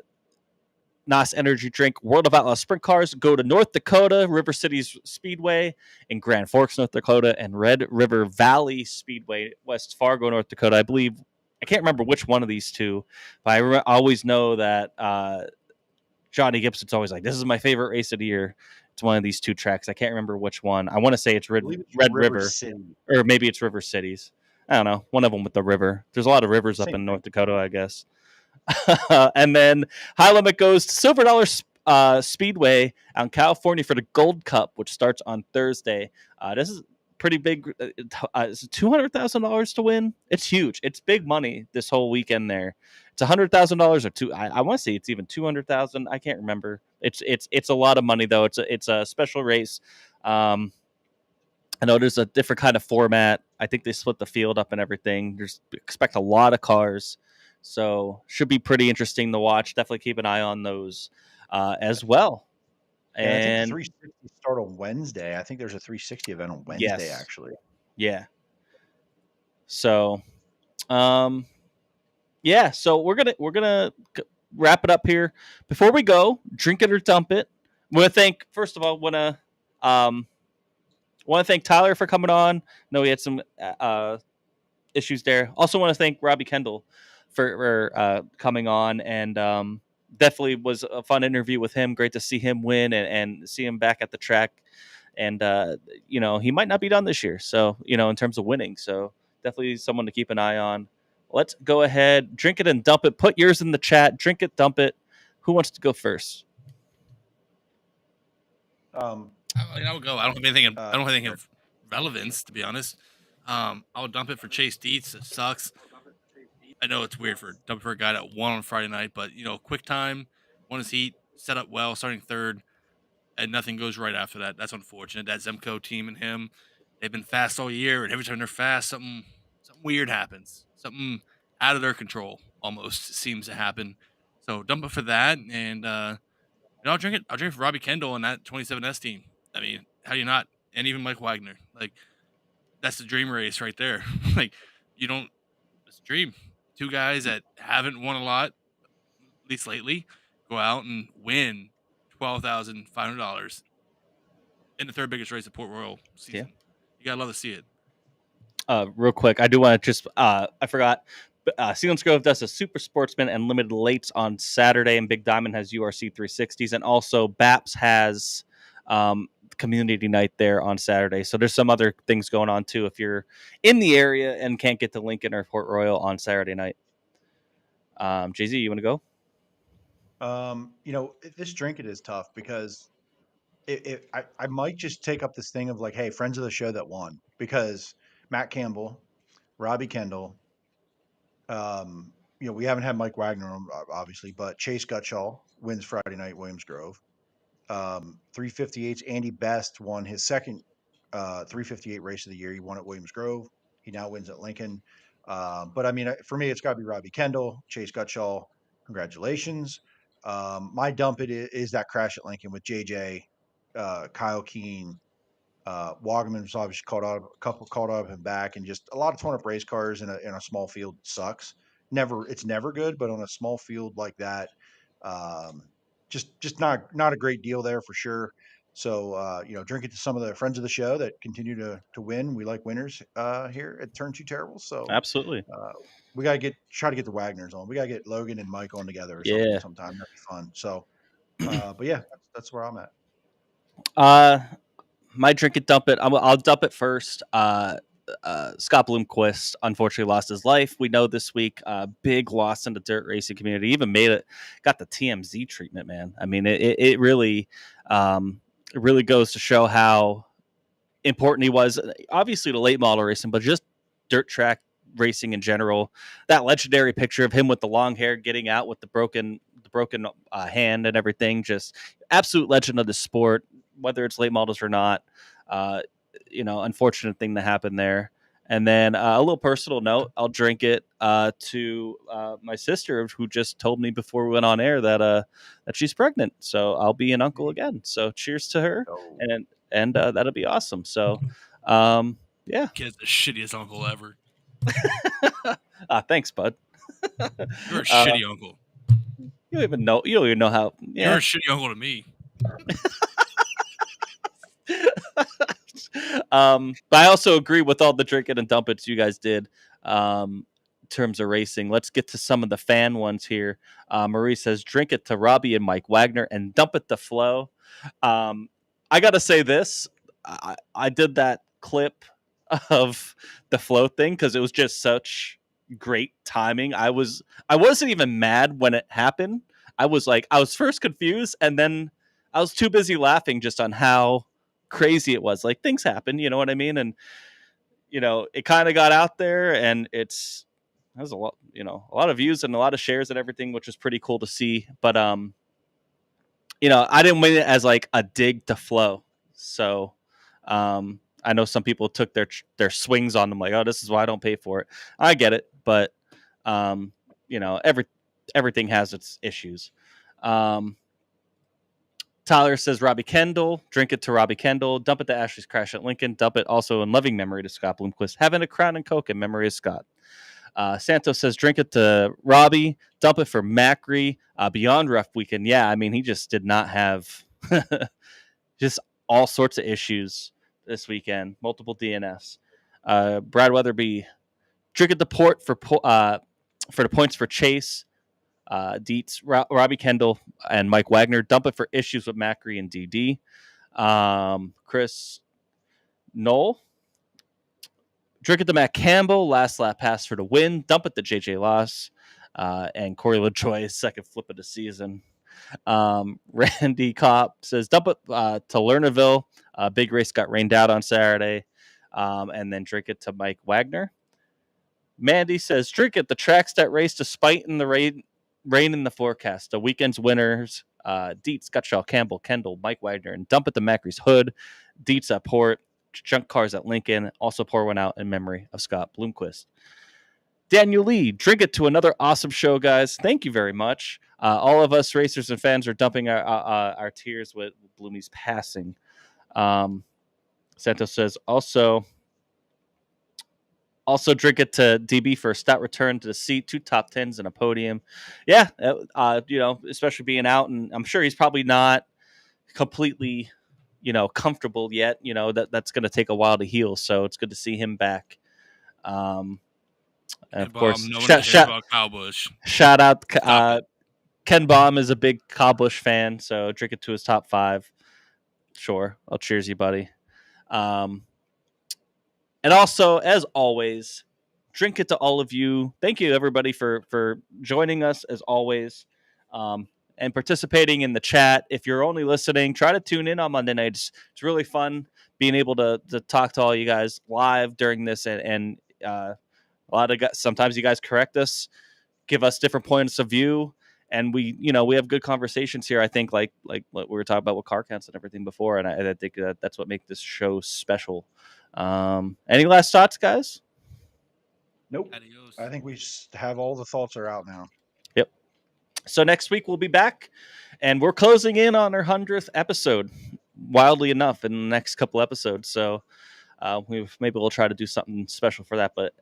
Energy Drink World of Outlaws Sprint Cars go to North Dakota, River Cities Speedway in Grand Forks, North Dakota, and Red River Valley Speedway, West Fargo, North Dakota. I believe, I can't remember which one of these two, but I always know that Johnny Gibson's always like, this is my favorite race of the year. It's one of these two tracks. I can't remember which one. I want to say it's Red River City. Or maybe it's River Cities. I don't know. One of them with the river. There's a lot of rivers up in North Dakota, I guess. And then High Limit goes to Silver Dollar Speedway out in California for the Gold Cup, which starts on Thursday. This is pretty big. It's $200,000 to win. It's huge. It's big money this whole weekend there. It's $100,000 or two. I want to say it's even 200,000. I can't remember. It's a lot of money though. It's a special race. I know there's a different kind of format. I think they split the field up and everything. Expect a lot of cars, so should be pretty interesting to watch. Definitely keep an eye on those as well. And I think the 360 start on Wednesday. I think there's a 360 event on Wednesday, actually. Yeah. So, yeah. So we're gonna wrap it up here. Before we go, drink it or dump it. First of all, want to thank Tyler for coming on. I know we had some issues there. Also want to thank Robbie Kendall for coming on, and definitely was a fun interview with him. Great to see him win and see him back at the track. And, he might not be done this year. So, in terms of winning. So definitely someone to keep an eye on. Let's go ahead, drink it and dump it. Put yours in the chat. Drink it, dump it. Who wants to go first? I'll go. I don't have anything of relevance, to be honest. I'll dump it for Chase Dietz. It sucks. I know it's weird for dumping for a guy that won on Friday night, but quick time, won his heat, set up well, starting third, and nothing goes right after that. That's unfortunate. That Zemco team and him, they've been fast all year, and every time they're fast, something weird happens. Something out of their control almost seems to happen. So dump it for that, and I'll drink it. I'll drink for Robbie Kendall and that 27S team. I mean, how do you not? And even Mike Wagner. Like, that's the dream race right there. Like, you don't, it's a dream. Two guys that haven't won a lot, at least lately, go out and win $12,500 in the third biggest race of Port Royal season. You gotta love to see it. Real quick, I do want to just I forgot. Sealands Grove does a Super Sportsman and limited lates on Saturday, and Big Diamond has URC 360s, and also BAPS has community night there on Saturday. So there's some other things going on too if you're in the area and can't get to Lincoln or Port Royal on Saturday night. Jay-Z, you want to go? This drink it is tough because I might just take up this thing of like, hey, friends of the show that won, because Matt Campbell, Robbie Kendall, we haven't had Mike Wagner on, obviously, but Chase Gutschall wins Friday night, Williams Grove. 358's Andy Best won his second 358 race of the year. He won at Williams Grove. He now wins at Lincoln. But I mean, for me, it's got to be Robbie Kendall, Chase Gutschall. Congratulations. My dump is that crash at Lincoln with JJ, Kyle Keene. Wagaman was obviously caught out, a couple caught up and back, and just a lot of torn up race cars in a small field sucks. It's never good, but on a small field like that, just not a great deal there for sure. So drink it to some of the friends of the show that continue to win. We like winners here at Turn 2 Terribles. So Absolutely. We gotta try to get the Wagners on. We gotta get Logan and Mike on together or something sometime. That'd be fun. So but yeah, that's where I'm at. My drink it, dump it. I'll dump it first. Scott Bloomquist unfortunately lost his life. We know this week, big loss in the dirt racing community. Even got the TMZ treatment, man. I mean, it really goes to show how important he was. Obviously, the late model racing, but just dirt track racing in general. That legendary picture of him with the long hair getting out with the broken hand and everything. Just absolute legend of the sport, whether it's late models or not. Unfortunate thing that happened there. And then a little personal note, I'll drink it to my sister, who just told me before we went on air that she's pregnant. So I'll be an uncle again. So cheers to her, and that'll be awesome. So yeah, Kid's the shittiest uncle ever. Thanks, bud. You're a shitty uncle. You don't even know how. Yeah. You're a shitty uncle to me. But I also agree with all the drinking and dump it's you guys did in terms of racing. Let's get to some of the fan ones here. Marie says, drink it to Robbie and Mike Wagner and dump it to Flo. I got to say this. I did that clip of the Flo thing because it was just such great timing. I wasn't even mad when it happened. I was first confused, and then I was too busy laughing just on how crazy it was. Like, things happen, you know what I mean? And it kind of got out there, and has a lot of views and a lot of shares and everything, which was pretty cool to see. But I didn't win it as like a dig to Flo. So I know some people took their swings on them, like, oh, this is why I don't pay for it. I get it, but everything has its issues. Tyler says Robbie Kendall, drink it to Robbie Kendall, dump it to Ashley's crash at Lincoln, dump it also in loving memory to Scott Bloomquist, having a Crown and Coke in memory of Scott. Santos says drink it to Robbie, dump it for Macri, beyond rough weekend. Yeah, I mean, he just did not have just all sorts of issues this weekend, multiple DNFs. Brad Weatherby, drink it to Port for the points for Chase. Dietz, Robbie Kendall, and Mike Wagner, dump it for issues with Macri and DD. Chris Knoll, drink it to Matt Campbell, last lap pass for the win. Dump it to JJ Loss, and Corey LaJoy's second flip of the season. Randy Kopp says dump it to Lernerville. Big race got rained out on Saturday, and then drink it to Mike Wagner. Mandy says drink it the tracks that race despite in the rain in the forecast. The weekend's winners, Dietz, Gutschall, Campbell, Kendall, Mike Wagner, and dump it to Macri's Hood. Dietz at Port, junk cars at Lincoln. Also pour one out in memory of Scott Bloomquist. Daniel Lee, drink it to another awesome show, guys. Thank you very much. All of us racers and fans are dumping our tears with Bloomy's passing. Santos says also, Also, drink it to DB for a stout return to the seat, 2 top 10s and a podium. Yeah, especially being out, and I'm sure he's probably not completely, comfortable yet. That's going to take a while to heal, so it's good to see him back. And of course, shout out. Ken Baum is a big Kyle Busch fan, so drink it to his top 5. Sure, I'll cheers you, buddy. And also, as always, drink it to all of you. Thank you, everybody, for joining us, as always, and participating in the chat. If you're only listening, try to tune in on Monday nights. It's really fun being able to talk to all you guys live during this, and a lot of guys, sometimes you guys correct us, give us different points of view, and we have good conversations here. I think like what we were talking about with car counts and everything before, and I think that's what makes this show special. Any last thoughts, guys? Nope. Adios. I think we have all the thoughts are out now. Yep. So next week we'll be back, and we're closing in on our 100th episode, wildly enough, in the next couple episodes. So maybe we'll try to do something special for that. But